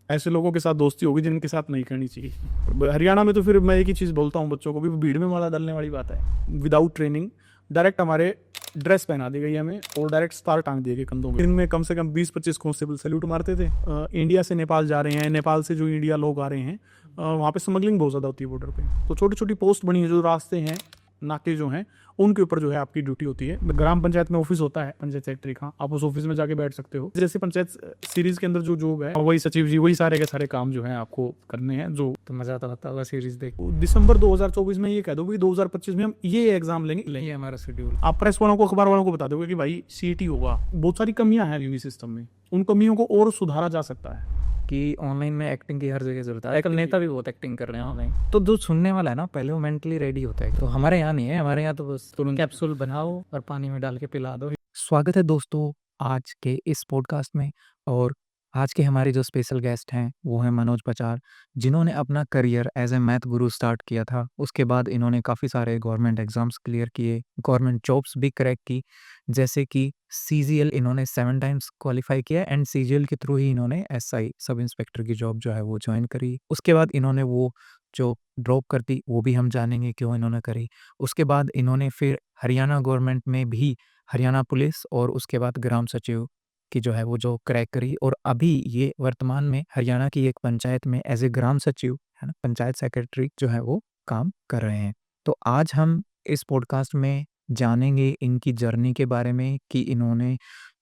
ऐसे लोगों के साथ दोस्ती होगी जिनके साथ नहीं करनी चाहिए। हरियाणा में तो फिर मैं एक ही चीज़ बोलता हूँ बच्चों को भी, भीड़ में माला डालने वाली बात है। विदाउट ट्रेनिंग डायरेक्ट हमारे ड्रेस पहना दी गई हमें और डायरेक्ट स्टार टांग दिए गए कंधों में। दिन में कम से कम 20-25 कांस्टेबल सैल्यूट मारते थे। इंडिया से नेपाल जा रहे हैं, नेपाल से जो इंडिया लोग आ रहे हैं, वहाँ पे स्मगलिंग बहुत ज़्यादा होती है बॉर्डर पे। तो छोटी छोटी पोस्ट बनी है, जो रास्ते हैं, नाके जो हैं, उनके ऊपर जो है आपकी ड्यूटी होती है। ग्राम पंचायत में ऑफिस होता है, पंचायत सेक्रेटरी का, आप उस ऑफिस में जाके बैठ सकते हो। जैसे पंचायत सीरीज के अंदर जो जॉब है, वही सचिव जी, वही सारे के सारे काम जो है आपको करने हैं। जो तो मजा तो आता होगा सीरीज देख। दिसंबर 2024 में ये कह दो कि 2025 में हम ये एग्जाम लेंगे। ये हमारा शेड्यूल। आप प्रेस वालों को, अखबार वालों को बता दोगे कि भाई सीईटी होगा। बहुत सारी कमियां हैं यूवी सिस्टम में, उन कमियों को और सुधारा जा सकता है। कि ऑनलाइन में एक्टिंग की हर जगह जरूरत है। आजकल नेता भी बहुत एक्टिंग कर रहे हैं ऑनलाइन। तो जो सुनने वाला है ना, पहले वो मेंटली रेडी होता है। तो हमारे यहाँ नहीं है, हमारे यहाँ तो बस तुरंत कैप्सूल बनाओ और पानी में डाल के पिला दो। स्वागत है दोस्तों आज के इस पॉडकास्ट में। और आज के हमारे जो स्पेशल गेस्ट हैं वो हैं मनोज पचार, जिन्होंने अपना career as a math Guru start किया था। उसके बाद इन्होंने काफ़ी सारे गवर्नमेंट एग्जाम्स क्लियर किए, गवर्नमेंट जॉब्स भी क्रैक की, जैसे कि सीजीएल इन्होंने 7 टाइम्स क्वालिफाई किया एंड सीजीएल के थ्रू ही इन्होंने एसआई सब इंस्पेक्टर की जॉब जो है वो ज्वाइन करी। उसके बाद इन्होंने वो जो ड्रॉप कर दी, वो भी हम जानेंगे क्यों इन्होंने करी। उसके बाद इन्होंने फिर हरियाणा गवर्नमेंट में भी हरियाणा पुलिस और उसके बाद ग्राम सचिव की जो है वो जो क्रैक करी, और अभी ये वर्तमान में हरियाणा की एक पंचायत में एज ए ग्राम सचिव, है ना, पंचायत सेक्रेटरी जो है वो काम कर रहे हैं। तो आज हम इस पॉडकास्ट में जानेंगे इनकी जर्नी के बारे में कि इन्होंने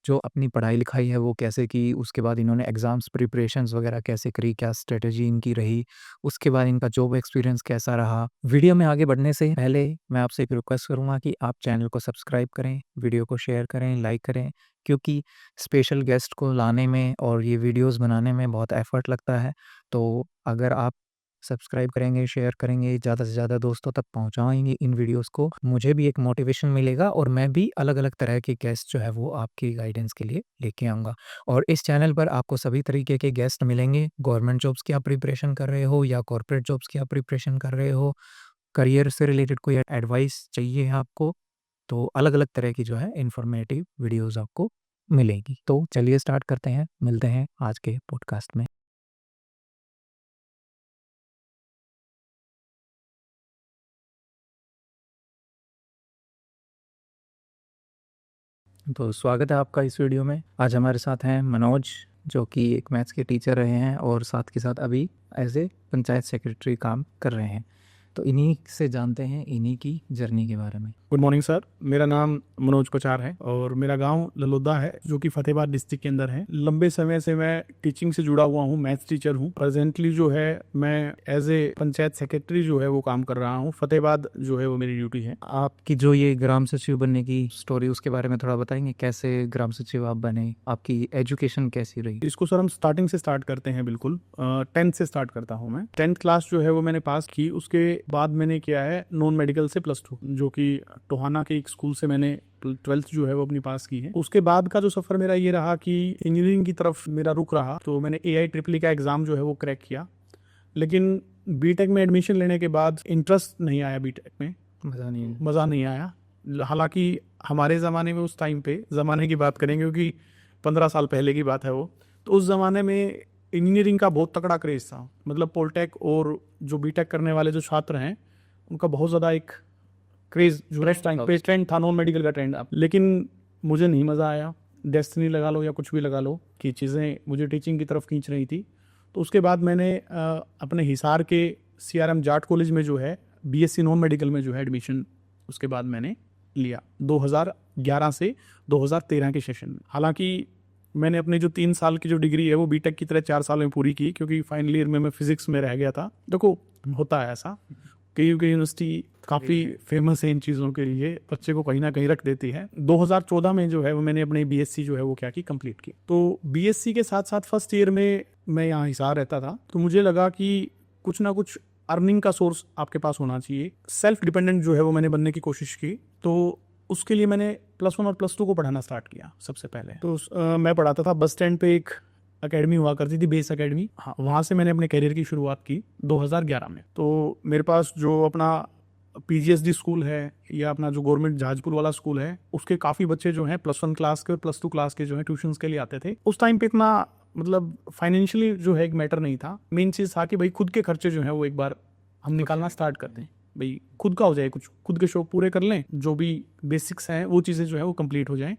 जो अपनी पढ़ाई लिखाई है वो कैसे की, उसके बाद इन्होंने एग्ज़ाम्स प्रिपरेशंस वगैरह कैसे करी, क्या स्ट्रेटजी इनकी रही, उसके बाद इनका जॉब एक्सपीरियंस कैसा रहा। वीडियो में आगे बढ़ने से पहले मैं आपसे एक रिक्वेस्ट करूँगा कि आप चैनल को सब्सक्राइब करें, वीडियो को शेयर करें, लाइक करें, क्योंकि स्पेशल गेस्ट को लाने में और ये वीडियोस बनाने में बहुत एफर्ट लगता है। तो अगर आप सब्सक्राइब करेंगे, शेयर करेंगे, ज़्यादा से ज़्यादा दोस्तों तक पहुंचाएंगे इन वीडियोस को, मुझे भी एक मोटिवेशन मिलेगा और मैं भी अलग अलग तरह के गेस्ट जो है वो आपकी गाइडेंस के लिए लेके आऊँगा। और इस चैनल पर आपको सभी तरीके के गेस्ट मिलेंगे। गवर्नमेंट जॉब्स की आप प्रिपरेशन कर रहे हो या कॉर्पोरेट जॉब्स की आप प्रिपरेशन कर रहे हो, करियर से रिलेटेड कोई एडवाइस चाहिए आपको, तो अलग अलग तरह की जो है इंफॉर्मेटिव वीडियोस आपको मिलेगी। तो चलिए स्टार्ट करते हैं, मिलते हैं आज के पॉडकास्ट में। तो स्वागत है आपका इस वीडियो में। आज हमारे साथ हैं मनोज, जो कि एक मैथ्स के टीचर रहे हैं और साथ के साथ अभी एज ए पंचायत सेक्रेटरी काम कर रहे हैं। तो इन्हीं से जानते हैं इन्हीं की जर्नी के बारे में। गुड मॉर्निंग सर, मेरा नाम मनोज पचार है और मेरा गांव ललोदा है, जो कि फतेहाबाद डिस्ट्रिक्ट के अंदर है। लंबे समय से मैं टीचिंग से जुड़ा हुआ हूँ, मैथ्स टीचर हूँ। प्रेजेंटली जो है मैं एज ए पंचायत सेक्रेटरी जो है वो काम कर रहा हूँ। फतेहाबाद जो है वो मेरी ड्यूटी है। आपकी जो ये ग्राम सचिव बनने की स्टोरी, उसके बारे में थोड़ा बताएंगे, कैसे ग्राम सचिव आप बने, आपकी एजुकेशन कैसी रही? इसको सर हम स्टार्टिंग से स्टार्ट करते हैं। बिल्कुल 10th से स्टार्ट करता हूँ मैं। 10th क्लास जो है वो मैंने पास की। उसके बाद मैंने किया है नॉन मेडिकल से +2, जो कि टोहाना के एक स्कूल से मैंने 12th जो है वो अपनी पास की है। उसके बाद का जो सफर मेरा ये रहा कि इंजीनियरिंग की तरफ मेरा रुख रहा, तो मैंने AIEEE का एग्जाम जो है वो क्रैक किया। लेकिन बीटेक में एडमिशन लेने के बाद इंटरेस्ट नहीं आया बीटेक में, मज़ा नहीं आया। हालांकि हमारे ज़माने में, उस टाइम पे, ज़माने की बात करेंगे क्योंकि 15 साल पहले की बात है वो, तो उस ज़माने में इंजीनियरिंग का बहुत तगड़ा क्रेज़ था। मतलब पॉलिटेक और जो बीटेक करने वाले जो छात्र हैं, उनका बहुत ज़्यादा एक क्रेज़ जो उस टाइम पे ट्रेंड था, नॉन मेडिकल का ट्रेंड। लेकिन मुझे नहीं मज़ा आया। डेस्टिनी लगा लो या कुछ भी लगा लो कि चीज़ें मुझे टीचिंग की तरफ खींच रही थी। तो उसके बाद मैंने अपने हिसार के CRM जाट कॉलेज में जो है BSc नॉन मेडिकल में जो है एडमिशन उसके बाद मैंने लिया 2011 से 2013 के सेशन में। हालांकि मैंने अपनी जो 3 साल की जो डिग्री है वो बीटेक की तरह 4 साल में पूरी की, क्योंकि फाइनल ईयर में मैं फिजिक्स में रह गया था। देखो, होता है ऐसा, क्योंकि यूनिवर्सिटी काफ़ी फेमस है इन चीज़ों के लिए, बच्चे को कहीं ना कहीं रख देती है। 2014 में जो है वो मैंने अपनी BSc जो है वो क्या की, कंप्लीट की। तो BSc के साथ साथ फर्स्ट ईयर में मैं यहाँ हिसार रहता था, तो मुझे लगा कि कुछ ना कुछ अर्निंग का सोर्स आपके पास होना चाहिए। सेल्फ डिपेंडेंट जो है वो मैंने बनने की कोशिश की। तो उसके लिए मैंने +1 और +2 को पढ़ाना स्टार्ट किया सबसे पहले। तो मैं पढ़ाता था बस स्टैंड पे, एक अकेडमी हुआ करती थी, बेस अकेडमी। हाँ, वहाँ से मैंने अपने करियर की शुरुआत की 2011 में। तो मेरे पास जो अपना PGSD स्कूल है या अपना जो गवर्नमेंट जहाजपुर वाला स्कूल है, उसके काफ़ी बच्चे जो हैं +1 क्लास के और +2 क्लास के जो है ट्यूशन्स के लिए आते थे। उस टाइम पे इतना मतलब फाइनेंशियली जो है एक मैटर नहीं था, मेन चीज़ था कि भाई खुद के खर्चे जो हैं वो एक बार हम निकालना स्टार्ट कर दें, भाई खुद का हो जाए, कुछ खुद के शौक पूरे कर लें, जो भी बेसिक्स हैं वो चीज़ें जो है वो कंप्लीट हो जाएं।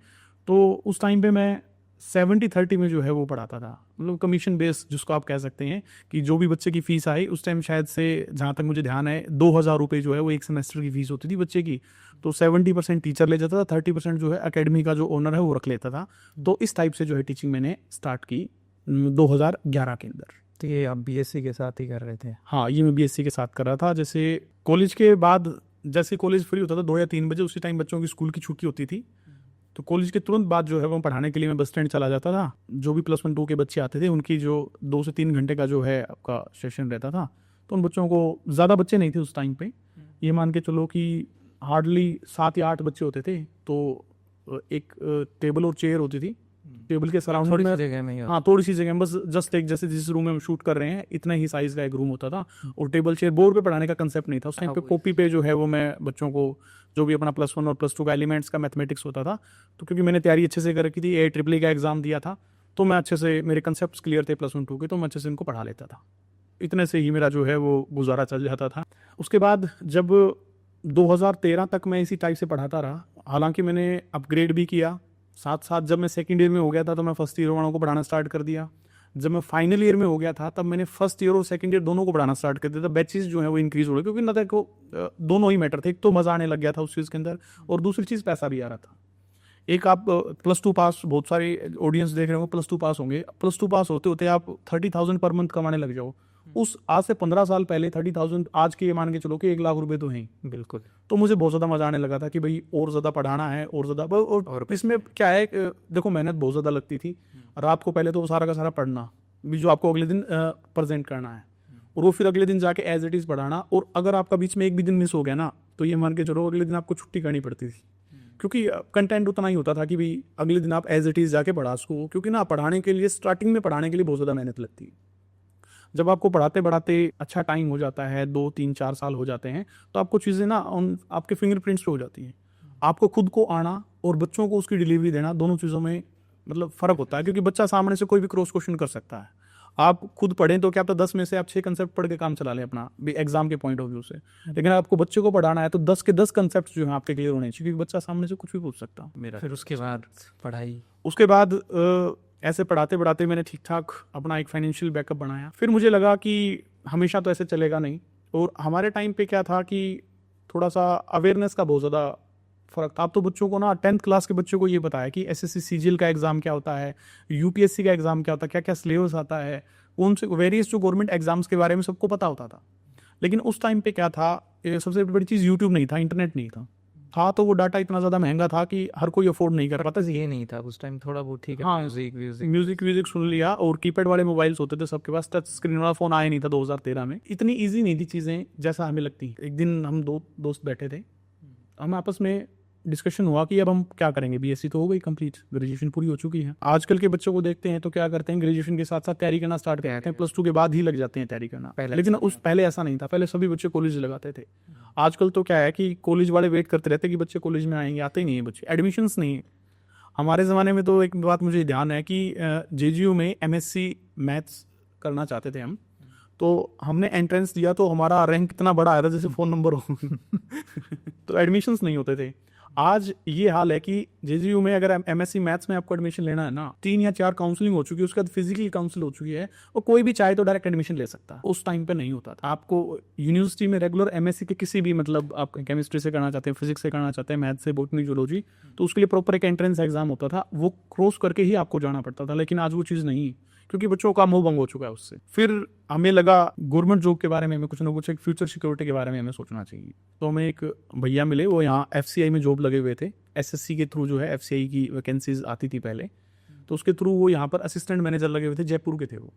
तो उस टाइम पे मैं 70-30 में जो है वो पढ़ाता था, मतलब कमीशन बेस जिसको आप कह सकते हैं, कि जो भी बच्चे की फ़ीस आई उस टाइम शायद से जहाँ तक मुझे ध्यान है 2,000 रुपये जो है वो एक सेमेस्टर की फ़ीस होती थी बच्चे की। तो 70% टीचर ले जाता था, 30% जो है अकेडमी का जो ओनर है वो रख लेता था। तो इस टाइप से जो है टीचिंग मैंने स्टार्ट की 2011 के अंदर। तो ये आप बीएससी के साथ ही कर रहे थे? हाँ, ये मैं बीएससी के साथ कर रहा था। जैसे कॉलेज के बाद, जैसे कॉलेज फ्री होता था 2 या 3 बजे, उसी टाइम बच्चों की स्कूल की छुट्टी होती थी, तो कॉलेज के तुरंत बाद जो है वो पढ़ाने के लिए मैं बस स्टैंड चला जाता था। जो भी +1 2 के बच्चे आते थे उनकी जो 2 से 3 घंटे का जो है आपका सेशन रहता था, तो उन बच्चों को, ज़्यादा बच्चे नहीं थे उस टाइम पे, ये मान के चलो कि हार्डली 7 या 8 बच्चे होते थे। तो एक टेबल और चेयर होती थी, टेबल के सराउंडिंग थोड़ी में, सी जगह में ही हाँ थोड़ी सी जगह में, बस जस्ट एक, जैसे जिस रूम में हम शूट कर रहे हैं इतना ही साइज का एक रूम होता था। और टेबल चेयर, बोर्ड पे पढ़ाने का कंसेप्ट नहीं था उस टाइम पे, कॉपी पे जो है वो मैं बच्चों को जो भी अपना +1 और +2 का एलिमेंट्स का मैथमेटिक्स होता था, तो क्योंकि मैंने तैयारी अच्छे से कर रखी थी, AIEEE का एग्जाम दिया था, तो मैं अच्छे से, मेरे कंसेप्ट क्लियर थे +1 2 के, तो मैं अच्छे से इनको पढ़ा लेता था। इतने से ही मेरा जो है वो गुजारा चल जाता था। उसके बाद जब 2013 तक मैं इसी टाइप से पढ़ाता रहा, हालांकि मैंने अपग्रेड भी किया, साथ साथ जब मैं सेकंड ईयर में हो गया था तो मैं फर्स्ट ईयर वालों को पढ़ाना स्टार्ट कर दिया। जब मैं फाइनल ईयर में हो गया था तब मैंने फर्स्ट ईयर और सेकंड ईयर दोनों को पढ़ाना स्टार्ट कर दिया था। बैचेस जो है वो इंक्रीज हो गए, क्योंकि ना देखो दोनों ही मैटर थे, एक तो मज़ा आने लग गया था उस चीज़ के अंदर, और दूसरी चीज़ पैसा भी आ रहा था। एक आप +2 पास, बहुत सारे ऑडियंस देख रहे हो +2 पास होंगे, +2 पास होते होते आप 30,000 पर मंथ कमाने लग जाओ। उस आज से 15 साल पहले 30,000 आज के मान के चलो कि 1 लाख रुपए तो हैं। बिल्कुल। तो मुझे बहुत ज़्यादा मज़ा आने लगा था कि भाई और ज़्यादा पढ़ाना है, और ज़्यादा, और इसमें क्या है, देखो मेहनत बहुत ज़्यादा लगती थी। रात को पहले तो वो सारा का सारा पढ़ना भी जो आपको अगले दिन प्रेजेंट करना है, और वो फिर अगले दिन जाके एज इट इज़ पढ़ाना, और अगर आपका बीच में एक भी दिन मिस हो गया ना, तो ये मान के चलो अगले दिन आपको छुट्टी करनी पड़ती थी, क्योंकि कंटेंट उतना ही होता था कि भाई अगले दिन आप एज इट इज़ जाके पढ़ा सको। क्योंकि ना पढ़ाने के लिए, स्टार्टिंग में पढ़ाने के लिए बहुत ज़्यादा मेहनत लगती है। जब आपको पढ़ाते पढ़ाते अच्छा टाइम हो जाता है, 2 3 4 साल हो जाते हैं, तो आपको चीज़ें ना उन आपके फिंगरप्रिंट्स पे हो जाती हैं। आपको खुद को आना और बच्चों को उसकी डिलीवरी देना, दोनों चीज़ों में मतलब फ़र्क होता है, क्योंकि बच्चा सामने से कोई भी क्रॉस क्वेश्चन कर सकता है। आप खुद पढ़ें तो क्या पता 10 में से आप 6 कंसेप्ट पढ़ के काम चला लें अपना भी एग्जाम के पॉइंट ऑफ व्यू से, लेकिन आपको बच्चे को पढ़ाना है तो 10 के 10 कंसेप्ट जो हैं आपके क्लियर होने चाहिए, क्योंकि बच्चा सामने से कुछ भी पूछ सकता मेरा। फिर उसके बाद पढ़ाई? उसके बाद ऐसे पढ़ाते पढ़ाते मैंने ठीक ठाक अपना एक फाइनेंशियल बैकअप बनाया। फिर मुझे लगा कि हमेशा तो ऐसे चलेगा नहीं, और हमारे टाइम पे क्या था कि थोड़ा सा अवेयरनेस का बहुत ज़्यादा फ़र्क था। अब तो बच्चों को ना 10th क्लास के बच्चों को ये बताया कि SSC CGL का एग्ज़ाम क्या होता है, UPSC का एग्ज़ाम क्या होता है, क्या क्या सिलेबस आता है, कौन से वेरियस जो गवर्नमेंट एग्जाम्स के बारे में सबको पता होता था। लेकिन उस टाइम पे क्या था, सबसे बड़ी चीज़ यूट्यूब नहीं था, इंटरनेट नहीं था तो वो डाटा इतना ज़्यादा महंगा था कि हर कोई अफोर्ड नहीं कर पाता। ये नहीं था उस टाइम, थोड़ा बहुत ठीक है। हाँ, म्यूजिक सुन लिया, और कीपैड वाले मोबाइल्स होते थे सबके पास, टच स्क्रीन वाला फ़ोन आया नहीं था 2013 में। इतनी ईजी नहीं थी चीज़ें जैसा हमें लगती। एक दिन हम 2 दोस्त बैठे थे, हम आपस में डिस्कशन हुआ कि अब हम क्या करेंगे। BSc तो हो गई कंप्लीट, ग्रेजुएशन पूरी हो चुकी है। आजकल के बच्चों को देखते हैं तो क्या करते हैं, ग्रेजुएशन के साथ साथ तैयारी करना स्टार्ट करते हैं, +2 के बाद ही लग जाते हैं तैयारी करना। लेकिन उस पहले ऐसा नहीं था, पहले सभी बच्चे कॉलेज लगाते थे। आजकल तो क्या है कि कॉलेज वाले वेट करते रहते हैं कि बच्चे कॉलेज में आएंगे, आते ही नहीं है बच्चे, एडमिशन्स नहीं है। हमारे ज़माने में तो एक बात मुझे ध्यान है कि JGU में MSc मैथ्स करना चाहते थे हम, तो हमने एंट्रेंस दिया तो हमारा रैंक इतना बड़ा आया था जैसे फ़ोन नंबर हो तो एडमिशन्स नहीं होते थे। आज ये हाल है कि JGU में अगर MSc मैथ्स में आपको एडमिशन लेना है ना, 3 या 4 काउंसलिंग हो चुकी है, उसके बाद फिजिकल काउंसिल हो चुकी है, और कोई भी चाहे तो डायरेक्ट एडमिशन ले सकता है। उस टाइम पे नहीं होता था। आपको यूनिवर्सिटी में रेगुलर MSc के किसी भी, मतलब आप केमिस्ट्री से करना चाहते हैं, फिजिक्स से करना चाहते हैं, मैथ से, बॉटनी, जूलॉजी, तो उसके लिए प्रॉपर एक एंट्रेंस एग्जाम होता था, वो क्रॉस करके ही आपको जाना पड़ता था। लेकिन आज वो चीज़ नहीं, क्योंकि बच्चों का मोह भंग हो चुका है उससे। फिर हमें लगा गवर्नमेंट जॉब के बारे में हमें कुछ ना कुछ, एक फ्यूचर सिक्योरिटी के बारे में हमें सोचना चाहिए। तो हमें एक भैया मिले, वो यहाँ FCI में जॉब लगे हुए थे। SSC के थ्रू जो है FCI की वैकेंसीज आती थी पहले, तो उसके थ्रू वो यहाँ पर असिस्टेंट मैनेजर लगे हुए थे, जयपुर के थे वो।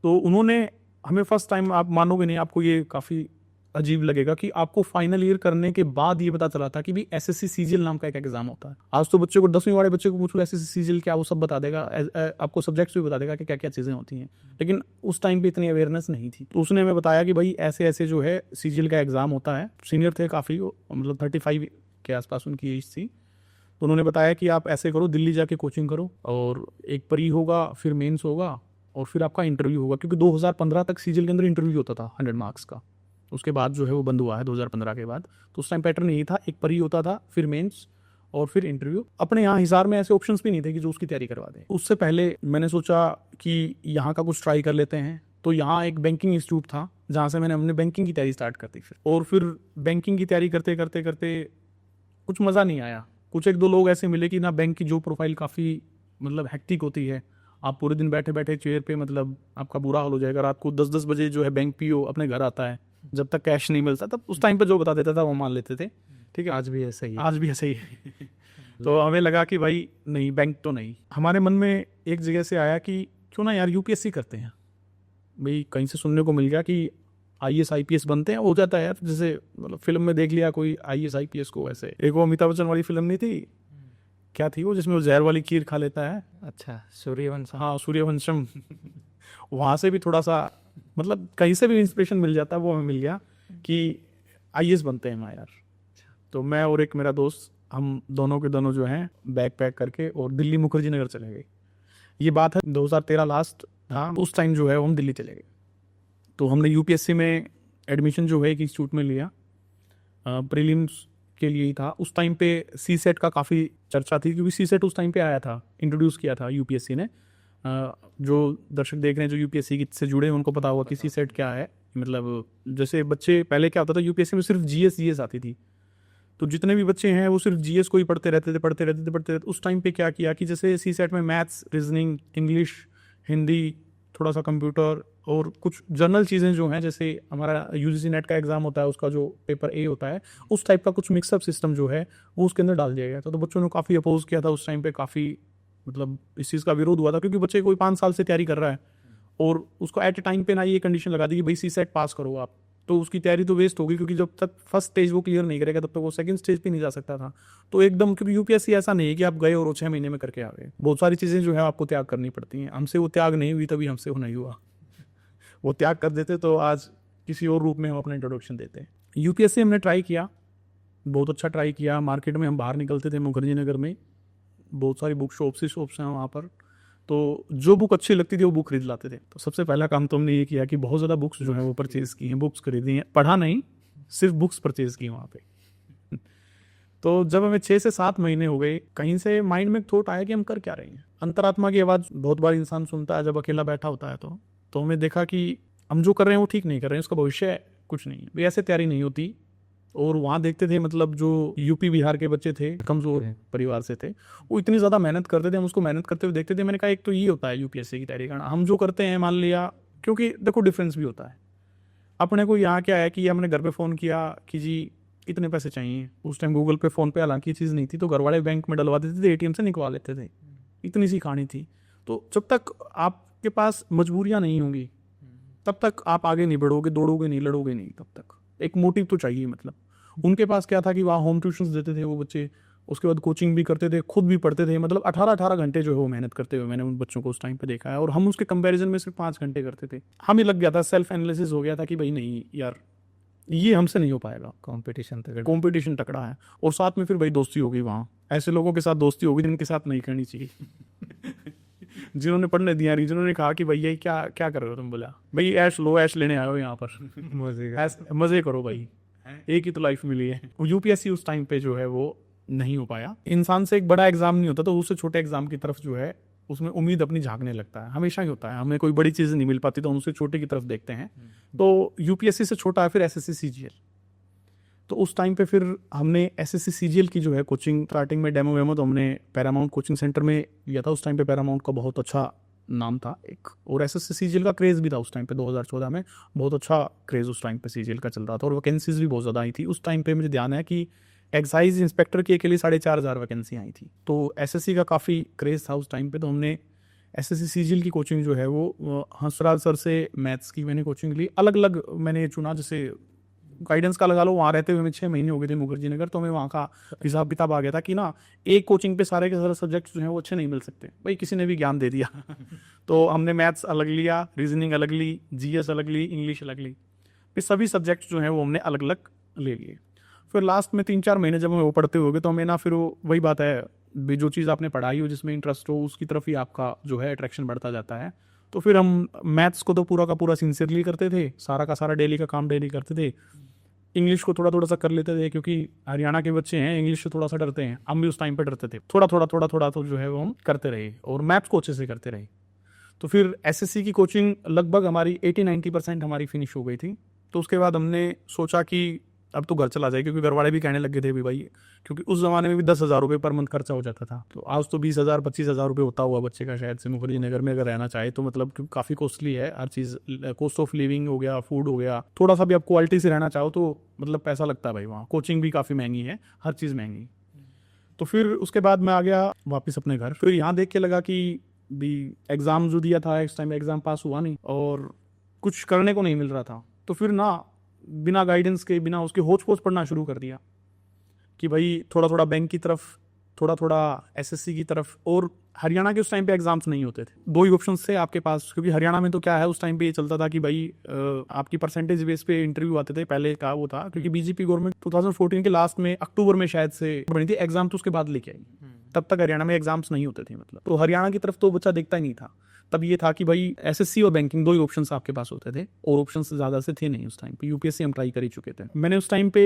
तो उन्होंने हमें फर्स्ट टाइम, आप मानोगे नहीं, आपको ये काफ़ी अजीब लगेगा कि आपको फाइनल ईयर करने के बाद ये पता चला था कि भी SSC CGL नाम का एक एग्जाम होता है। आज तो बच्चे को 10वीं वाले बच्चे को पूछो SSC CGL क्या, वो सब बता देगा, आपको सब्जेक्ट्स भी बता देगा कि क्या क्या चीज़ें होती हैं। लेकिन उस टाइम पे इतनी अवेयरनेस नहीं थी, तो उसने हमें बताया कि भाई ऐसे ऐसे जो है CGL का एग्ज़ाम होता है। सीनियर थे काफ़ी, मतलब 35 के आसपास उनकी एज थी। तो उन्होंने बताया कि आप ऐसे करो, दिल्ली जाके कोचिंग करो, और एक प्री होगा, फिर मेंस होगा, और फिर आपका इंटरव्यू होगा, क्योंकि 2015 तक सीजीएल के अंदर इंटरव्यू होता था 100 मार्क्स का। उसके बाद जो है वो बंद हुआ है 2015 के बाद। तो उस टाइम पैटर्न यही था, एक प्री होता था, फिर मेंस और फिर इंटरव्यू। अपने यहाँ हिसार में ऐसे ऑप्शंस भी नहीं थे कि जो उसकी तैयारी करवा दें। उससे पहले मैंने सोचा कि यहाँ का कुछ ट्राई कर लेते हैं। तो यहाँ एक बैंकिंग इंस्टीट्यूट था जहाँ से मैंने अपने बैंकिंग की तैयारी स्टार्ट कर दी फिर। और फिर बैंकिंग की तैयारी करते करते करते कुछ मज़ा नहीं आया। कुछ एक दो लोग ऐसे मिले कि ना, बैंक की जो प्रोफाइल काफ़ी मतलब हेक्टिक होती है, आप पूरे दिन बैठे बैठे चेयर पे, मतलब आपका बुरा हाल हो जाएगा। रात को 10-10 बजे जो है बैंक पीओ अपने घर आता है, जब तक कैश नहीं मिलता, तब उस टाइम पे जो बता देता था वो मान लेते थे। ठीक है, आज भी ऐसा ही है। आज भी ऐसे ही है। तो हमें लगा कि भाई नहीं, बैंक तो नहीं। हमारे मन में एक जगह से आया कि क्यों ना यार यूपीएससी करते हैं। भाई कहीं से सुनने को मिल गया कि आईएएस आईपीएस बनते हैं, हो जाता है यार, जैसे मतलब फिल्म में देख लिया कोई आईएएस आईपीएस को। वैसे एक वो अमिताभ बच्चन वाली फिल्म नहीं थी, क्या थी वो, जिसमें वो जहर वाली खीर खा लेता है? अच्छा, सूर्यवंशम। हाँ, सूर्यवंशम। वहाँ से भी थोड़ा सा मतलब कहीं से भी इंस्पिरेशन मिल जाता है, वो हमें मिल गया कि आईएएस बनते हैं ना यार। तो मैं और एक मेरा दोस्त, हम दोनों के दोनों जो हैं बैग पैक करके और दिल्ली मुखर्जी नगर चले गए। ये बात है 2013 लास्ट था, उस टाइम जो है हम दिल्ली चले गए। तो हमने यूपीएससी में एडमिशन जो है एक इंस्टीट्यूट में लिया, प्रीलिम्स के लिए ही था। उस टाइम पे सी सेट का काफ़ी चर्चा थी, क्योंकि सी सेट उस टाइम पे आया था, इंट्रोड्यूस किया था यूपीएससी ने। जो दर्शक देख रहे हैं जो यूपीएससी से जुड़े हैं उनको पता होगा कि सी सेट क्या है। मतलब जैसे बच्चे पहले क्या होता था, यूपीएससी में सिर्फ जीएस आती थी, तो जितने भी बच्चे हैं वो सिर्फ जीएस को ही पढ़ते रहते थे। उस टाइम पे क्या किया कि जैसे सी सेट में मैथ्स, रीजनिंग, इंग्लिश, हिंदी, थोड़ा सा कंप्यूटर और कुछ जनरल चीज़ें जो हैं, जैसे हमारा यूजीसी नेट का एग्जाम होता है, उसका जो पेपर ए होता है, उस टाइप का कुछ मिक्सअप सिस्टम जो है वो उसके अंदर डाल दिया गया था। तो बच्चों ने काफ़ी अपोज किया था उस टाइम पे, काफ़ी मतलब इस चीज़ का विरोध हुआ था, क्योंकि बच्चे कोई 5 साल से तैयारी कर रहा है और उसको एट ए टाइम पे ना ये कंडीशन लगा दी कि भाई सी सेट पास करो आप, तो उसकी तैयारी तो वेस्ट होगी, क्योंकि जब तक फर्स्ट स्टेज वो क्लियर नहीं करेगा तब तक वो सेकंड स्टेज पे नहीं जा सकता था। तो एकदम, क्योंकि यूपीएससी ऐसा नहीं है कि आप गए और 6 महीने में करके आ गए, बहुत सारी चीज़ें जो है आपको त्याग करनी पड़ती हैं। हमसे वो त्याग नहीं हुई, तभी हमसे वो नहीं हुआ। वो त्याग कर देते तो आज किसी और रूप में हम अपना इंट्रोडक्शन देते। यूपीएससी हमने ट्राई किया, बहुत अच्छा ट्राई किया। मार्केट में हम बाहर निकलते थे, मुखर्जी नगर में बहुत सारी बुक शॉप्स हैं वहाँ पर, तो जो बुक अच्छी लगती थी वो बुक खरीद लाते थे। तो सबसे पहला काम तो हमने ये किया कि बहुत ज़्यादा बुक्स जो है वो परचेज़ की हैं, बुक्स खरीदी हैं, पढ़ा नहीं, सिर्फ बुक्स परचेज़ की वहाँ पे। तो जब हमें 6 से 7 महीने हो गए, कहीं से माइंड में थॉट आया कि हम कर क्या रहे हैं। अंतरात्मा की आवाज़ बहुत बार इंसान सुनता है जब अकेला बैठा होता है। तो हमें देखा कि हम जो कर रहे हैं वो ठीक नहीं कर रहे हैं, उसका भविष्य कुछ नहीं है। भाई ऐसे तैयारी नहीं होती। और वहाँ देखते थे, मतलब जो यूपी बिहार के बच्चे थे, कमज़ोर परिवार से थे, वो इतनी ज़्यादा मेहनत करते थे, हम उसको मेहनत करते हुए देखते थे। मैंने कहा एक तो ये होता है यूपीएससी की तैयारी करना, हम जो करते हैं मान लिया, क्योंकि देखो डिफरेंस भी होता है। अपने को यहाँ क्या है कि हमने घर पे फ़ोन किया कि जी इतने पैसे चाहिए, उस टाइम गूगल पे, फ़ोन पे हालांकि ये चीज़ नहीं थी, तो घर वाले बैंक में डलवा देते थे, एटीएम से निकलवा लेते थे, इतनी सी कहानी थी। तो जब तक आपके पास मजबूरियाँ नहीं होंगी तब तक आप आगे नहीं बढ़ोगे, दौड़ोगे नहीं, लड़ोगे नहीं। तब तक एक मोटिव तो चाहिए। मतलब उनके पास क्या था कि वहाँ होम ट्यूशन्स देते थे वो बच्चे, उसके बाद कोचिंग भी करते थे, खुद भी पढ़ते थे। मतलब 18-18 घंटे जो है वो मेहनत करते हुए मैंने उन बच्चों को उस टाइम पे देखा है, और हम उसके कंपैरिजन में सिर्फ 5 घंटे करते थे। हमें लग गया था, सेल्फ एनालिसिस हो गया था कि भाई नहीं यार, ये हमसे नहीं हो पाएगा, कंपटीशन तगड़ा है। और साथ में फिर भाई दोस्ती होगी, वहाँ ऐसे लोगों के साथ दोस्ती होगी जिनके साथ नहीं करनी चाहिए। जिन्होंने पढ़ने दिया, जिन्होंने कहा कि भैया क्या क्या कर रहे हो तुम, बोला भाई ऐश लो, ऐश लेने आए हो यहाँ पर, मजे करो भाई, एक ही तो लाइफ मिली है। यूपीएससी उस टाइम पे जो है वो नहीं हो पाया। इंसान से एक बड़ा एग्जाम नहीं होता तो उससे छोटे एग्जाम की तरफ जो है उसमें उम्मीद अपनी झांकने लगता है। हमेशा ही होता है, हमें कोई बड़ी चीज़ नहीं मिल पाती तो हम उससे छोटे की तरफ देखते हैं। तो यूपीएससी से छोटा है फिर एसएससी सीजीएल। तो उस टाइम पे फिर हमने एसएससी सीजीएल की जो है कोचिंग, स्टार्टिंग में डेमो वेमो तो हमने पैरामाउंट कोचिंग सेंटर में लिया था। उस टाइम पे पैरामाउंट का बहुत अच्छा नाम था एक, और एसएससी सीजीएल का क्रेज़ भी था उस टाइम पे। 2014 में बहुत अच्छा क्रेज़ उस टाइम पे सीजीएल का चल रहा था, और वैकेंसीज भी बहुत ज़्यादा आई थी। उस टाइम पे मुझे ध्यान है कि एक्साइज इंस्पेक्टर की अकेले 4,500 वैकेंसी आई थी। तो एसएससी का काफ़ी क्रेज़ था उस टाइम पे। तो हमने एसएससी सीजीएल की कोचिंग जो है वो हंसराज सर से मैथ्स की मैंने कोचिंग ली। अलग अलग मैंने चुना, जैसे गाइडेंस का लगा लो, वहाँ रहते हुए हमें 6 महीने हो गए थे मुखर्जी नगर, तो हमें वहाँ का हिसाब किताब आ गया था कि ना एक कोचिंग पे सारे के सारे सब्जेक्ट्स जो हैं वो अच्छे नहीं मिल सकते। भाई किसी ने भी ज्ञान दे दिया। तो हमने मैथ्स अलग लिया, रीजनिंग अलग ली, जीएस अलग ली, इंग्लिश अलग ली। फिर सभी सब्जेक्ट्स जो हैं वो हमने अलग अलग ले लिए। फिर लास्ट में 3-4 महीने जब हमें वो पढ़ते होगे तो हमें ना फिर वही बात है, भी जो चीज़ आपने पढ़ाई हो जिसमें इंटरेस्ट हो उसकी तरफ ही आपका जो है अट्रैक्शन बढ़ता जाता है। तो फिर हम मैथ्स को तो पूरा का पूरा सिंसियरली करते थे, सारा का सारा डेली का काम डेली करते थे। इंग्लिश को थोड़ा थोड़ा सा कर लेते थे क्योंकि हरियाणा के बच्चे हैं, इंग्लिश से थोड़ा सा डरते हैं, हम भी उस टाइम पे डरते थे। थोड़ा तो जो है वो हम करते रहे और मैथ्स को अच्छे से करते रहे। तो फिर एसएससी की कोचिंग लगभग हमारी 80-90% हमारी फिनिश हो गई थी। तो उसके बाद हमने सोचा कि अब तो घर चला जाए, क्योंकि घर वाले भी कहने लगे थे भी भाई, क्योंकि उस ज़माने में भी 10,000 रुपये पर मंथ खर्चा हो जाता था। तो आज तो 20,000-25,000 रुपये होता हुआ बच्चे का शायद से मुखर्जी नगर में अगर रहना चाहे तो, मतलब काफ़ी कॉस्टली है हर चीज़। कॉस्ट ऑफ लिविंग हो गया, फूड हो गया, थोड़ा सा भी आप क्वालिटी से रहना चाहो तो मतलब पैसा लगता है भाई वहाँ। कोचिंग भी काफ़ी महंगी है, हर चीज़ महंगी। तो फिर उसके बाद मैं आ गया वापस अपने घर। फिर यहाँ देख के लगा कि भी एग्ज़ाम जो दिया था इस टाइम एग्ज़ाम पास हुआ नहीं और कुछ करने को नहीं मिल रहा था। तो फिर ना बिना गाइडेंस के, बिना उसके होच पोच पढ़ना शुरू कर दिया कि भाई थोड़ा थोड़ा बैंक की तरफ, थोड़ा थोड़ा एसएससी की तरफ। और हरियाणा के उस टाइम पे एग्जाम्स नहीं होते थे, 2 ही ऑप्शन थे आपके पास, क्योंकि हरियाणा में तो क्या है उस टाइम पे ये चलता था कि भाई आपकी परसेंटेज बेस पे इंटरव्यू आते थे। पहले का वो था क्योंकि बीजेपी गवर्नमेंट 2014 के लास्ट में अक्टूबर में शायद से बनी थी, एग्जाम तो उसके बाद लेके आई। तब तक हरियाणा में एग्जाम्स नहीं होते थे, मतलब तो हरियाणा की तरफ तो बच्चा देखता ही नहीं था। तब ये था कि भाई एसएससी और बैंकिंग 2 ही ऑप्शंस आपके पास होते थे और ऑप्शंस ज़्यादा से थे नहीं उस टाइम पे। यूपीएससी हम ट्राई कर ही चुके थे। मैंने उस टाइम पे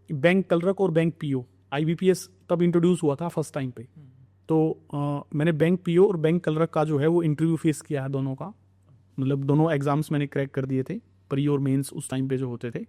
बैंक क्लर्क और बैंक पीओ, आईबीपीएस तब इंट्रोड्यूस हुआ था फर्स्ट टाइम पे। तो मैंने बैंक पीओ और बैंक क्लर्क का जो है वो इंटरव्यू फेस किया है दोनों का, मतलब दोनों एग्जाम्स मैंने क्रैक कर दिए थे, प्री और मेंस उस टाइम पे जो होते थे।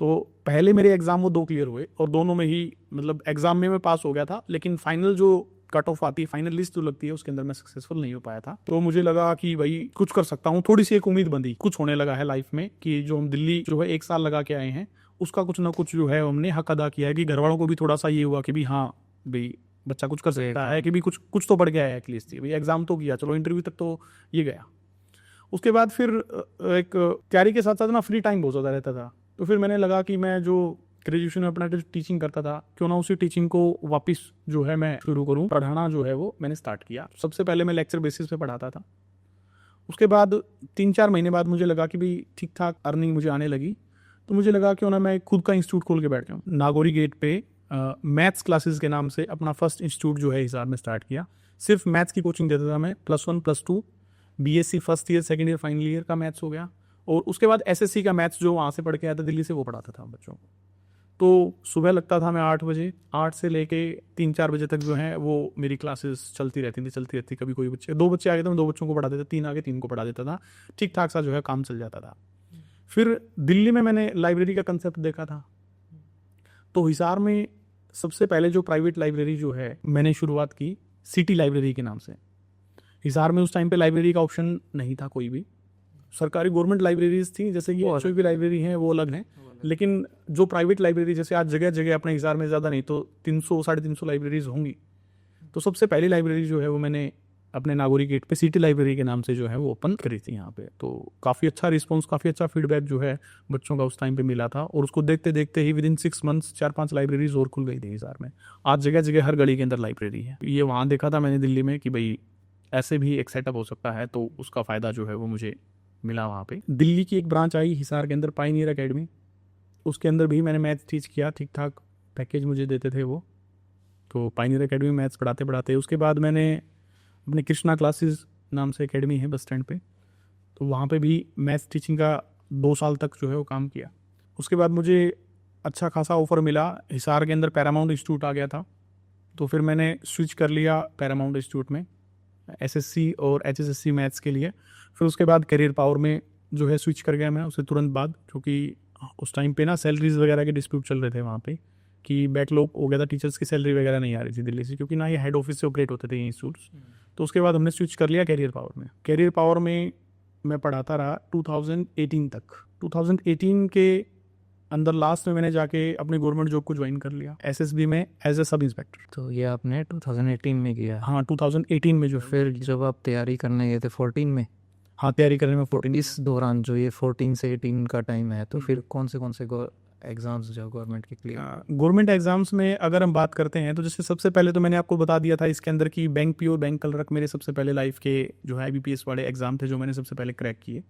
तो पहले मेरे एग्जाम वो 2 क्लियर हुए और दोनों में ही मतलब एग्जाम में मैं पास हो गया था, लेकिन फाइनल जो कट ऑफ आती है, फाइनल लिस्ट जो लगती है, उसके अंदर मैं सक्सेसफुल नहीं हो पाया था। तो मुझे लगा कि भाई कुछ कर सकता हूँ, थोड़ी सी एक उम्मीद बंधी, कुछ होने लगा है लाइफ में कि जो हम दिल्ली जो है 1 साल लगा के आए हैं उसका कुछ ना कुछ जो है हमने हक अदा किया है, कि घर वालों को भी थोड़ा सा ये हुआ कि भी हाँ भाई बच्चा कुछ कर सकता है, कि भी कुछ तो पढ़ गया है एटलीस्ट, भाई एग्जाम तो किया, चलो इंटरव्यू तक तो ये गया। उसके बाद फिर एक तैयारी के साथ साथ ना फ्री टाइम बहुत ज़्यादा रहता था। तो फिर मैंने लगा कि मैं जो ग्रेजुएशन में अपना टीचिंग करता था, क्यों ना उसी टीचिंग को वापस जो है मैं शुरू करूं, पढ़ाना जो है वो मैंने स्टार्ट किया। सबसे पहले मैं लेक्चर बेसिस पे पढ़ाता था। उसके बाद 3-4 महीने बाद मुझे लगा कि भी ठीक ठाक अर्निंग मुझे आने लगी, तो मुझे लगा क्यों ना मैं खुद का इंस्टीट्यूट खोल के बैठ जाऊँ। नागौरी गेट पे मैथ्स क्लासेस के नाम से अपना फर्स्ट इंस्टीट्यूट जो है हिसार में स्टार्ट किया। सिर्फ मैथ्स की कोचिंग देता था मैं, +1 +2 BSc first year second year final year का मैथ्स हो गया, और उसके बाद एसएससी का मैथ्स जो वहाँ से पढ़ के आया था दिल्ली से, वो पढ़ाता था बच्चों को। तो सुबह लगता था मैं 8 बजे, 8 से लेके 3-4 बजे तक जो है वो मेरी क्लासेस चलती रहती। कभी कोई 2 बच्चे आ गए तो मैं 2 बच्चों को पढ़ा देता, 3 आ गए 3 को पढ़ा देता था, ठीक ठाक सा जो है काम चल जाता था। फिर दिल्ली में मैंने लाइब्रेरी का कंसेप्ट देखा था, तो हिसार में सबसे पहले जो प्राइवेट लाइब्रेरी जो है मैंने शुरुआत की सिटी लाइब्रेरी के नाम से। हिसार में उस टाइम पे लाइब्रेरी का ऑप्शन नहीं था कोई भी, सरकारी गवर्नमेंट लाइब्रेरीज थी, जैसे कि एचओपी लाइब्रेरी है वो अलग है, लेकिन जो प्राइवेट लाइब्रेरी जैसे आज जगह जगह अपने हिसार में ज़्यादा नहीं तो 300-350 लाइब्रेरीज होंगी। तो सबसे पहली लाइब्रेरी जो है वो मैंने अपने नागौरी गेट पे सिटी लाइब्रेरी के नाम से जो है वो ओपन करी थी यहाँ पे। तो काफ़ी अच्छा रिस्पॉन्स, काफ़ी अच्छा फीडबैक जो है बच्चों का उस टाइम पे मिला था, और उसको देखते देखते ही विदिन 6 मंथ्स 4-5 लाइब्रेरीज और खुल गई थी हिसार में। आज जगह जगह हर गली के अंदर लाइब्रेरी है। ये वहाँ देखा था मैंने दिल्ली में कि भाई ऐसे भी एक सेटअप हो सकता है, तो उसका फ़ायदा जो है वो मुझे मिला वहाँ पे। दिल्ली की एक ब्रांच आई हिसार के अंदर, पायनियर एकेडमी, उसके अंदर भी मैंने मैथ्स टीच किया, ठीक ठाक पैकेज मुझे देते थे वो। तो पायनियर एकेडमी में मैथ्स पढ़ाते पढ़ाते उसके बाद मैंने अपने कृष्णा क्लासेस नाम से एकेडमी है बस स्टैंड पे, तो वहाँ पे भी मैथ्स टीचिंग का 2 साल तक जो है वो काम किया। उसके बाद मुझे अच्छा खासा ऑफर मिला, हिसार के अंदर पैरामाउंट इंस्टीट्यूट आ गया था, तो फिर मैंने स्विच कर लिया पैरामाउंट इंस्टीट्यूट में एसएससी और एचएसएससी मैथ्स के लिए। फिर उसके बाद करियर पावर में जो है स्विच कर गया मैं उससे तुरंत बाद, क्योंकि उस टाइम पे ना सैलरीज वगैरह के डिस्प्यूट चल रहे थे वहाँ पे, कि बैकलॉग हो गया था, टीचर्स की सैलरी वगैरह नहीं आ रही थी दिल्ली से, क्योंकि ना ये हेड ऑफिस से ऑपरेट होते थे ये इंस्टीट्यूट्स। तो उसके बाद हमने स्विच कर लिया करियर पावर में। करियर पावर में मैं पढ़ाता रहा 2018 तक। 2018 के अंदर लास्ट में मैंने जाके अपनी गवर्नमेंट जॉब को ज्वाइन कर लिया एसएसबी में एज ए सब इंस्पेक्टर। तो ये आपने 2018 में किया? हाँ 2018 में जो फिर जब आप तैयारी करने गए थे 14 में? हाँ तैयारी करने में 14। इस दौरान जो ये 14 से 18 का टाइम है, तो फिर कौन से एग्जाम्स जो गवर्नमेंट के क्लियर? गवर्नमेंट एग्जाम्स में अगर हम बात करते हैं तो जैसे सबसे पहले तो मैंने आपको बता दिया था इसके अंदर की बैंक पीओ बैंक क्लर्क मेरे सबसे पहले लाइफ के जो है आईबीपीएस वाले एग्जाम थे जो मैंने सबसे पहले क्रैक किए।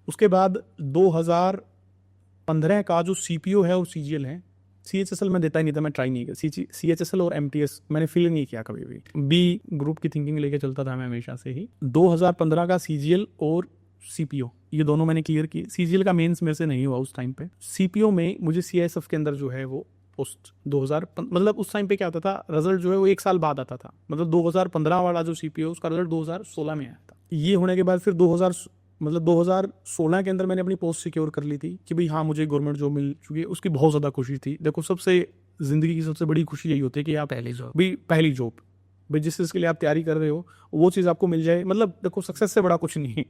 उसके बाद 2015 का जो सीपीओ है और सीजीएल है CHSL में देता ही नहीं था, मैं ट्राई नहीं किया। CHSL और MTS मैंने फील नहीं किया कभी भी। बी ग्रुप की थिंकिंग लेके चलता था मैं हमेशा से ही। 2015 का CGL और CPO ये दोनों मैंने क्लियर की। CGL का मेंस में से नहीं हुआ उस टाइम पे। CPO में मुझे CISF के अंदर जो है वो पोस्ट 2000 मतलब उस टाइम पे क्या होता था, रिजल्ट जो है वो 1 साल बाद आता था। मतलब 2015 वाला जो CPO उसका रिजल्ट 2016 में आया था। ये होने के बाद फिर 2016 के अंदर मैंने अपनी पोस्ट सिक्योर कर ली थी कि भाई हाँ मुझे गवर्नमेंट जॉब मिल चुकी है। उसकी बहुत ज़्यादा खुशी थी। देखो सबसे ज़िंदगी की सबसे बड़ी खुशी यही होती है कि आप पहली जॉब भाई जिस चीज़ के लिए आप तैयारी कर रहे हो वो चीज़ आपको मिल जाए। मतलब देखो सक्सेस से बड़ा कुछ नहीं है।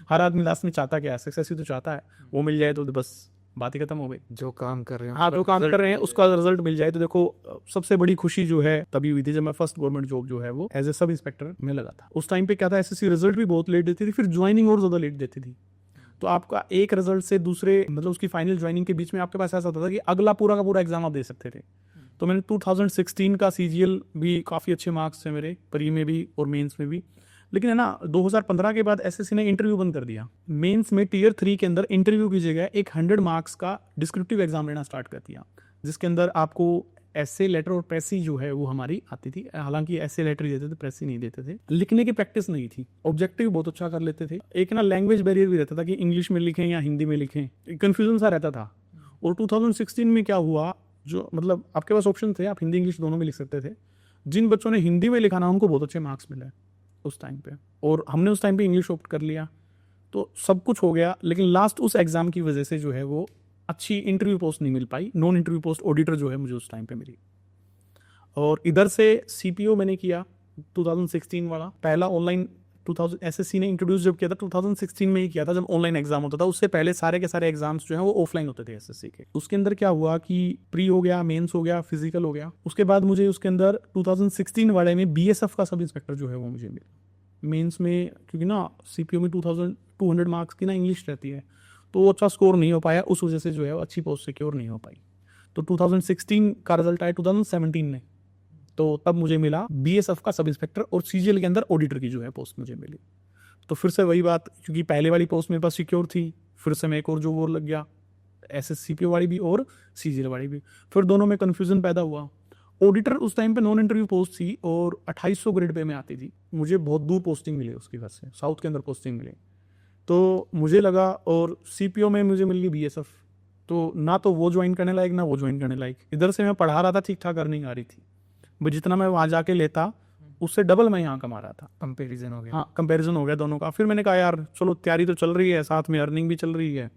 हर आदमी लास्ट में चाहता क्या है, सक्सेस ही तो चाहता है। वो मिल जाए तो बस बात ही खत्म हो गई। जो काम कर रहे हैं, हाँ जो काम कर रहे हैं उसका रिजल्ट मिल जाए तो देखो सबसे बड़ी खुशी जो है तभी हुई थी जब मैं फर्स्ट गवर्नमेंट जॉब जो है वो एज ए सब इंस्पेक्टर में लगा था। उस टाइम पे क्या था, SSC रिजल्ट भी बहुत लेट देती थी, फिर ज्वाइनिंग और ज़्यादा लेट देती थी। तो आपका एक रिजल्ट से दूसरे मतलब उसकी फाइनल ज्वाइनिंग के बीच में आपके पास ऐसा होता था कि अगला पूरा का पूरा एग्जाम आप दे सकते थे। तो मैंने 2016 का CGL भी काफ़ी अच्छे मार्क्स थे मेरे, प्री में भी और मेंस में भी। लेकिन है ना 2015 के बाद SSC ने इंटरव्यू बंद कर दिया। मेंस में Tier 3 के अंदर इंटरव्यू की जगह एक 100 मार्क्स का डिस्क्रिप्टिव एग्जाम लेना स्टार्ट कर दिया, जिसके अंदर आपको ऐसे लेटर और प्रेसी जो है वो हमारी आती थी। हालांकि ऐसे लेटर ही देते थे, प्रेसी नहीं देते थे। लिखने की प्रैक्टिस नहीं थी, ऑब्जेक्टिव बहुत अच्छा कर लेते थे। एक ना लैंग्वेज बैरियर भी रहता था कि इंग्लिश में लिखें या हिंदी में लिखें, कन्फ्यूजन सा रहता था। और 2016 में क्या हुआ, जो मतलब आपके पास ऑप्शन थे, आप हिंदी इंग्लिश दोनों में लिख सकते थे। जिन बच्चों ने हिंदी में लिखा ना उनको बहुत अच्छे मार्क्स मिले उस टाइम पे, और हमने उस टाइम पे इंग्लिश ऑप्ट कर लिया तो सब कुछ हो गया। लेकिन लास्ट उस एग्ज़ाम की वजह से जो है वो अच्छी इंटरव्यू पोस्ट नहीं मिल पाई। नॉन इंटरव्यू पोस्ट ऑडिटर जो है मुझे उस टाइम पे मिली। और इधर से CPO मैंने किया 2016 वाला, पहला ऑनलाइन 2000 SSC ने इंट्रोड्यूस जब किया था 2016 में ही किया था, जब ऑनलाइन एग्जाम होता था। उससे पहले सारे के सारे एग्जाम्स जो हैं वो ऑफलाइन होते थे SSC के। उसके अंदर क्या हुआ कि प्री हो गया, मेंस हो गया, फिजिकल हो गया। उसके बाद मुझे उसके अंदर 2016 वाले में BSF का सब इंस्पेक्टर जो है वो मुझे मिला मेंस में, क्योंकि ना CPO में 2200 मार्क्स की ना इंग्लिश रहती है, तो वो अच्छा स्कोर नहीं हो पाया। उस वजह से जो है वो अच्छी पोस्ट सिक्योर नहीं हो पाई। तो 2016 का रिजल्ट आया 2017 में, तो तब मुझे मिला BSF का सब इंस्पेक्टर, और CGL के अंदर ऑडिटर की जो है पोस्ट मुझे मिली। तो फिर से वही बात, क्योंकि पहले वाली पोस्ट मेरे पास सिक्योर थी, फिर से मैं एक और जॉब और लग गया, SSCPO वाली भी और CGL वाली भी। फिर दोनों में कन्फ्यूजन पैदा हुआ। ऑडिटर उस टाइम पे नॉन इंटरव्यू पोस्ट थी और 2800 ग्रेड पे में आती थी। मुझे बहुत दूर पोस्टिंग मिली उसकी वजह से, साउथ के अंदर पोस्टिंग मिली। तो मुझे लगा, और CPO में मुझे मिल गई BSF, तो ना तो वो ज्वाइन करने लायक ना वो ज्वाइन करने लायक। इधर से मैं पढ़ा रहा था, ठीक ठाक अर्निंग आ रही थी, जितना मैं वहाँ जाके लेता उससे डबल मैं यहाँ कमा रहा था। कंपैरिजन हो गया। हाँ कंपैरिजन हो गया दोनों का। फिर मैंने कहा यार चलो तैयारी तो चल रही है, साथ में अर्निंग भी चल रही है,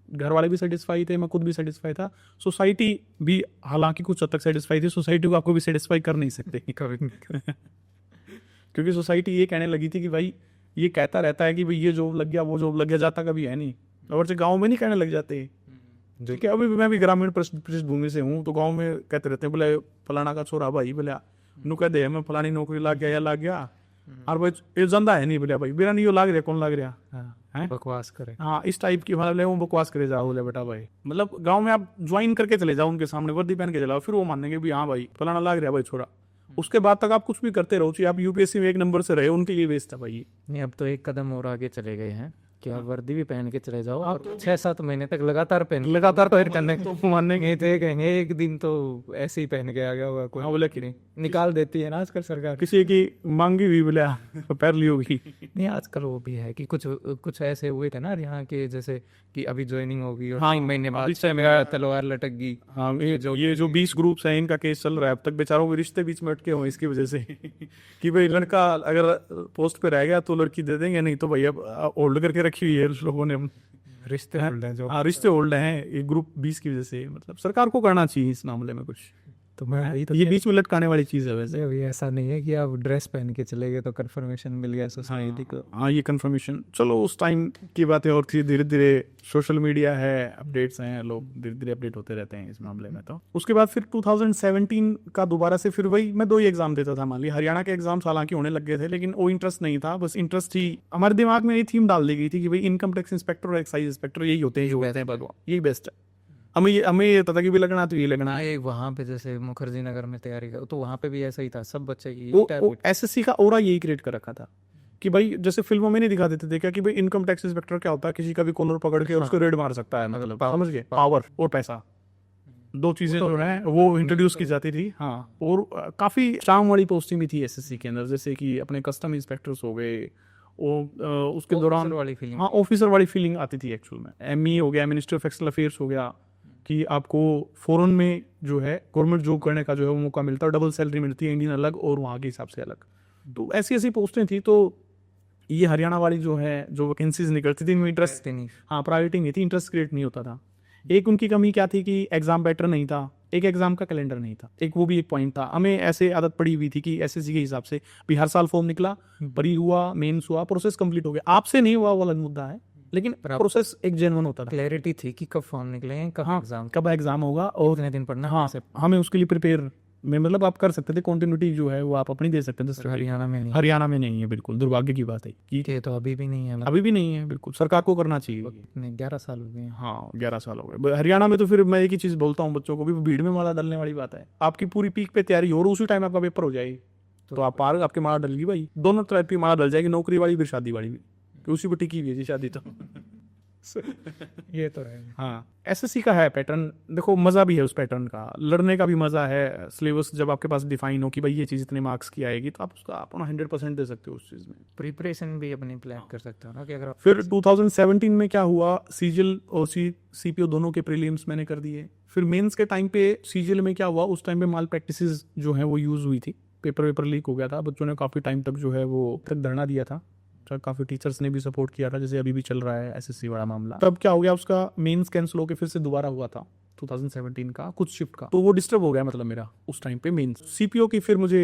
घर वाले भी सेटिस्फाई थे, मैं खुद भी सेटिस्फाई था, सोसाइटी भी हालांकि कुछ हद तक सेटिस्फाई थी। सोसाइटी को आपको भी सेटिस्फाई कर नहीं सकते कभी क्योंकि सोसाइटी ये कहने लगी थी कि भाई ये कहता रहता है कि भाई ये जॉब लग गया वो जॉब लग गया, जाता कभी है नहीं। और से गाँव में नहीं कहने लग जाते, ठीक है। अभी मैं भी ग्रामीण पृष्ठभूमि से हूँ, तो गाँव में कहते रहते हैं बोले फलाना का छोरा भाई बोले नु कह दे मैं फलानी नौकरी लाग गया या लाग गया, और भाई ये जंदा है नहीं बोले भाई मेरा नहीं, लाग रहा कौन लाग रहा है, बकवास करे। हाँ इस टाइप की मतलब वो बकवास करे जाओ बोले बेटा भाई। मतलब गांव में आप ज्वाइन करके चले जाओ उनके सामने, वर्दी पहन के चलाओ, फिर वो मानेंगे भी हाँ भाई फलाना लाग रहा भाई छोरा। उसके बाद तक आप कुछ भी करते रहो, चाहे आप UPSC में 1 नंबर से रहे, उनके लिए वेस्ट है भाई। नहीं अब तो एक कदम और आगे चले गए हैं कि आप वर्दी भी पहन के चले जाओ और 6-7 महीने तक लगातार करने तो मानेंगे थे, कहेंगे एक दिन तो ऐसे ही पहन के आ गया होगा कोई। हाँ बोले कि नहीं, निकाल देती है ना आजकल सरकार। किसी की मांगी हुई बोले पैर ली होगी। नहीं आजकल वो भी है कि कुछ ऐसे हुए थे ना यहाँ के, जैसे कि अभी ज्वाइनिंग होगी और हाँ, 3 महीने बाद इस टाइम मेरा तलवार लटक गई। हाँ ये जो 20 ग्रुप्स हैं इनका केस चल रहा है अब तक, बेचारों के रिश्ते बीच में अटके हुए इसकी वजह से कि भाई लड़का अगर पोस्ट पे रह गया तो लड़की दे देंगे, नहीं तो भैया होल्ड करके रखी हुई है उस लोगों ने। रिश्ते होल्ड हैं जो। हाँ रिश्ते होल्ड हैं ये ग्रुप 20 की वजह से। मतलब सरकार को करना चाहिए इस मामले में कुछ, तो मैं ये बीच में लटकाने वाली चीज़ है वैसे। अभी ऐसा नहीं है कि आप ड्रेस पहन के चले गए तो कंफर्मेशन मिल गया सोसाइटी को। हाँ ये कंफर्मेशन चलो उस टाइम की बातें और थी। धीरे धीरे सोशल मीडिया है, अपडेट्स हैं, लोग धीरे धीरे अपडेट होते रहते हैं इस मामले में। तो उसके बाद फिर 2017 का दोबारा से फिर वही मैं 2 ही एग्जाम देता था। मान ली हरियाणा के एग्जाम्स हालांकि होने लग गए थे, लेकिन वो इंटरेस्ट नहीं था। बस इंटरेस्ट ही हमारे दिमाग में ये थीम डाल दी गई थी कि भाई इनकम टैक्स इंस्पेक्टर और एक्साइज इंस्पेक्टर यही होते हैं जो होते हैं भगवान, यही बेस्ट है। हमें ये पता कि भी लगना तो ये लगना है। एक वहाँ पे जैसे मुखर्जी नगर में तैयारी कर, तो वहाँ पे भी ऐसा ही था, सब बच्चे वो SSC का ओरा यही क्रिएट कर रखा था कि भाई जैसे फिल्मों में नहीं दिखा देते थे क्या कि भाई इनकम टैक्स इंस्पेक्टर क्या होता है, किसी का भी कॉलर पकड़ के उसको रेड मार सकता है, मतलब समझ गए, पावर और पैसा। दो चीज़ें जो है वो इंट्रोड्यूस की जाती थी। हाँ, और काफ़ी चार्म वाली पोस्टिंग भी थी एसएससी के अंदर, जैसे कि अपने कस्टम इंस्पेक्टर्स हो गए, वो उसके दौरान वाली फीलिंग। हाँ ऑफिसर वाली फीलिंग आती थी एक्चुअल में। एमई हो गया, मिनिस्टर ऑफ एक्सटर्नल अफेयर्स हो गया, कि आपको फॉरेन में जो है गवर्नमेंट जॉब करने का जो है वो मौका मिलता है, डबल सैलरी मिलती है, इंडियन अलग और वहाँ के हिसाब से अलग। तो ऐसी ऐसी पोस्टें थी। तो ये हरियाणा वाली जो है जो वैकेंसीज निकलती थी इनमें इंटरेस्ट, हाँ प्रायोरिटी नहीं थी, इंटरेस्ट क्रिएट नहीं होता था। एक उनकी कमी क्या थी कि एग्जाम पैटर्न नहीं था, एक एग्जाम का कैलेंडर नहीं था, एक वो भी एक पॉइंट था। हमें ऐसे आदत पड़ी हुई थी कि एसएससी के हिसाब से भी हर साल फॉर्म निकला, प्री हुआ, मेंस हुआ, प्रोसेस कंप्लीट हो गया। आपसे नहीं हुआ वो अलग मुद्दा है, लेकिन प्रोसेस एक जेन्युइन होता था, क्लैरिटी थी कि कब फॉर्म निकले, कब हाँ एग्जाम, कब एग्जाम होगा और कितने दिन पढ़ना। हाँ हमें उसके लिए प्रिपेयर में मतलब आप कर सकते थे, कंटिन्यूटी जो है वो आप अपनी दे सकते थे। हरियाणा में नहीं, हरियाणा में नहीं है, बिल्कुल दुर्भाग्य की बात है कि ये तो अभी भी नहीं है, अभी भी नहीं है, बिल्कुल सरकार को करना चाहिए। 11 साल हो गए। हाँ 11 साल हो गए हरियाणा में। तो फिर मैं एक ही चीज़ बोलता हूँ बच्चों को भी, भीड़ में माला डालने वाली बात है। आपकी पूरी पीक पे तैयारी हो और उसी टाइम आपका पेपर हो जाए तो आप पार, आपके माला डल गई भाई, दोनों तरह की माला डल जाएगी, नौकरी वाली भी शादी वाली भी, कि उसी पर टिकी हुई है जी शादी तो। ये तो है। हाँ एसएससी का है पैटर्न, देखो मज़ा भी है उस पैटर्न का, लड़ने का भी मज़ा है। सिलेबस जब आपके पास डिफाइन हो कि भाई ये चीज़ इतने मार्क्स की आएगी तो आप उसका अपना 100% दे सकते हो उस चीज़ में। प्रिपरेशन भी अपनी प्लान कर सकते हो ना कि अगर फिर 2017 में क्या हुआ, सीजीएल और सीपीओ दोनों के प्रीलिम्स मैंने कर दिए। फिर मेंस के टाइम पे सीजीएल में क्या हुआ, उस टाइम पे माल प्रैक्टिसेस जो है वो यूज़ हुई थी, पेपर लीक हो गया था, बच्चों ने काफ़ी टाइम तक जो है वो तक धरना दिया था, काफ़ी टीचर्स ने भी सपोर्ट किया था, जैसे अभी भी चल रहा है एसएससी वाला मामला। तब क्या हो गया, उसका मेंस कैंसिल होकर फिर से दोबारा हुआ था 2017 का कुछ शिफ्ट का, तो वो डिस्टर्ब हो गया मतलब मेरा उस टाइम पे मेंस। सीपीओ की फिर मुझे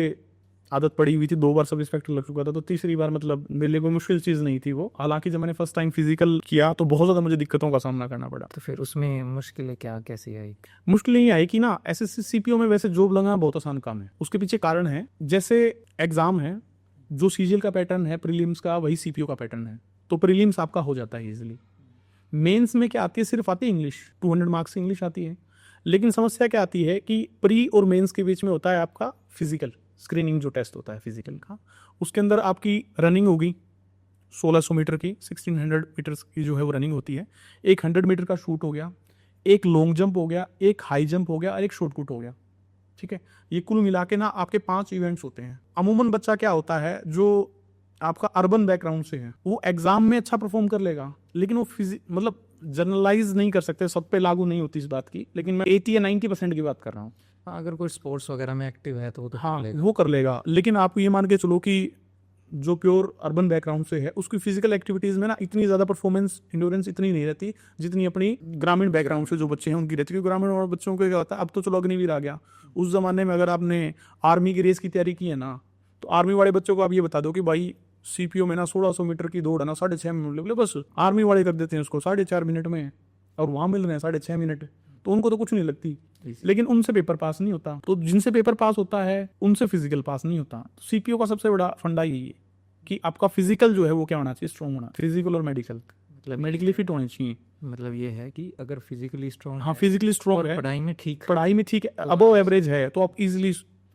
आदत पड़ी हुई थी, 2 बार सब इंस्पेक्टर लग चुका था, तो तीसरी बार मतलब मेरे लिए कोई मुश्किल चीज़ नहीं थी वो। हालांकि जब मैंने फर्स्ट टाइम फिजिकल किया तो बहुत ज़्यादा मुझे दिक्कतों का सामना करना पड़ा। तो फिर उसमें मुश्किलें क्या कैसी आई? मुश्किल ये आई कि ना एसएससी सीपीओ में वैसे जॉब लगना बहुत आसान काम है, उसके पीछे कारण है। जैसे एग्जाम है, जो सीजीएल का पैटर्न है प्रीलिम्स का, वही सीपीओ का पैटर्न है, तो प्रीलिम्स आपका हो जाता है इजीली। मेंस में क्या आती है, सिर्फ आती है इंग्लिश, 200 मार्क्स की इंग्लिश आती है। लेकिन समस्या क्या आती है कि प्री और मेंस के बीच में होता है आपका फिजिकल स्क्रीनिंग, जो टेस्ट होता है फिजिकल का, उसके अंदर आपकी रनिंग होगी 1600 मीटर की, 1600 मीटर्स की जो है वो रनिंग होती है, एक 100 मीटर का शूट हो गया, एक लॉन्ग जंप हो गया, एक हाई जंप हो गया और एक शॉर्ट पुट हो गया। ठीक है, ये कुल मिला के ना आपके 5 इवेंट्स होते हैं। अमूमन बच्चा क्या होता है जो आपका अर्बन बैकग्राउंड से है, वो एग्जाम में अच्छा परफॉर्म कर लेगा, लेकिन वो मतलब जनरलाइज नहीं कर सकते, सब पे लागू नहीं होती इस बात की, लेकिन मैं 80 या 90% की बात कर रहा हूँ। अगर कोई स्पोर्ट्स वगैरह में एक्टिव है तो वो तो हाँ वो कर लेगा। लेकिन आप ये मान के चलो कि जो प्योर अर्बन बैकग्राउंड से है उसकी फिजिकल एक्टिविटीज में ना इतनी ज़्यादा परफॉर्मेंस इंडोरेंस इतनी नहीं रहती जितनी अपनी ग्रामीण बैकग्राउंड से जो बच्चे हैं उनकी रहती है। ग्रामीण और बच्चों को क्या होता है, अब तो चलो अग्निवीर आ गया, उस जमाने में अगर आपने आर्मी की रेस की तैयारी की है ना, तो आर्मी वाले बच्चों को आप ये बता दो कि भाई सीपीओ में ना 1600 मीटर की दौड़ है ना 6.5 मिनट ले, बस आर्मी वाले कर देते हैं उसको 4.5 मिनट में, और वहाँ मिल रहे हैं 6.5 मिनट, तो उनको तो कुछ नहीं लगती। लेकिन उनसे पेपर पास नहीं होता, तो जिनसे पेपर पास होता है उनसे फिजिकल पास नहीं होता। सीपीओ का सबसे बड़ा फंडा यही है कि आपका फिजिकल जो है वो क्या होना चाहिए, स्ट्रॉन्ग होना, फिजिकल और मेडिकल, मतलब मेडिकली फिट होने चाहिए। मतलब ये है कि अगर फिजिकली स्ट्रॉन्ग, हाँ फिजिकली स्ट्रॉन्ग है, पढ़ाई में ठीक है, अबव एवरेज है, तो आप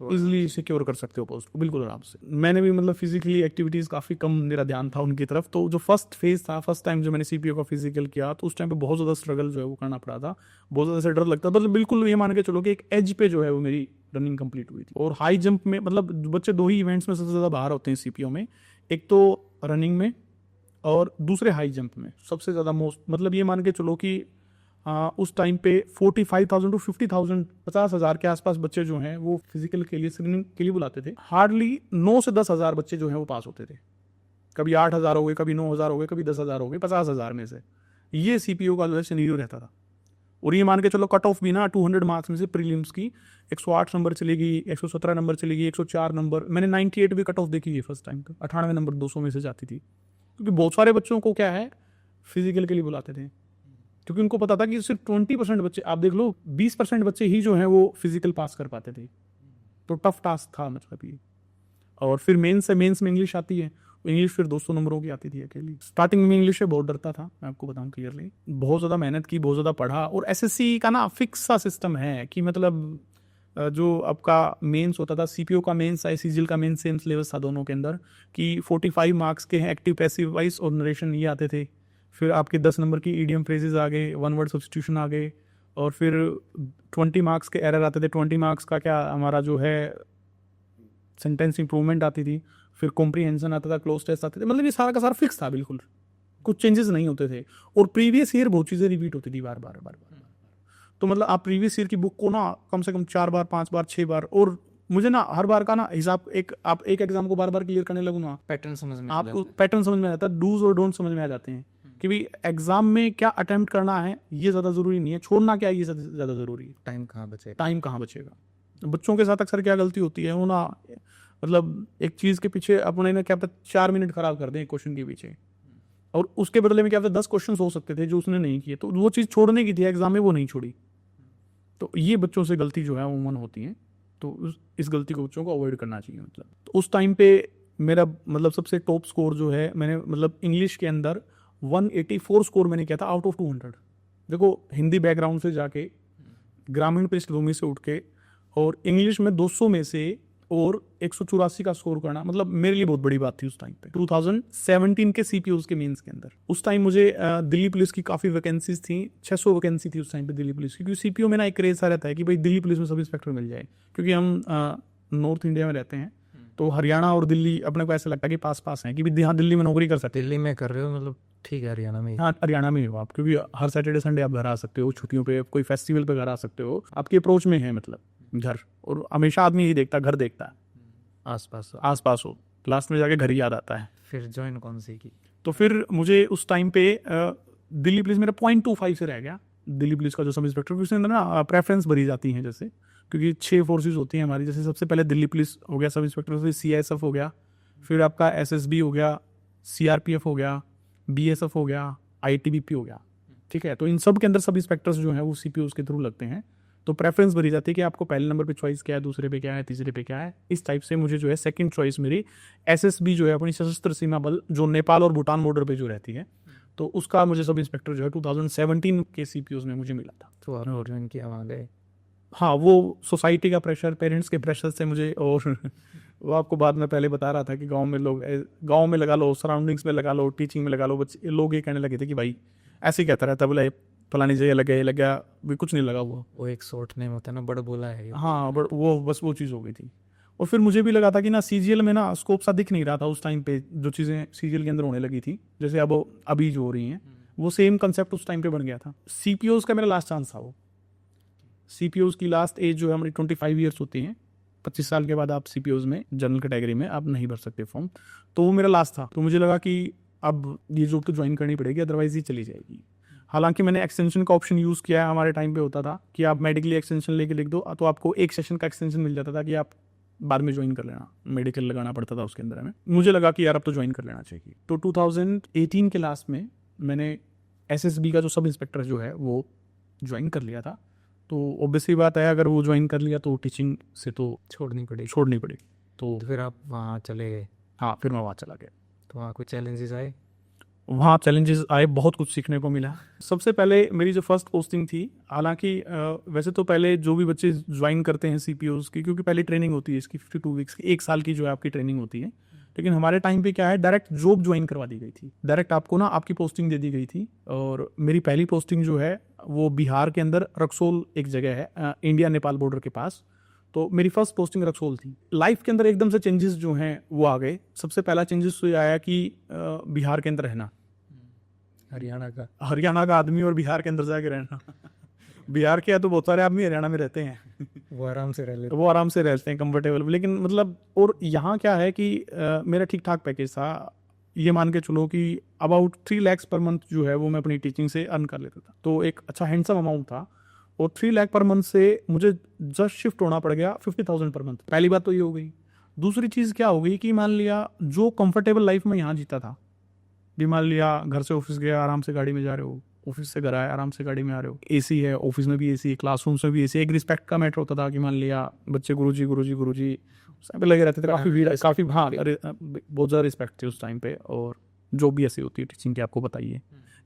इजीली सिक्योर कर सकते हो पोस्ट को बिल्कुल आराम से। मैंने भी मतलब फिजिकली एक्टिविटीज काफी कम, मेरा ध्यान था उनकी तरफ। तो जो फर्स्ट फेज था, फर्स्ट टाइम जो मैंने सीपीओ का फिजिकल किया, तो उस टाइम पे बहुत ज्यादा स्ट्रगल जो है वो करना पड़ा था, बहुत ज्यादा से डर लगता था। मतलब बिल्कुल ये मान के चलो कि एक एज पे जो है वो मेरी रनिंग कंप्लीट हुई थी। और हाई जंप में मतलब बच्चे 2 ही इवेंट्स में सबसे ज्यादा बाहर होते हैं सीपीओ में, एक तो रनिंग में और दूसरे हाई जंप में सबसे ज़्यादा मोस्ट, मतलब ये मान के चलो कि उस टाइम पे 45,000 टू 50,000 50,000 के आसपास बच्चे जो हैं वो फिजिकल के लिए स्क्रीनिंग के लिए बुलाते थे। हार्डली 9 से 10,000 बच्चे जो हैं वो पास होते थे, कभी 8,000 हो गए, कभी 9,000 हो गए, कभी 10,000 हो गए 50,000 में से। ये सीपीओ का जो है सिनेरियो रहता था। और ये मान के चलो कट ऑफ भी ना 200 मार्क्स में से प्रीलिम्स की 108 नंबर चलेगी, 117 नंबर चलेगी, 104 नंबर, मैंने 98 भी कट ऑफ देखी है फर्स्ट टाइम तक, 98 नंबर 200 में से जाती थी। क्योंकि बहुत सारे बच्चों को क्या है फिजिकल के लिए बुलाते थे, क्योंकि उनको पता था कि सिर्फ 20% बच्चे, आप देख लो 20% बच्चे ही जो हैं वो फिजिकल पास कर पाते थे। तो टफ टास्क था मतलब ये। और फिर मेंस में इंग्लिश आती है, इंग्लिश फिर 200 नंबरों की आती थी अकेली। स्टार्टिंग में इंग्लिश से बहुत डरता था, मैं आपको बताऊं क्लियरली, बहुत ज़्यादा मेहनत की, बहुत ज़्यादा पढ़ा। और एसएससी का ना फिक्स सा सिस्टम है कि मतलब जो आपका मेंस होता था, सीपीओ का मेंस है, सीजीएल का मेंस, सेम सिलेबस था दोनों के अंदर, कि 45 मार्क्स के हैं एक्टिव पैसिव वॉइस और नरेशन ये आते थे। फिर आपके 10 नंबर की ईडीएम फ्रेजेस आ गए, वन वर्ड सब्स्टिट्यूशन आ गए, और फिर 20 मार्क्स के एरर आते थे। 20 मार्क्स का क्या हमारा जो है सेंटेंस इंप्रूवमेंट आती थी, फिर कॉम्प्रीहेंशन आता था, क्लोज टेस्ट आते थे। मतलब ये सारा का सारा फिक्स था, बिल्कुल कुछ चेंजेस नहीं होते थे। और प्रीवियस ईयर बहुत चीज़ें रिपीट होती थी बार बार बार बार। तो मतलब आप प्रीवियस ईयर की बुक को ना कम से कम 4 बार 5 बार 6 बार, और मुझे ना हर बार का ना हिसाब, आप एक एग्जाम को बार बार क्लियर करने लगो ना, पैटर्न समझ में आपको पैटर्न समझ में आ जाता है, डूज और डोंट समझ में आ जाते हैं कि भाई एग्जाम में क्या अटेम्प्ट करना है ये ज़्यादा ज़रूरी नहीं है, छोड़ना क्या है ये ज़्यादा ज़रूरी है। टाइम कहाँ बचे, टाइम कहाँ बचेगा। बच्चों के साथ अक्सर क्या गलती होती है, वो ना मतलब एक चीज़ के पीछे अपने ना क्या पता 4 मिनट खराब कर दें एक क्वेश्चन के पीछे, और उसके बदले में क्या पता 10 क्वेश्चन हो सकते थे जो उसने नहीं किए, तो वो चीज़ छोड़ने की थी एग्जाम में, वो नहीं छोड़ी। तो ये बच्चों से गलती जो है उमूमन होती है, तो इस गलती को बच्चों को अवॉइड करना चाहिए। मतलब तो उस टाइम पे मेरा मतलब सबसे टॉप स्कोर जो है, मैंने मतलब इंग्लिश के अंदर 184 स्कोर मैंने किया था आउट ऑफ 200। देखो हिंदी बैकग्राउंड से जाके, ग्रामीण पृष्ठभूमि से उठ के, और इंग्लिश में 200 में से और 184 का स्कोर करना, मतलब मेरे लिए बहुत बड़ी बात थी उस टाइम पे। 2017 के सीपीओज के मेंस के अंदर उस टाइम मुझे दिल्ली पुलिस की काफ़ी वैकेंसीज थी, 600 वैकेंसी थी उस टाइम पे दिल्ली पुलिस की, क्योंकि सीपीओ में ना एक क्रेज सा रहता है कि भाई दिल्ली पुलिस में सब इंस्पेक्टर मिल जाए, क्योंकि हम नॉर्थ इंडिया में रहते हैं, तो हरियाणा और दिल्ली अपने को ऐसा लगता है कि पास पास हैं, कि भाई हाँ दिल्ली में नौकरी कर सकते हैं। दिल्ली में कर रहे हो मतलब ठीक है, हरियाणा में हाँ हरियाणा में ही हो आप, क्योंकि हर सैटरडे संडे आप घर आ सकते हो, छुट्टियों पे कोई फेस्टिवल पे घर आ सकते हो, आपकी अप्रोच में है मतलब घर। और हमेशा आदमी यही देखता, घर देखता है, आस पास हो, लास्ट में जाके घर ही याद आता है। फिर ज्वाइन कौन सी की? तो फिर मुझे उस टाइम पे दिल्ली पुलिस मेरा 0.25 से रह गया, दिल्ली पुलिस का जो सब इंस्पेक्टर, उसके अंदर ना प्रेफरेंस भरी जाती हैं, जैसे क्योंकि 6 फोर्सेज होती हैं हमारी, जैसे सबसे पहले दिल्ली पुलिस हो गया सब इंस्पेक्टर, फिर CISF हो गया, फिर आपका SSB हो गया, CRPF हो गया, BSF हो गया, ITBP हो गया, ठीक है। तो इन सब के अंदर सब इंस्पेक्टर्स जो हैं वो CPOs के थ्रू लगते हैं, तो प्रेफरेंस भरी जाती है कि आपको पहले नंबर पे चॉइस क्या है, दूसरे पे क्या है, तीसरे पे क्या है। इस टाइप से मुझे जो है सेकंड चॉइस मेरी SSB जो है अपनी सशस्त्र सीमा बल, जो नेपाल और भूटान बॉर्डर पे जो रहती है, तो उसका मुझे सब इंस्पेक्टर जो है 2017 के CPOs में मुझे मिला था। तो आपने ज्वाइन किया वहाँ गए? हाँ, वो सोसाइटी का प्रेशर, पेरेंट्स के प्रेशर से मुझे, और वो आपको बाद में पहले बता रहा था कि गांव में लोग, गांव में लगा लो, सराउंडिंग्स में लगा लो, टीचिंग में लगा लो, बच्चे लोग ये कहने लगे थे कि भाई ऐसे ही कहता रहता, बोला फलानी जगह लगा, ये लगा, भी कुछ नहीं लगा हुआ। वो एक शॉर्ट नेम होता है ना, बड़ बोला है। हाँ बट वो बस वो चीज़ हो गई थी। और फिर मुझे भी लगा था कि ना CGL में ना स्कोप सा दिख नहीं रहा था उस टाइम पे, जो चीज़ें CGL के अंदर होने लगी थी, जैसे अब अभी जो हो रही हैं, वो सेम कंसेप्ट उस टाइम पे बन गया था। CPOs का मेरा लास्ट चांस था वो। CPOs की लास्ट एज जो है हमारी 25 ईयर्स होती हैं, 25 साल के बाद आप CPOs में जनरल कैटेगरी में आप नहीं भर सकते फॉर्म, तो वो मेरा लास्ट था। तो मुझे लगा कि अब ये जॉब तो ज्वाइन करनी पड़ेगी, अदरवाइज ये चली जाएगी। हालांकि मैंने एक्सटेंशन का ऑप्शन यूज़ किया है, हमारे टाइम पे होता था कि आप मेडिकली एक्सटेंशन लेके लिख दो, तो आपको एक सेशन का एक्सटेंशन मिल जाता था कि आप बाद में ज्वाइन कर लेना, मेडिकल लगाना पड़ता था उसके अंदर हमें। मुझे लगा कि यार अब तो ज्वाइन कर लेना चाहिए, तो 2018 के लास्ट में मैंने SSB का जो सब इंस्पेक्टर जो है वो ज्वाइन कर लिया था। तो ऑब्वियसली बात है, अगर वो ज्वाइन कर लिया तो टीचिंग से तो छोड़नी पड़ेगी। तो फिर आप वहाँ चले गए? हाँ, फिर मैं वहाँ चला गया। तो वहाँ कुछ चैलेंजेस आए? वहाँ चैलेंजेस आए, बहुत कुछ सीखने को मिला। सबसे पहले मेरी जो फर्स्ट पोस्टिंग थी, हालांकि वैसे तो पहले जो भी बच्चे ज्वाइन करते हैं CPOs की, क्योंकि पहले ट्रेनिंग होती है इसकी 52 वीक्स की, 1 साल की जो है आपकी ट्रेनिंग होती है, लेकिन हमारे टाइम पे क्या है, डायरेक्ट जॉब ज्वाइन करवा दी गई थी, डायरेक्ट आपको ना आपकी पोस्टिंग दे दी गई थी। और मेरी पहली पोस्टिंग जो है वो बिहार के अंदर रक्सौल एक जगह है, इंडिया नेपाल बॉर्डर के पास, तो मेरी फर्स्ट पोस्टिंग रक्सौल थी। लाइफ के अंदर एकदम से चेंजेस जो हैं वो आ गए। सबसे पहला चेंजेस तो ये आया कि बिहार के अंदर रहना, हरियाणा का आदमी और बिहार के अंदर जाके रहना बिहार के तो बहुत सारे आदमी हरियाणा में रहते हैं वो आराम से रहते हैं कंफर्टेबल, लेकिन मतलब और यहाँ क्या है कि मेरा ठीक ठाक पैकेज था। ये मान के चलो कि अबाउट 3 लाख पर मंथ जो है वो मैं अपनी टीचिंग से अर्न कर लेता था, तो एक अच्छा हैंडसम अमाउंट था। और 3 लाख पर मंथ से मुझे जस्ट शिफ्ट होना पड़ गया 50,000 पर मंथ। पहली बात तो ये हो गई। दूसरी चीज़ क्या हो गई कि मान लिया जो कंफर्टेबल लाइफ में यहाँ जीता था, भी मान लिया घर से ऑफिस गया, आराम से गाड़ी में जा रहे हो, ऑफिस से घर आए, आराम से गाड़ी में आ रहे हो, AC है, ऑफिस में भी AC है, क्लासरूम में भी AC। एक रिस्पेक्ट का मैटर होता था कि मान लिया बच्चे गुरुजी उस टाइम पे लगे रहते थे, काफ़ी भीड़, काफ़ी हाँ बहुत ज़्यादा रिस्पेक्ट थी उस टाइम पे। और जो भी ऐसी होती है टीचिंग की, आपको बताइए,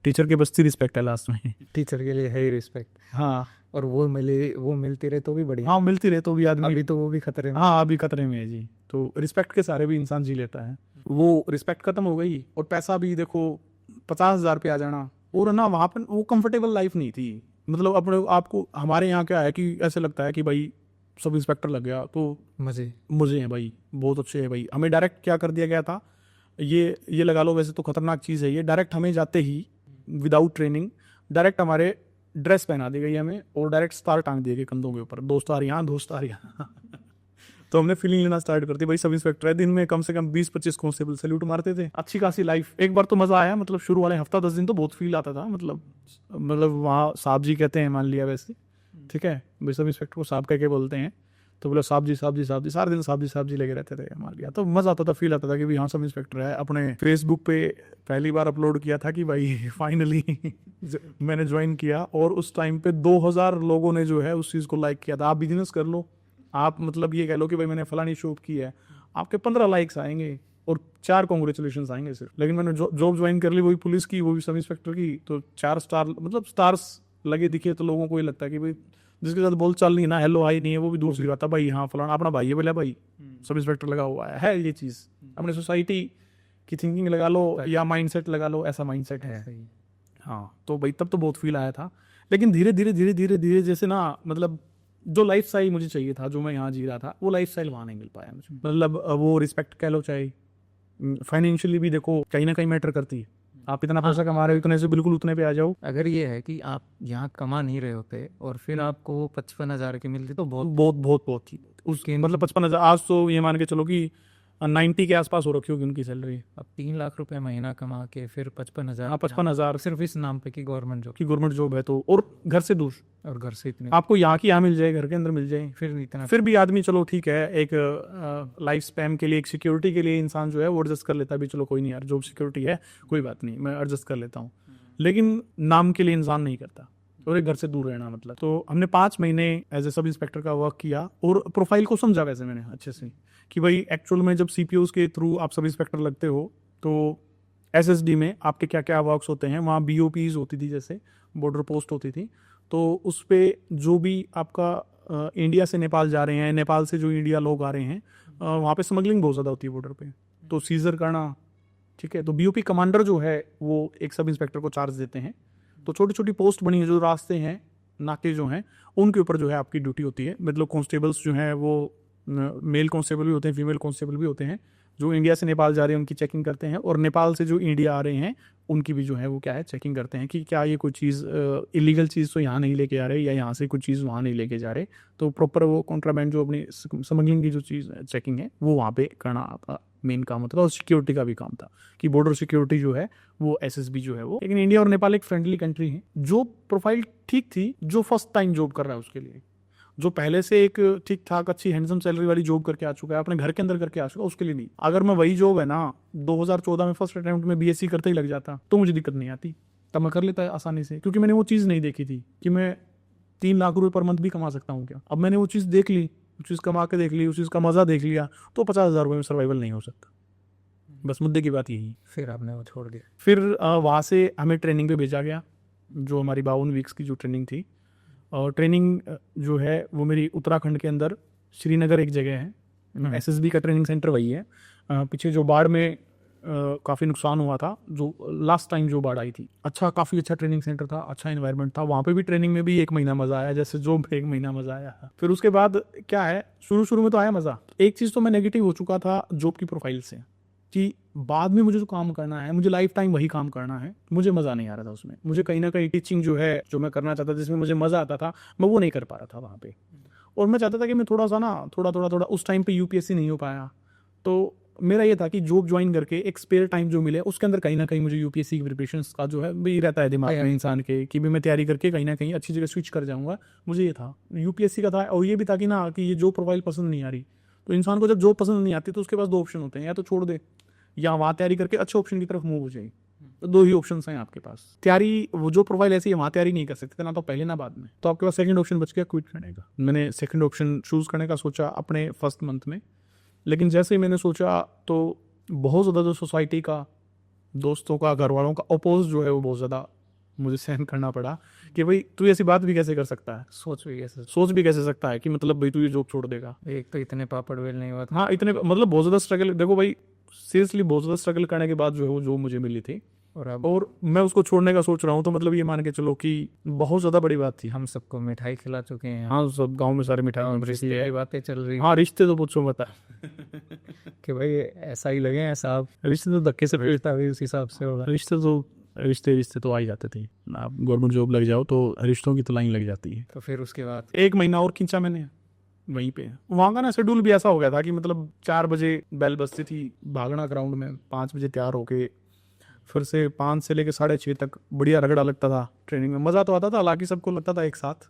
टीचर के बस्ती रिस्पेक्ट है लास्ट में टीचर के लिए है ही रिस्पेक्ट। हाँ, और वो मिलती रहे तो भी बढ़िया। हाँ मिलती रहे तो भी आदमी, अभी तो वो भी खतरे में। हाँ अभी खतरे में है जी। तो रिस्पेक्ट के सारे भी इंसान जी लेता है, वो रिस्पेक्ट खत्म हो गई। और पैसा भी देखो 50,000 पे आ जाना, और ना वहाँ पर वो कंफर्टेबल लाइफ नहीं थी। मतलब अपने आपको, हमारे यहाँ क्या है कि ऐसे लगता है कि भाई सब इंस्पेक्टर लग गया तो मजे। मजे हैं भाई, बहुत अच्छे हैं भाई। हमें डायरेक्ट क्या कर दिया गया था, ये लगा लो, वैसे तो खतरनाक चीज़ है ये, डायरेक्ट हमें जाते ही विदाउट ट्रेनिंग डायरेक्ट हमारे ड्रेस पहना दी गई हमें और डायरेक्ट स्टार टांग दिए गए कंधों के ऊपर, 2 स्टार यहाँ 2 स्टार यहाँ। तो हमने फीलिंग लेना स्टार्ट कर दी, भाई सब इंस्पेक्टर है। दिन में कम से कम 20-25 कांस्टेबल सैल्यूट मारते थे। अच्छी खासी लाइफ। एक बार तो मजा आया, मतलब शुरू वाले हफ्ता 10 दिन तो बहुत फील आता था। मतलब वहाँ साहब जी कहते हैं, मान लिया वैसे, ठीक है भाई, सब इंस्पेक्टर को साहब कह के बोलते हैं, तो बोला साहब जी साहब जी साहब जी, सारे दिन साहब जी लगे रहते थे। मान लिया तो मजा आता था, फील आता था कि भाई हाँ सब इंस्पेक्टर है। अपने फेसबुक पे पहली बार अपलोड किया था कि भाई फाइनली मैंने ज्वाइन किया, और उस टाइम पे 2000 लोगों ने जो है उस चीज़ को लाइक किया था। आप बिजनेस कर लो, आप मतलब ये कह लो कि भाई मैंने फलानी शॉप की है, आपके 15 लाइक्स आएंगे और 4 कॉन्ग्रेचुलेशन आएंगे सिर्फ। लेकिन मैंने जॉब ज्वाइन कर ली, वही पुलिस की, वो भी सब इंस्पेक्टर की, तो 4 स्टार, मतलब स्टार्स लगे दिखे तो लोगों को ये लगता है कि भाई जिसके साथ बोल चाल नहीं ना, हेलो हाई नहीं है, वो भी दूर से बात है भाई, हाँ फलाना अपना भाई है, बोला भाई सब इंस्पेक्टर लगा हुआ है ये चीज़। अपने सोसाइटी की थिंकिंग लगा लो या माइंडसेट लगा लो, ऐसा माइंडसेट है। हाँ तो भाई तब तो बहुत फील आया था। लेकिन धीरे धीरे जैसे ना, मतलब जो लाइफ स्टाइल मुझे चाहिए था, जो मैं यहाँ जी रहा था, वो लाइफ स्टाइल वहाँ नहीं मिल पाया मुझे। मतलब वो रिस्पेक्ट कह लो, चाहे फाइनेंशियली भी देखो कहीं ना कहीं मैटर करती है। आप इतना पैसा कमा रहे हो, इतने से बिल्कुल उतने पे आ जाओ। अगर ये है कि आप यहाँ कमा नहीं रहे होते और फिर आपको 55,000 की मिलती तो बहुत बहुत थी उसके, मतलब 55,000। आज तो ये मान के चलो कि 90 के आसपास हो रखी होगी उनकी सैलरी। अब 3 लाख रुपए महीना कमा के फिर 55,000, हाँ 55,000 सिर्फ इस नाम पे कि गवर्नमेंट जॉब की गवर्नमेंट जॉब है तो, और घर से दूर, और घर से इतने आपको यहाँ की यहाँ मिल जाए, घर के अंदर मिल जाए, फिर इतना फिर भी आदमी चलो ठीक है, एक लाइफ स्पैन के लिए, एक सिक्योरिटी के लिए इंसान जो है वो एडजस्ट कर लेता है भी, चलो कोई नहीं यार जॉब सिक्योरिटी है, कोई बात नहीं मैं एडजस्ट कर लेता हूँ। लेकिन नाम के लिए इंसान नहीं करता, और एक घर से दूर रहना मतलब। तो हमने 5 महीने एज ए सब इंस्पेक्टर का वर्क किया, और प्रोफाइल को समझा वैसे मैंने अच्छे से कि भाई एक्चुअल में जब CPOs के थ्रू आप सब इंस्पेक्टर लगते हो तो SSD में आपके क्या क्या वर्क्स होते हैं। वहाँ BOPs होती थी, जैसे बॉर्डर पोस्ट होती थी, तो उस पर जो भी आपका इंडिया से नेपाल जा रहे हैं, नेपाल से जो इंडिया लोग आ रहे हैं, वहाँ पे स्मगलिंग बहुत ज़्यादा होती है बॉर्डर पे, तो सीजर करना, ठीक है। तो BOP कमांडर जो है वो एक सब इंस्पेक्टर को चार्ज देते हैं। तो छोटी छोटी पोस्ट बनी है, जो रास्ते हैं, नाके जो हैं, उनके ऊपर जो है आपकी ड्यूटी होती है। मतलब कांस्टेबल्स जो हैं वो मेल कांस्टेबल भी होते हैं, फीमेल कांस्टेबल भी होते हैं, जो इंडिया से नेपाल जा रहे हैं उनकी चेकिंग करते हैं, और नेपाल से जो इंडिया आ रहे हैं उनकी भी जो है वो क्या है चेकिंग करते हैं कि क्या ये कोई चीज़ इलीगल चीज़ तो यहाँ नहीं लेके आ रहे, या यहाँ से कोई चीज़ वहाँ नहीं लेके जा रहे। तो प्रॉपर वो कॉन्ट्राबैंड जो अपनी स्मगलिंग की जो चीज़ चेकिंग है वो वहाँ पे करना मेन काम होता था। और सिक्योरिटी का भी काम था कि बॉर्डर सिक्योरिटी जो है वो SSB जो है वो। लेकिन इंडिया और नेपाल एक फ्रेंडली कंट्री है। जो प्रोफाइल ठीक थी, जो फर्स्ट टाइम जॉब कर रहा है उसके लिए, जो पहले से एक ठीक ठाक अच्छी हैंडसम सैलरी वाली जॉब करके आ चुका है, अपने घर के अंदर करके आ चुका है, उसके लिए नहीं। अगर मैं वही जॉब है ना 2014 में फर्स्ट अटेम्प्ट में BSc करते ही लग जाता तो मुझे दिक्कत नहीं आती, तब मैं कर लेता आसानी से, क्योंकि मैंने वो चीज़ नहीं देखी थी कि मैं 3 लाख रुपए पर मंथ भी कमा सकता हूँ क्या। अब मैंने वो चीज़ देख ली, उस चीज़ कमा के देख ली, उस चीज़ का मज़ा देख लिया, तो 50,000 रुपये में सर्वाइवल नहीं हो सकता। बस मुद्दे की बात यही। फिर आपने वो छोड़ दिया। फिर वहाँ से हमें ट्रेनिंग पे भेजा गया, जो हमारी 52 वीक्स की जो ट्रेनिंग थी। और ट्रेनिंग जो है वो मेरी उत्तराखंड के अंदर श्रीनगर एक जगह है, SSB का ट्रेनिंग सेंटर वही है। पीछे जो बाढ़ में काफ़ी नुकसान हुआ था, जो लास्ट टाइम जो बाढ़ आई थी, काफ़ी अच्छा ट्रेनिंग सेंटर था, अच्छा इन्वायरमेंट था। वहाँ पे भी ट्रेनिंग में भी 1 महीना मज़ा आया, जैसे जो 1 महीना मज़ा आया। फिर उसके बाद क्या है, शुरू में तो आया मज़ा। एक चीज़ तो मैं नेगेटिव हो चुका था जॉब की प्रोफाइल से, कि बाद में मुझे जो काम करना है, मुझे लाइफ टाइम वही काम करना है, मुझे मज़ा नहीं आ रहा था उसमें। मुझे कहीं ना कहीं टीचिंग जो है, जो मैं करना चाहता था, जिसमें मुझे मज़ा आता था, मैं वो नहीं कर पा रहा था वहाँ पे। और मैं चाहता था कि मैं थोड़ा उस टाइम पे UPSC नहीं हो पाया, तो मेरा ये था कि जॉब ज्वाइन करके एक स्पेयर टाइम जो मिले उसके अंदर कहीं ना कहीं मुझे UPSC की प्रिपरेशन का जो है भी रहता है दिमाग में इंसान के, कि भी मैं तैयारी करके कहीं ना कहीं अच्छी जगह स्विच कर जाऊँगा। मुझे ये था UPSC का था, और ये भी था कि ना कि ये जॉब प्रोफाइल पसंद नहीं आ रही। तो इंसान को जब जॉब पसंद नहीं आती तो उसके पास 2 ऑप्शन होते हैं, या तो छोड़ दे या वहाँ तैयारी करके अच्छे ऑप्शन की तरफ मूव हो जाए। तो 2 ही ऑप्शन हैं आपके पास। तैयारी, वो जो प्रोफाइल ऐसी है वहाँ तैयारी नहीं कर सकते ना, तो पहले ना बाद में, तो आपके पास सेकंड ऑप्शन बच गया क्विट करने का। मैंने सेकंड ऑप्शन चूज़ करने का सोचा अपने फर्स्ट मंथ में। लेकिन जैसे ही मैंने सोचा तो बहुत ज़्यादा जो सोसाइटी का, दोस्तों का, घर वालों का अपोज जो है वो बहुत ज़्यादा मुझे सहन करना पड़ा कि भाई तू ऐसी बात भी कैसे कर सकता है, सोच भी कैसे सकता है कि मतलब भाई तू ये जॉब छोड़ देगा। एक तो इतने पापड़ बेल नहीं हुआ हाँ, इतने मतलब बहुत ज़्यादा स्ट्रगल, देखो भाई सीरियसली बहुत ज़्यादा स्ट्रगल करने के बाद जो है वो जॉब मुझे मिली थी। और मैं उसको छोड़ने का सोच रहा हूँ, तो मतलब ये मान के चलो कि बहुत ज़्यादा बड़ी बात थी। हम सबको मिठाई खिला चुके हैं। हाँ, सब गांव में सारे मिठाई और बन रही रिश्ते थी। की बातें चल रही हाँ, रिश्ते तो पूछो बता। कि भाई ऐसा ही लगे, ऐसा आप रिश्ते तो धक्के से रिश्ता भी उस हिसाब से होगा। रिश्ते तो आ ही जाते थे। आप गवर्नमेंट जॉब लग जाओ तो रिश्तों की तो लाइन लग जाती है। तो फिर उसके बाद 1 महीना और खींचा मैंने वहीं पे। वहाँ का ना शेड्यूल भी ऐसा हो गया था कि मतलब 4 बजे बेल बजती थी, भागना ग्राउंड में, 5 बजे तैयार होके फिर से 5 से लेके 6:30 तक बढ़िया रगड़ा लगता था ट्रेनिंग में। मज़ा तो आता था, हालांकि सबको लगता था एक साथ।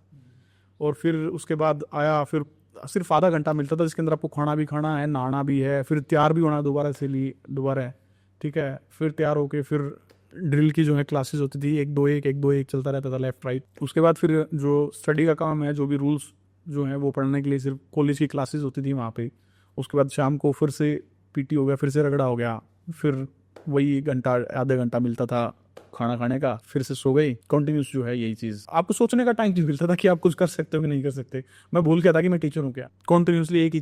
और फिर उसके बाद आया, फिर सिर्फ आधा घंटा मिलता था जिसके अंदर आपको खाना भी खाना है, नहाना भी है, फिर तैयार भी होना दोबारा से लिए दोबारा है, ठीक है। फिर तैयार होके फिर ड्रिल की जो है क्लासेस होती थी, 1-2-1 चलता रहता था लेफ्ट राइट। उसके बाद फिर जो स्टडी का काम है, जो भी रूल्स जो है वो पढ़ने के लिए सिर्फ कॉलेज की क्लासेस होती थी वहाँ पे। उसके बाद शाम को फिर से पीटी हो गया, फिर से रगड़ा हो गया, फिर वही घंटा आधा घंटा मिलता था खाना खाने का, फिर से सो गई। कंटिन्यूस जो है यही चीज़। आपको सोचने का टाइम नहीं मिलता था कि आप कुछ कर सकते हो कि नहीं कर सकते। मैं भूल गया था कि मैं टीचर हूँ क्या। कॉन्टिन्यूसली एक ही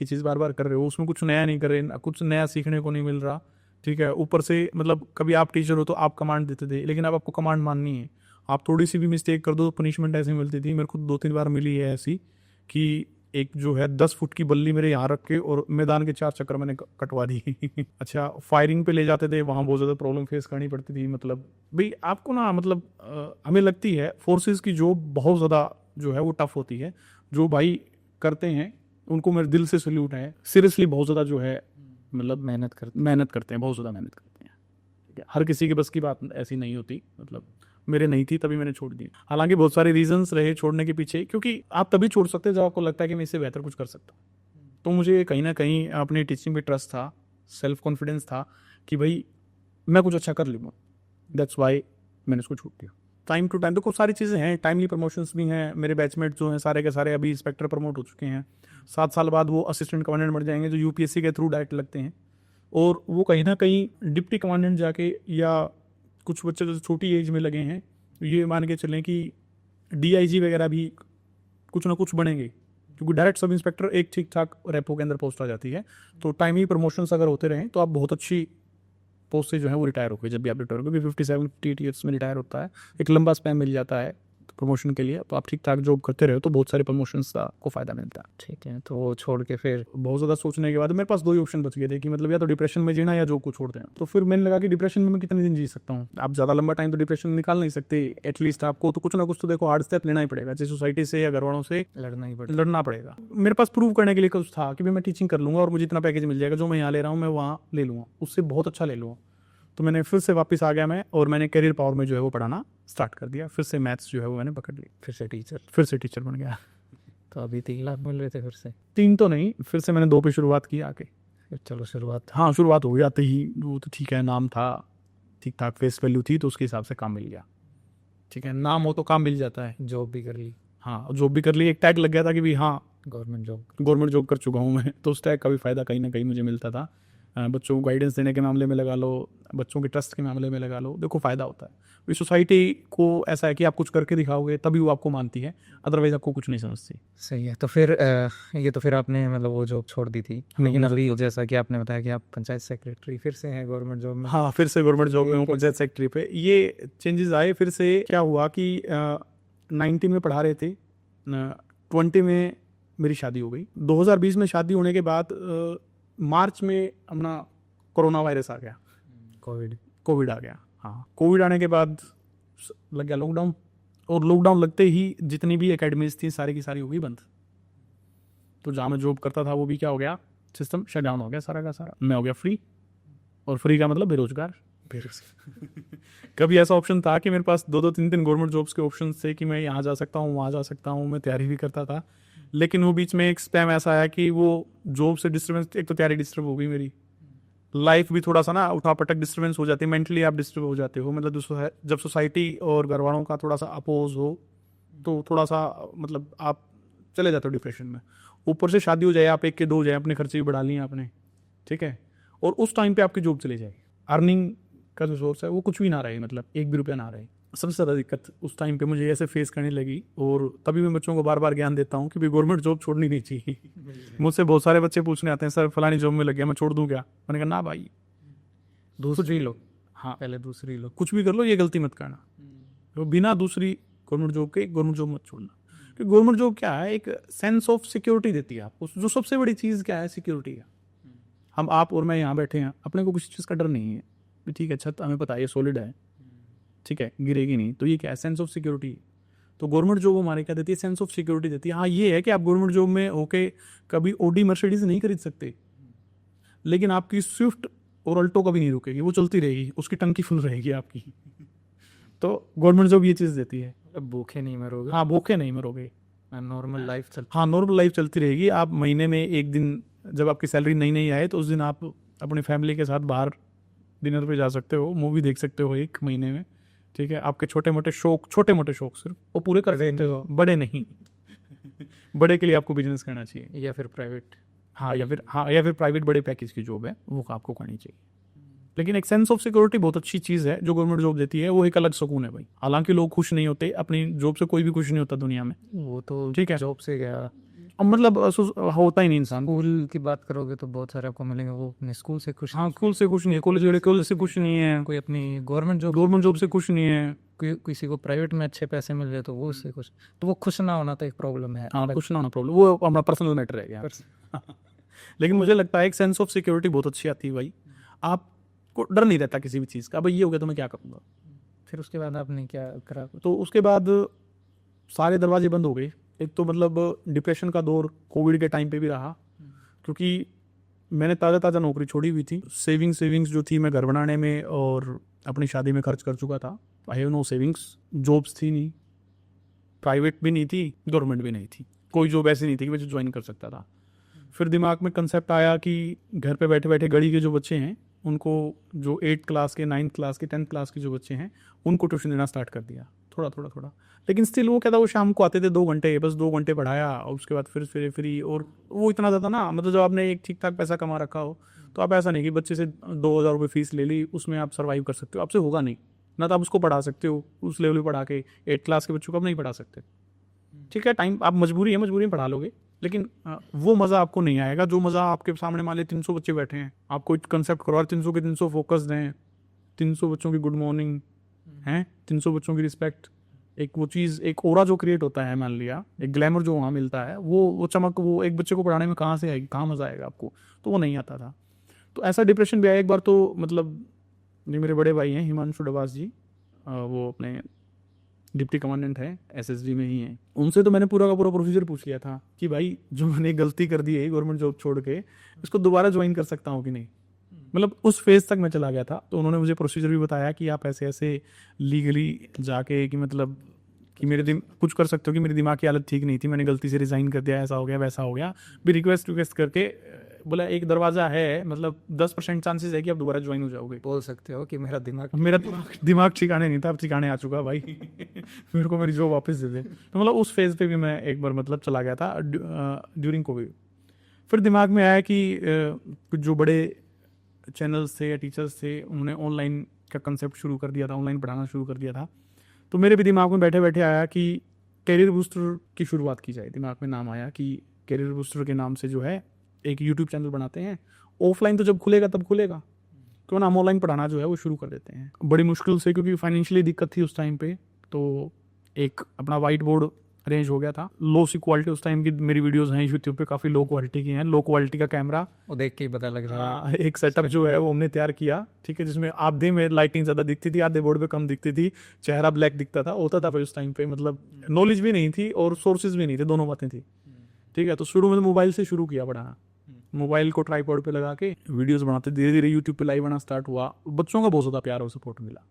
चीज़ बार बार कर रहे हो, उसमें कुछ नया नहीं कर रहे, कुछ नया सीखने को नहीं मिल रहा, ठीक है। ऊपर से मतलब कभी आप टीचर हो तो आप कमांड देते थे, लेकिन अब आपको कमांड माननी है। आप थोड़ी सी भी मिस्टेक कर दो तो पनिशमेंट ऐसी मिलती थी। मेरे को 2-3 बार मिली है ऐसी कि एक जो है 10 फुट की बल्ली मेरे यहाँ रख के और मैदान के 4 चक्कर मैंने कटवा दी। अच्छा, फायरिंग पे ले जाते थे, वहाँ बहुत ज़्यादा प्रॉब्लम फेस करनी पड़ती थी। मतलब भाई आपको ना मतलब हमें लगती है फोर्सेस की जॉब बहुत ज़्यादा जो है वो टफ होती है। जो भाई करते हैं उनको मेरे दिल से सल्यूट है, सीरियसली बहुत ज़्यादा जो है मतलब मेहनत करते हैं, बहुत ज़्यादा मेहनत करते हैं, ठीक है। हर किसी के बस की बात ऐसी नहीं होती, मतलब मेरे नहीं थी तभी मैंने छोड़ दी। हालांकि बहुत सारे रीजंस रहे छोड़ने के पीछे, क्योंकि आप तभी छोड़ सकते हैं जब आपको लगता है कि मैं इससे बेहतर कुछ कर सकता हूँ। तो मुझे कहीं ना कहीं अपनी टीचिंग पे ट्रस्ट था, सेल्फ कॉन्फिडेंस था कि भाई मैं कुछ अच्छा कर लूँगा। दैट्स वाई मैंने इसको छोड़ दिया। टाइम टू टाइम देखो सारी चीज़ें हैं, टाइमली प्रमोशंस भी हैं। मेरे बैचमेट जो हैं सारे के सारे अभी इंस्पेक्टर प्रमोट हो चुके हैं। 7 साल बाद वो असिस्टेंट कमांडेंट बन जाएंगे, जो यूपीएससी के थ्रू डायरेक्ट लगते हैं। और वो कहीं ना कहीं डिप्टी कमांडेंट जाके, या कुछ बच्चे जो छोटी एज में लगे हैं, ये मान के चलें कि डीआईजी वगैरह भी कुछ ना कुछ बनेंगे, क्योंकि डायरेक्ट सब इंस्पेक्टर एक ठीक ठाक रेपो के अंदर पोस्ट आ जाती है। तो टाइमली प्रमोशंस अगर होते रहें तो आप बहुत अच्छी पोस्ट से जो है वो रिटायर हो गए। जब भी आप रिटायर हो गए 57-58 ईयर्स में रिटायर होता है, एक लंबा स्पैम मिल जाता है प्रमोशन के लिए। तो आप ठीक ठाक जॉब करते रहे तो बहुत सारे प्रमोशंस का को फायदा मिलता है। ठीक है, तो वो छोड़ के फिर बहुत ज़्यादा सोचने के बाद मेरे पास 2 ही ऑप्शन बच गए थे कि मतलब या तो डिप्रेशन में जीना या जॉब को छोड़ देना। तो फिर मैंने लगा कि डिप्रेशन में मैं कितने दिन जी सकता हूँ। आप ज़्यादा लंबा टाइम तो डिप्रेशन में निकाल नहीं सकते। एटलीस्ट आपको तो कुछ ना कुछ तो देखो हार्ड स्टेप लेना ही पड़ेगा, चाहे सोसाइटी से या घर वालों से लड़ना पड़ेगा। मेरे पास प्रूव करने के लिए कुछ था कि मैं टीचिंग कर लूँगा और मुझे इतना पैकेज मिल जाएगा, जो मैं यहाँ ले रहा हूँ मैं वहाँ ले लूँगा, उससे बहुत अच्छा ले लूँगा। तो मैंने फिर से वापस आ गया मैं, और मैंने करियर पावर में जो है वो पढ़ाना स्टार्ट कर दिया। फिर से मैथ्स जो है वो मैंने पकड़ ली, फिर से टीचर बन गया। तो अभी 3 लाख मिल रहे थे फिर से? 3 तो नहीं, फिर से मैंने 2 पे शुरुआत की आके। फिर चलो शुरुआत हाँ, शुरुआत हो गई आते ही, वो तो ठीक है, नाम था, ठीक ठाक फेस वैल्यू थी, तो उसके हिसाब से काम मिल गया। ठीक है, नाम हो तो काम मिल जाता है। जॉब भी कर ली? हाँ, जॉब भी कर ली। एक टैग लग गया था कि भाई हाँ गवर्नमेंट जॉब कर चुका हूँ मैं, तो उस टैग का भी फ़ायदा कहीं ना कहीं मुझे मिलता था। बच्चों को गाइडेंस देने के मामले में लगा लो, बच्चों के ट्रस्ट के मामले में लगा लो, देखो फ़ायदा होता है। इस सोसाइटी को ऐसा है कि आप कुछ करके दिखाओगे तभी वो आपको मानती है, अदरवाइज आपको कुछ नहीं समझती। सही है। तो फिर ये तो फिर आपने मतलब वो जॉब छोड़ दी थी, लेकिन अभी जैसा कि आपने बताया कि आप पंचायत सेक्रेटरी फिर से हैं गवर्नमेंट जॉब में। हाँ, फिर से गवर्नमेंट जॉब में हूँ, पंचायत सेक्रेटरी पे। ये चेंजेस आए फिर से। क्या हुआ कि 19 में पढ़ा रहे थे, 20 में मेरी शादी हो गई। 2020 में शादी होने के बाद मार्च में अपना कोरोना वायरस आ गया, कोविड आ गया। हाँ, कोविड आने के बाद लग गया लॉकडाउन, और लॉकडाउन लगते ही जितनी भी एकेडमीज थी सारी की सारी हो गई बंद। तो जहाँ मैं जॉब करता था वो भी क्या हो गया, सिस्टम शट डाउन हो गया सारा का सारा। मैं हो गया फ्री, और फ्री का मतलब बेरोजगार। कभी ऐसा ऑप्शन था कि मेरे पास 2-2 3-3 गवर्नमेंट जॉब्स के ऑप्शन थे कि मैं यहाँ जा सकता हूँ, वहाँ जा सकता हूँ, मैं तैयारी भी करता था। लेकिन वो बीच में एक स्पैम ऐसा आया कि वो जॉब से डिस्टर्बेंस, एक तो तैयारी डिस्टर्ब हो गई मेरी, लाइफ भी थोड़ा सा ना उठापटक डिस्टर्बेंस हो जाती है, मेंटली आप डिस्टर्ब हो जाते हो। मतलब जब सोसाइटी और घर वालों का थोड़ा सा अपोज हो तो थोड़ा सा मतलब आप चले जाते हो डिप्रेशन में। ऊपर से शादी हो जाए, आप 1 के 2 हो जाए, अपने खर्चे भी बढ़ा लिए आपने, ठीक है, और उस टाइम पे आपकी जॉब चली जाए, अर्निंग का जो सोर्स है वो कुछ भी ना रहे, मतलब 1 भी रुपया ना रहे। सबसे ज़्यादा दिक्कत उस टाइम पे मुझे ऐसे फेस करने लगी। और तभी मैं बच्चों को बार बार ज्ञान देता हूँ कि भाई गवर्नमेंट जॉब छोड़नी नहीं चाहिए। मुझसे बहुत सारे बच्चे पूछने आते हैं, सर फलानी जॉब में लग गया, मैं छोड़ दूँ क्या? मैंने कहा ना भाई, दूसरी लो। हाँ, पहले दूसरी लो। कुछ भी कर लो, ये गलती मत करना। तो बिना दूसरी गवर्नमेंट जॉब के गवर्नमेंट जॉब मत छोड़ना, क्योंकि गवर्नमेंट जॉब क्या है, एक सेंस ऑफ सिक्योरिटी देती है आपको। जो सबसे बड़ी चीज़ क्या है, सिक्योरिटी है। हम आप और मैं यहाँ बैठे हैं, अपने को किसी चीज़ का डर नहीं है कि ठीक है छत हमें पता है ये सॉलिड है, ठीक है गिरेगी नहीं, तो ये क्या है, सेंस ऑफ सिक्योरिटी। तो गवर्नमेंट जॉब हमारे क्या देती है, सेंस ऑफ सिक्योरिटी देती है। हाँ ये है कि आप गवर्नमेंट जॉब में होके कभी ऑडी मर्सिडीज नहीं खरीद सकते, लेकिन आपकी स्विफ्ट और अल्टो कभी नहीं रुकेगी, वो चलती रहेगी, उसकी टंकी फुल रहेगी आपकी। तो गवर्नमेंट जॉब ये चीज़ देती है। अब भूखे नहीं मरोगे। हाँ, भूखे नहीं मरोगे। नॉर्मल लाइफ चल। हाँ, नॉर्मल लाइफ चलती रहेगी। आप महीने में एक दिन, जब आपकी सैलरी नई नई आए, तो उस दिन आप अपनी फैमिली के साथ बाहर डिनर पे जा सकते हो, मूवी देख सकते हो एक महीने में, ठीक है। आपके छोटे मोटे शौक सिर्फ वो पूरे कर सकते हो, बड़े नहीं। बड़े के लिए आपको बिजनेस करना चाहिए, या फिर प्राइवेट। हाँ या फिर प्राइवेट बड़े पैकेज की जॉब है, वो आपको करनी चाहिए। लेकिन एक सेंस ऑफ सिक्योरिटी बहुत अच्छी चीज़ है जो गवर्नमेंट जॉब देती है, वो एक अलग सुकून है भाई। हालांकि लोग खुश नहीं होते अपनी जॉब से, कोई भी खुश नहीं होता दुनिया में, वो तो ठीक है। जॉब से गया। अब मतलब होता ही नहीं इंसान। स्कूल की बात करोगे तो बहुत सारे आपको मिलेंगे वो अपने स्कूल से खुश। हाँ, स्कूल से खुश नहीं है, कॉलेज से खुश नहीं है, कोई अपनी गवर्नमेंट जॉब से खुश नहीं है, किसी को प्राइवेट में अच्छे पैसे मिल रहे तो वो उससे खुश। तो वो खुश ना होना तो एक प्रॉब्लम है। हाँ, खुश ना होना प्रॉब्लम, वो हमारा पर्सनल मैटर है यार। लेकिन मुझे लगता है एक सेंस ऑफ सिक्योरिटी बहुत अच्छी आती है भाई। आपको डर नहीं रहता किसी भी चीज़ का, भाई ये हो गया तो मैं क्या करूँगा। फिर उसके बाद आपने क्या करा? तो उसके बाद सारे दरवाजे बंद हो गए। एक तो मतलब डिप्रेशन का दौर कोविड के टाइम पे भी रहा, क्योंकि मैंने ताज़ा नौकरी छोड़ी हुई थी। सेविंग्स जो थी मैं घर बनाने में और अपनी शादी में खर्च कर चुका था। I have no savings, jobs थी नहीं, प्राइवेट भी नहीं थी, गवर्नमेंट भी नहीं थी, कोई जॉब ऐसी नहीं थी कि मैं ज्वाइन कर सकता था। फिर दिमाग में कंसेप्ट आया कि घर पे बैठे बैठे गली के जो बच्चे हैं उनको, जो 8th क्लास के, 9th क्लास के, 10th क्लास के जो बच्चे हैं, उनको ट्यूशन देना स्टार्ट कर दिया थोड़ा। लेकिन स्टिल वो क्या था, वो शाम को आते थे 2 घंटे, बस 2 घंटे पढ़ाया और उसके बाद फिर फ्री। और वो इतना ज़्यादा ना, मतलब जब आपने एक ठीक ठाक पैसा कमा रखा हो तो आप ऐसा नहीं कि बच्चे से 2,000 रुपये फीस ले ली, उसमें आप सर्वाइव कर सकते हो, आपसे होगा नहीं ना। तो आप उसको पढ़ा सकते हो उस लेवल पे पढ़ा के, 8th क्लास के बच्चों को आप नहीं पढ़ा सकते, ठीक है। टाइम आप मजबूरी में पढ़ा लोगे, लेकिन वो मज़ा आपको नहीं आएगा जो मज़ा आपके सामने मान लीजिए 300 बच्चे बैठे हैं, आपको एक कंसेप्ट करवा, 300 के 300 फोकस्ड हैं, 300 बच्चों की गुड मॉर्निंग हैं, 300 बच्चों की रिस्पेक्ट, एक वो चीज़, एक ओरा जो क्रिएट होता है, मान लिया एक ग्लैमर जो वहाँ मिलता है, वो चमक, वो एक बच्चे को पढ़ाने में कहाँ से आएगी, कहाँ मज़ा आएगा आपको, तो वो नहीं आता था। तो ऐसा डिप्रेशन भी आया एक बार। तो मतलब ये मेरे बड़े भाई हैं हिमांशु डबास जी, वो अपने डिप्टी कमांडेंट है, एसएसडी में ही है। उनसे तो मैंने पूरा का पूरा प्रोसीजर पूछ लिया था कि भाई जो मैंने गलती कर दी है गवर्नमेंट जॉब छोड़ के, इसको दोबारा ज्वाइन कर सकता हूँ कि नहीं। मतलब उस फेज तक मैं चला गया था। तो उन्होंने मुझे प्रोसीजर भी बताया कि आप ऐसे ऐसे लीगली जाके, कि मतलब कि मेरे कुछ कर सकते हो, कि मेरी दिमाग की हालत ठीक नहीं थी, मैंने गलती से रिज़ाइन कर दिया, ऐसा हो गया वैसा हो गया, भी रिक्वेस्ट करके बोला एक दरवाज़ा है, मतलब 10% चांसेस है कि आप दोबारा ज्वाइन हो जाओगे। बोल सकते हो कि मेरा दिमाग ठिकाने नहीं था, अब ठिकाने आ चुका भाई। मेरे को मेरी जॉब वापस दे दे। तो मतलब उस फेज़ पे भी मैं एक बार मतलब चला गया था ड्यूरिंग कोविड। फिर दिमाग में आया कि कुछ जो बड़े चैनल्स थे या टीचर्स थे, उन्होंने ऑनलाइन का कंसेप्ट शुरू कर दिया था, ऑनलाइन पढ़ाना शुरू कर दिया था। तो मेरे भी दिमाग में बैठे बैठे आया कि कैरियर बूस्टर की शुरुआत की जाए। दिमाग में नाम आया कि कैरियर बूस्टर के नाम से जो है एक यूट्यूब चैनल बनाते हैं, ऑफलाइन तो जब खुलेगा तब खुलेगा, क्यों ना हम ऑनलाइन पढ़ाना जो है वो शुरू कर देते हैं। बड़ी मुश्किल से, क्योंकि फाइनेंशियली दिक्कत थी उस टाइम पे, तो एक अपना वाइट बोर्ड अरेंज हो गया था। लो सी क्वालिटी उस टाइम की मेरी वीडियोस हैं यूट्यूब पे, काफ़ी लो क्वालिटी की हैं, लो क्वालिटी का कैमरा, वो देख के ही पता लग रहा है। एक सेटअप जो है वो हमने तैयार किया, ठीक है, जिसमें आधे में लाइटिंग ज़्यादा दिखती थी, आधे बोर्ड पे कम दिखती थी, चेहरा ब्लैक दिखता था, होता था भाई उस टाइम पे। मतलब नॉलेज भी नहीं थी और सोर्सेज भी नहीं थे, दोनों बातें थी, ठीक है। तो शुरू में मोबाइल से शुरू किया पढ़ाना, मोबाइल को ट्राईपॉड पे लगा के वीडियोस बनाते, धीरे धीरे यूट्यूब पे लाइव आना स्टार्ट हुआ। बच्चों का बहुत ज़्यादा प्यार और सपोर्ट मिला।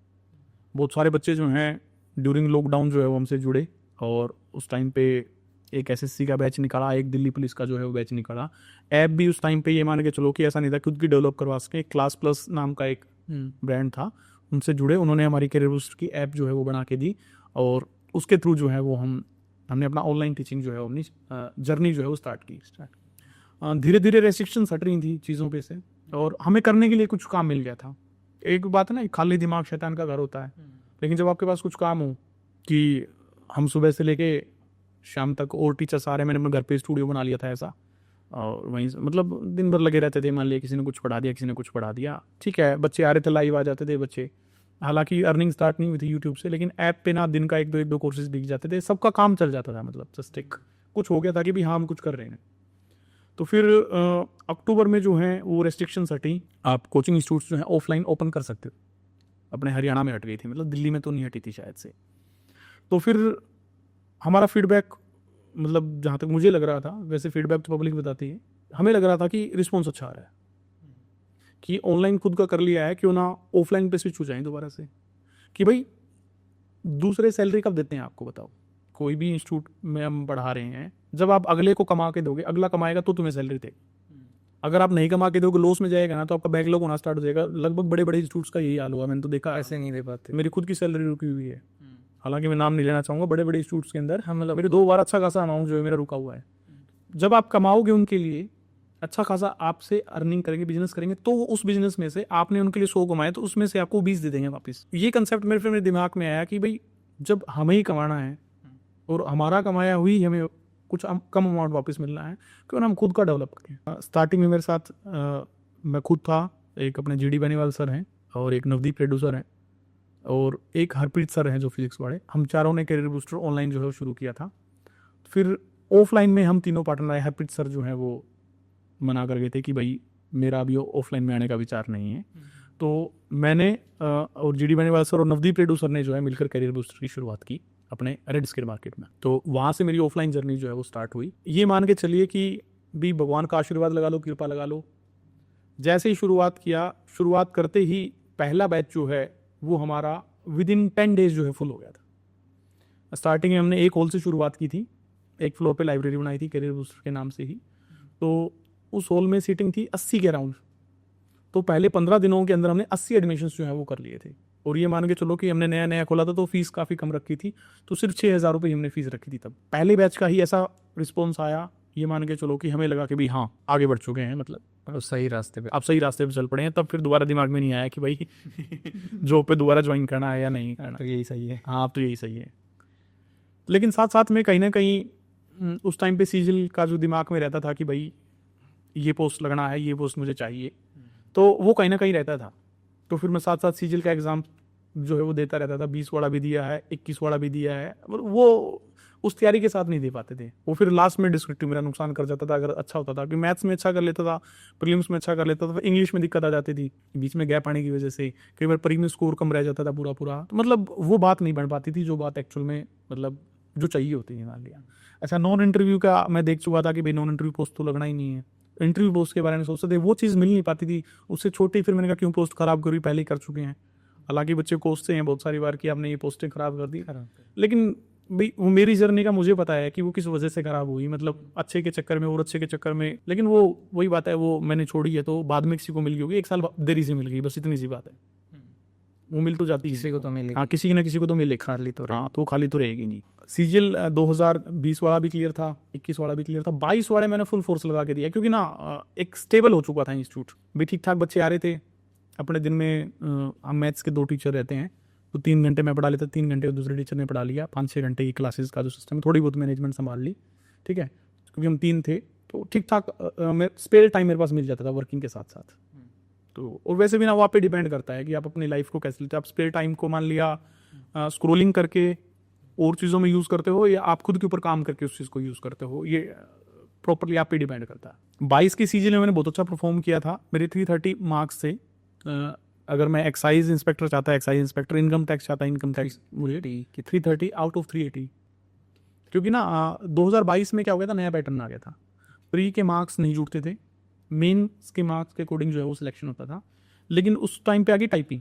बहुत सारे बच्चे जो हैं ड्यूरिंग लॉकडाउन जो है वो हमसे जुड़े, और उस टाइम पे एक एसएससी का बैच निकाला, एक दिल्ली पुलिस का जो है वो बैच निकाला। ऐप भी उस टाइम पे ये मान के चलो कि ऐसा नहीं था खुद की डेवलप करवा सके, क्लास प्लस नाम का एक ब्रांड था, उनसे जुड़े, उन्होंने हमारी कैरियर बूस्टर की ऐप जो है वो बना के दी, और उसके थ्रू जो है वो हमने अपना ऑनलाइन टीचिंग जो है अपनी जर्नी जो है वो स्टार्ट की। धीरे धीरे रेस्ट्रिक्शंस हट रही थी चीज़ों पे से, और हमें करने के लिए कुछ काम मिल गया था। एक बात है ना, खाली दिमाग शैतान का घर होता है, लेकिन जब आपके पास कुछ काम हो, कि हम सुबह से लेके शाम तक, और टीचर्स आ रहे, मैंने अपने घर पे स्टूडियो बना लिया था ऐसा, और वहीं मतलब दिन भर लगे रहते थे। मान लिया किसी ने कुछ पढ़ा दिया, किसी ने कुछ पढ़ा दिया, ठीक है, बच्चे आ रहे थे, लाइव आ जाते थे बच्चे, हालांकि अर्निंग स्टार्ट नहीं हुई थी यूट्यूब से, लेकिन ऐप पे ना दिन का एक दो कोर्सेज दिख जाते थे, सबका काम चल जाता था, मतलब जस्ट एक कुछ हो गया था कि भाई हाँ हम कुछ कर रहे हैं। तो फिर अक्टूबर में जो है वो रेस्ट्रिक्शंस हटी, आप कोचिंग इंस्टीट्यूट्स जो है ऑफलाइन ओपन कर सकते हो। अपने हरियाणा में हट गई थी, मतलब दिल्ली में तो नहीं हटी थी शायद से। तो फिर हमारा फीडबैक, मतलब जहाँ तक मुझे लग रहा था, वैसे फीडबैक तो पब्लिक बताती है, हमें लग रहा था कि रिस्पॉन्स अच्छा आ रहा है, कि ऑनलाइन खुद का कर लिया है, क्यों ना ऑफलाइन पे स्विच हो जाए दोबारा से। कि भाई दूसरे सैलरी कब देते हैं आपको बताओ, कोई भी इंस्टीट्यूट में हम पढ़ा रहे हैं, जब आप अगले को कमा के दोगे, अगला कमाएगा तो तुम्हें सैलरी देगा। अगर आप नहीं कमा के दोगे, लॉस में जाएगा ना, तो आपका बैकलॉग होना स्टार्ट हो जाएगा। लगभग बड़े बड़े इंस्टीट्यूट्स का यही हाल हुआ, मैंने तो देखा। ऐसे नहीं दे पाते। मेरी खुद की सैलरी रुकी हुई है, हालांकि मैं नाम नहीं लेना चाहूँगा, बड़े बड़े इंस्टीट्यूट्स के अंदर हाँ, मतलब मेरे 2 बार अच्छा खासा अमाउंट जो है मेरा रुका हुआ है। जब आप कमाओगे उनके लिए अच्छा खासा, आपसे अर्निंग करेंगे, बिजनेस करेंगे, तो उस बिजनेस में से आपने उनके लिए 100 कमाए, तो उसमें से आपको 20 दे देंगे वापस। ये कंसेप्ट मेरे दिमाग में आया कि भाई जब हमें ही कमाना है और हमारा कमाया हुई हमें कुछ कम अमाउंट वापस मिलना है, क्यों ना हम खुद का डेवलप करें। स्टार्टिंग में मेरे साथ मैं खुद था, एक अपने जीडी बेनीवाल सर हैं, और एक नवदीप रेड्डू सर हैं, और एक हरप्रीत सर हैं जो फिजिक्स वाले। हम चारों ने करियर बूस्टर ऑनलाइन जो है वो शुरू किया था। फिर ऑफलाइन में हम तीनों पार्टनर आए। हरप्रीत सर जो है वो मना कर गए थे कि भाई मेरा अभी ऑफलाइन में आने का विचार नहीं है। तो मैंने और जीडी बेनीवाल सर और नवदीप रेड्डू सर ने जो है मिलकर करियर बूस्टर की शुरुआत की अपने रेड स्केल मार्केट में। तो वहाँ से मेरी ऑफलाइन जर्नी जो है वो स्टार्ट हुई। ये मान के चलिए कि भी भगवान का आशीर्वाद लगा लो, कृपा लगा लो, जैसे ही शुरुआत किया, शुरुआत करते ही पहला बैच जो है वो हमारा विद इन 10 डेज जो है फुल हो गया था। स्टार्टिंग में हमने एक हॉल से शुरुआत की थी, एक फ्लोर पे लाइब्रेरी बनाई थी करियर बूस्टर के नाम से ही। तो उस हॉल में सीटिंग थी 80 के अराउंड। तो पहले 15 दिनों के अंदर हमने 80 एडमिशन्स जो है वो कर लिए थे। और ये मान के चलो कि हमने नया नया खोला था, तो फीस काफ़ी कम रखी थी, तो सिर्फ 6,000 रुपये हमने फीस रखी थी तब। पहले बैच का ही ऐसा रिस्पॉन्स आया, ये मान के चलो कि हमें लगा कि भाई हाँ आगे बढ़ चुके हैं, मतलब सही रास्ते पे, आप सही रास्ते पे चल पड़े हैं। तब फिर दोबारा दिमाग में नहीं आया कि भाई जॉब पे दोबारा ज्वाइन करना है या नहीं करना। तो यही सही है। हाँ, अब तो यही सही है। लेकिन साथ साथ में कहीं ना कहीं उस टाइम पे सीजल का जो दिमाग में रहता था कि भाई ये पोस्ट लगना है, ये पोस्ट मुझे चाहिए, तो वो कहीं ना कहीं रहता था। तो फिर मैं साथ साथ सीजल का एग्ज़ाम जो है वो देता रहता था। 20 वाला भी दिया है, 21 वाला भी दिया है, वो उस तैयारी के साथ नहीं दे पाते थे। वो फिर लास्ट में डिस्क्रिप्टिव मेरा नुकसान कर जाता था अगर अच्छा होता था, कि मैथ्स में अच्छा कर लेता था, प्रीलिम्स में अच्छा कर लेता था, इंग्लिश में दिक्कत आ जाती थी बीच में गैप आने की वजह से। कई बार प्री में स्कोर कम रह जाता था पूरा पूरा, तो मतलब वो बात नहीं बन पाती थी जो बात एक्चुअल में मतलब जो चाहिए होती है। मान लिया अच्छा नॉन इंटरव्यू का मैं देख चुका था कि भाई नॉन इंटरव्यू पोस्ट तो लगना ही नहीं है, इंटरव्यू पोस्ट के बारे में सोचते थे, वो चीज़ मिल नहीं पाती थी। उससे छोटी फिर मैंने कहा क्यों पोस्ट खराब करी, पहले ही कर चुके हैं। हालांकि बच्चे कोसते हैं बहुत सारी बार कि आपने ये पोस्टें खराब कर दी, लेकिन भाई वो मेरी जर्नी का मुझे पता है कि वो किस वजह से खराब हुई, मतलब अच्छे के चक्कर में और अच्छे के चक्कर में। लेकिन वो वही बात है, वो मैंने छोड़ी है तो बाद में किसी को मिल गई होगी, 1 साल देरी से मिल गई, बस इतनी सी बात है। वो मिल तो जाती है किसी को तो मिलेगी। हाँ, किसी ना किसी को तो मिले, खाली तो हाँ, तो खाली तो रहेगी नहीं। सीजल 2020 वाला भी क्लियर था, 21 वाला भी क्लियर था, 22 वाले मैंने फुल फोर्स लगा के दिया, क्योंकि ना एक स्टेबल हो चुका था इंस्टीट्यूट भी, ठीक ठाक बच्चे आ रहे थे अपने। दिन में हम मैथ्स के 2 टीचर रहते हैं, तो 3 घंटे मैं पढ़ा लेता, 3 घंटे दूसरे टीचर ने पढ़ा लिया, 5-6 घंटे की क्लासेस का जो सिस्टम है, थोड़ी बहुत मैनेजमेंट संभाल ली, ठीक है, क्योंकि हम 3 थे, तो ठीक ठाक स्पेयर टाइम मेरे पास मिल जाता था वर्किंग के साथ साथ। तो और वैसे भी ना वो आप पे डिपेंड करता है कि आप अपनी लाइफ को कैसे लेते हो। आप स्पेयर टाइम को मान लिया स्क्रोलिंग करके और चीज़ों में यूज़ करते हो, या आप खुद के ऊपर काम करके उस चीज़ को यूज़ करते हो, ये प्रॉपरली आप पे डिपेंड करता है। 22 की सीजन में मैंने बहुत अच्छा परफॉर्म किया था, मेरे 330 मार्क्स थे। अगर मैं एक्साइज इंस्पेक्टर चाहता, एक्साइज इंस्पेक्टर, इनकम टैक्स चाहता, इनकम टैक्स, मुझे 330 आउट ऑफ 380। क्योंकि ना 2022 में क्या हो गया था, नया पैटर्न आ गया था, प्री के मार्क्स नहीं जुड़ते थे, मेंस के मार्क्स के अकॉर्डिंग जो है वो सिलेक्शन होता था। लेकिन उस टाइम पे आ गई टाइपिंग,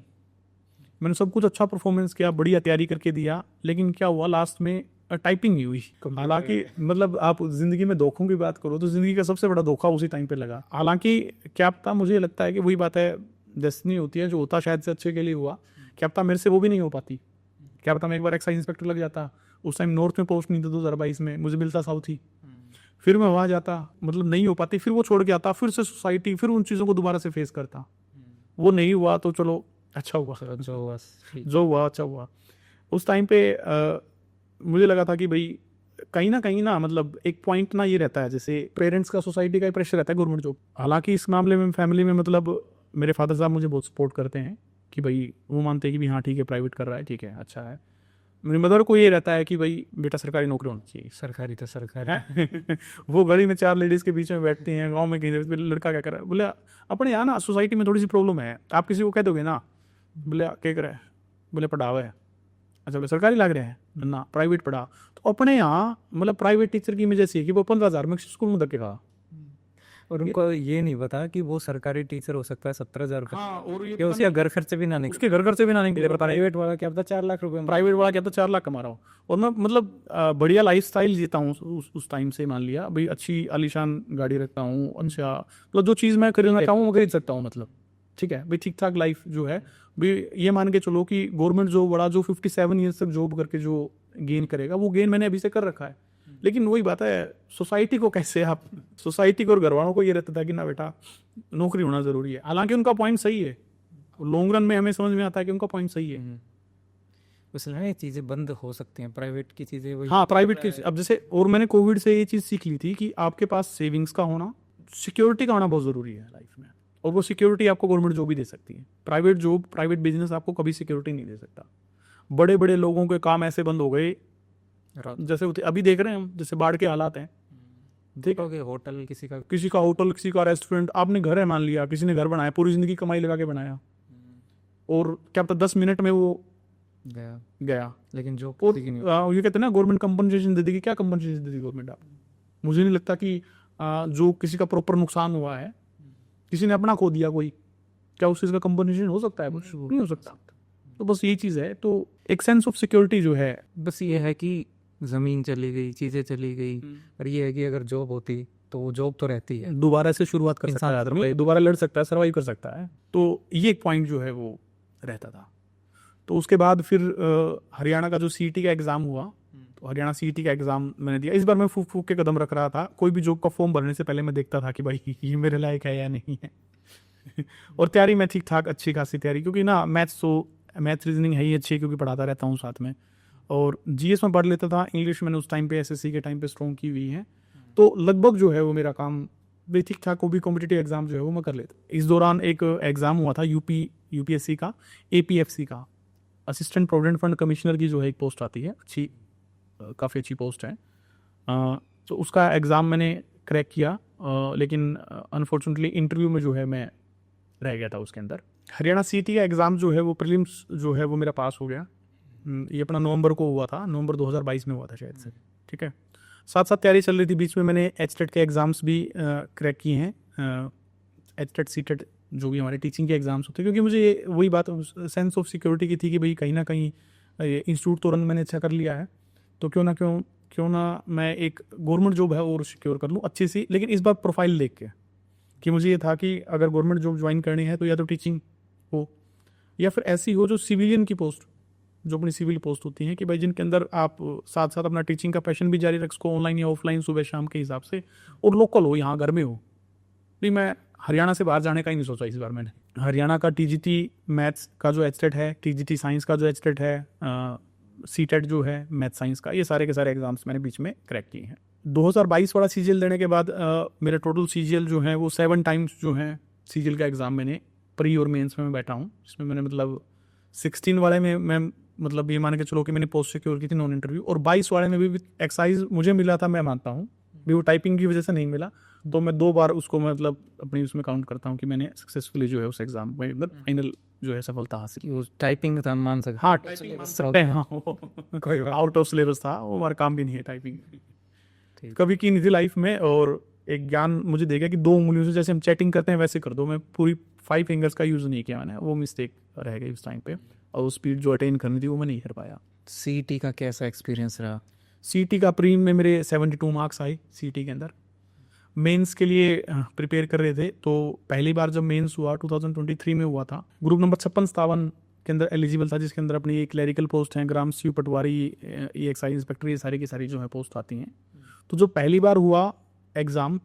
मैंने सब कुछ अच्छा परफॉर्मेंस किया, बढ़िया तैयारी करके दिया, लेकिन क्या हुआ लास्ट में टाइपिंग नहीं हुई। हालांकि मतलब आप जिंदगी में धोखों की बात करो तो जिंदगी का सबसे बड़ा धोखा उसी टाइम पे लगा। हालांकि क्या पता, मुझे लगता है कि वही बात है, डेस्टिनी होती है, जो होता शायद से अच्छे के लिए हुआ, क्या पता मेरे से वो भी नहीं हो पाती, क्या पता मैं एक बार एक्साइज इंस्पेक्टर लग जाता। उस टाइम नॉर्थ में पोस्ट नहीं था 2022 में, मुझे मिलता साउथ ही, फिर मैं वहाँ जाता, मतलब नहीं हो पाती, फिर वो छोड़ के आता, फिर से सोसाइटी, फिर उन चीज़ों को दोबारा से फेस करता। वो नहीं हुआ तो चलो अच्छा हुआ, जो हुआ अच्छा हुआ। उस टाइम पे मुझे लगा था कि भाई कहीं ना मतलब एक पॉइंट ना ये रहता है, जैसे पेरेंट्स का, सोसाइटी का प्रेशर रहता है गवर्नमेंट जॉब। हालांकि इस मामले में फैमिली में मतलब मेरे फादर साहब मुझे बहुत सपोर्ट करते हैं, कि भाई वो मानते हैं कि भी हाँ ठीक है, प्राइवेट कर रहा है, ठीक है, अच्छा है। मेरी मदर को ये रहता है कि भाई बेटा सरकारी नौकरी होनी चाहिए। सरकारी तो सरकारी। है वो गली में 4 लेडीज के बीच में बैठती हैं, गांव में कहीं लड़का क्या कर रहा है, बोले अपने यहाँ ना सोसाइटी में थोड़ी सी प्रॉब्लम है, आप किसी को कह दोगे ना, बोले क्या कर रहा है, बोले पढ़ावा है, अच्छा बोले सरकारी लग रहा है ना, प्राइवेट पढ़ा। तो अपने यहाँ मतलब प्राइवेट टीचर की वजह से है कि वो 15,000 में स्कूल में धक्के खा। और उनको ये नहीं पता कि वो सरकारी टीचर हो सकता है 17,000 रुपये, हाँ, और ये कि उसके घर खर्चे भी ना निकले। उसके घर खर्चे भी ना निकले, पता नहीं प्राइवेट वाला क्या पता 4 लाख रुपए, प्राइवेट वाला क्या तो 4 लाख कमा रहा हूँ। और मैं मतलब बढ़िया लाइफ स्टाइल जीता हूँ उस टाइम से, मान लिया भाई अच्छी आलीशान गाड़ी रखता हूँ, अच्छा मतलब जो चीज़ मैं खरीदना चाहूँ वो खरीद सकता हूँ, मतलब ठीक है भाई, ठीक ठाक लाइफ जो है भाई। ये मान के चलो कि गवर्नमेंट जॉब बड़ा जो 57 ईयर्स तक जॉब करके जो गेन करेगा वो गेन मैंने अभी से कर रखा है। लेकिन वही बात है, सोसाइटी को कैसे आप, सोसाइटी को और घर वालों को ये रहता था कि ना बेटा नौकरी होना ज़रूरी है। हालांकि उनका पॉइंट सही है, लॉन्ग रन में हमें समझ में आता है कि उनका पॉइंट सही है। उसमें चीज़ें बंद हो सकती हैं, प्राइवेट की चीज़ें वही। हाँ प्राइवेट की अब जैसे, और मैंने कोविड से ये चीज़ सीख ली थी कि आपके पास सेविंग्स का होना, सिक्योरिटी का होना बहुत ज़रूरी है लाइफ में, और वो सिक्योरिटी आपको गवर्नमेंट जॉब भी दे सकती है। प्राइवेट जॉब, प्राइवेट बिजनेस आपको कभी सिक्योरिटी नहीं दे सकता। बड़े बड़े लोगों के काम ऐसे बंद हो गए, जैसे अभी देख रहे हैं हम, जैसे बाढ़ के हालात हैं, देखोगे होटल किसी का होटल, किसी का रेस्टोरेंट, आपने घर है मान लिया, किसी ने घर बनाया, पूरी जिंदगी कमाई लगा के बनाया, और क्या पता 10 मिनट में वो गया। लेकिन जो और ये कहते हैं ना गवर्नमेंट कंपनसेशन दे देगी, क्या कंपनसेशन दे देगी गवर्नमेंट आपको? मुझे नहीं लगता कि जो किसी का प्रॉपर नुकसान हुआ है, किसी ने अपना खो दिया कोई, क्या उस चीज़ का कंपनसेशन हो सकता है? नहीं हो सकता। तो बस यही चीज़ है, तो एक सेंस ऑफ सिक्योरिटी जो है, बस ये है कि ज़मीन चली गई, चीज़ें चली गई, और ये है कि अगर जॉब होती तो वो जॉब तो रहती है, दोबारा से शुरुआत कर सकता है, दोबारा लड़ सकता है, सर्वाइव कर सकता है। तो ये एक पॉइंट जो है वो रहता था। तो उसके बाद फिर हरियाणा का जो सीईटी का एग्ज़ाम हुआ, तो हरियाणा सीईटी का एग्ज़ाम मैंने दिया। इस बार मैं फूक फूक के कदम रख रहा था, कोई भी जॉब का फॉर्म भरने से पहले मैं देखता था कि भाई ये मेरे लायक है या नहीं है। और तैयारी में ठीक ठाक अच्छी खासी तैयारी, क्योंकि ना मैथ्स रीजनिंग है ही अच्छी, क्योंकि पढ़ाता रहता हूँ साथ में, और जीएस में पढ़ लेता था। इंग्लिश मैंने उस टाइम पे एसएससी के टाइम पे स्ट्रॉन्ग की हुई है, तो लगभग जो है वो मेरा काम भी ठीक ठाक, वो भी कॉम्पिटिटिव एग्जाम जो है वो मैं कर लेता। इस दौरान एक एग्ज़ाम हुआ था यूपीएससी का, एपीएफसी का, असिस्टेंट प्रोविडेंट फंड कमिश्नर की जो है एक पोस्ट आती है, अच्छी, काफ़ी अच्छी पोस्ट है। तो उसका एग्ज़ाम मैंने क्रैक किया, लेकिन अनफॉर्चुनेटली इंटरव्यू में जो है मैं रह गया था उसके अंदर। हरियाणा सीईटी का एग्ज़ाम जो है वो प्रीलिम्स जो है वो मेरा पास हो गया। ये अपना नवंबर को हुआ था, नवंबर 2022 में हुआ था शायद से, ठीक है। साथ साथ तैयारी चल रही थी, बीच में मैंने एचटेट के एग्ज़ाम्स भी क्रैक किए हैं, एचटेट सीटेट जो भी हमारे टीचिंग के एग्ज़ाम्स होते हैं, क्योंकि मुझे वही बात सेंस ऑफ सिक्योरिटी की थी कि भाई कहीं ना कहीं इंस्टीट्यूट तो रन मैंने अच्छा कर लिया है, तो क्यों ना मैं एक गवर्नमेंट जॉब है और सिक्योर कर लूँ अच्छी सी। लेकिन इस बार प्रोफाइल देख के कि मुझे ये था कि अगर गवर्नमेंट जॉब ज्वाइन करनी है तो या तो टीचिंग हो, या फिर ऐसी हो जो सिविलियन की पोस्ट, जो अपनी सिविल पोस्ट होती हैं, कि भाई जिनके अंदर आप साथ साथ अपना टीचिंग का पैशन भी जारी रख सको, ऑनलाइन या ऑफलाइन, सुबह शाम के हिसाब से, और लोकल हो, यहाँ घर में हो। नहीं, मैं हरियाणा से बाहर जाने का ही नहीं सोचा इस बार मैंने। हरियाणा का टीजीटी मैथ्स का जो एचटेट है, टीजीटी साइंस का जो एचटेट है, सीटेट जो है मैथ साइंस का, ये सारे के सारे एग्जाम्स मैंने बीच में क्रैक किए हैं। 2022 वाला सीजीएल देने के बाद मेरे टोटल सीजीएल जो है वो 7 टाइम्स जो है सीजीएल का एग्ज़ाम मैंने प्री और मेंस में मैं बैठा हूँ। इसमें मैंने मतलब 16 वाले में मैं मतलब ये मान के चलो कि मैंने पोस्ट सिक्योर की थी नॉन इंटरव्यू, और 22 वाले में भी एक्साइज मुझे मिला था, मैं मानता हूँ भी वो टाइपिंग की वजह से नहीं मिला, तो मैं 2 बार उसको मतलब अपनी उसमें काउंट करता हूँ कि मैंने सक्सेसफुली जो है उस एग्ज़ाम में फाइनल जो है सफलता हासिल की। टाइपिंग तो हम मान सकते, हाँ सकते हैं, हाँ कोई आउट ऑफ सिलेबस था वो, हमारा काम भी नहीं है टाइपिंग, कभी की नहीं थी लाइफ में। और एक ज्ञान मुझे देगा कि 2 उंगलियों से जैसे हम चैटिंग करते हैं वैसे कर दो, मैं पूरी 5 फिंगर्स का यूज़ नहीं किया मैंने, वो मिस्टेक रह गई उस टाइम पे, और उस स्पीड जो अटेन करनी थी वो मैं नहीं कर पाया। सीईटी का कैसा एक्सपीरियंस रहा? सीईटी का प्री में मेरे 72 मार्क्स आए सीईटी के अंदर। मेंस के लिए प्रिपेयर कर रहे थे, तो पहली बार जब मेंस हुआ 2023 में हुआ था, ग्रुप नंबर 56-57 के अंदर एलिजिबल था, जिसके अंदर अपनी एक क्लरिकल पोस्ट है, ग्राम सी पटवारी, ये एक्साइज इंस्पेक्टर, ये सारी की सारी जो है पोस्ट आती हैं। तो जो पहली बार हुआ एग्ज़ाम,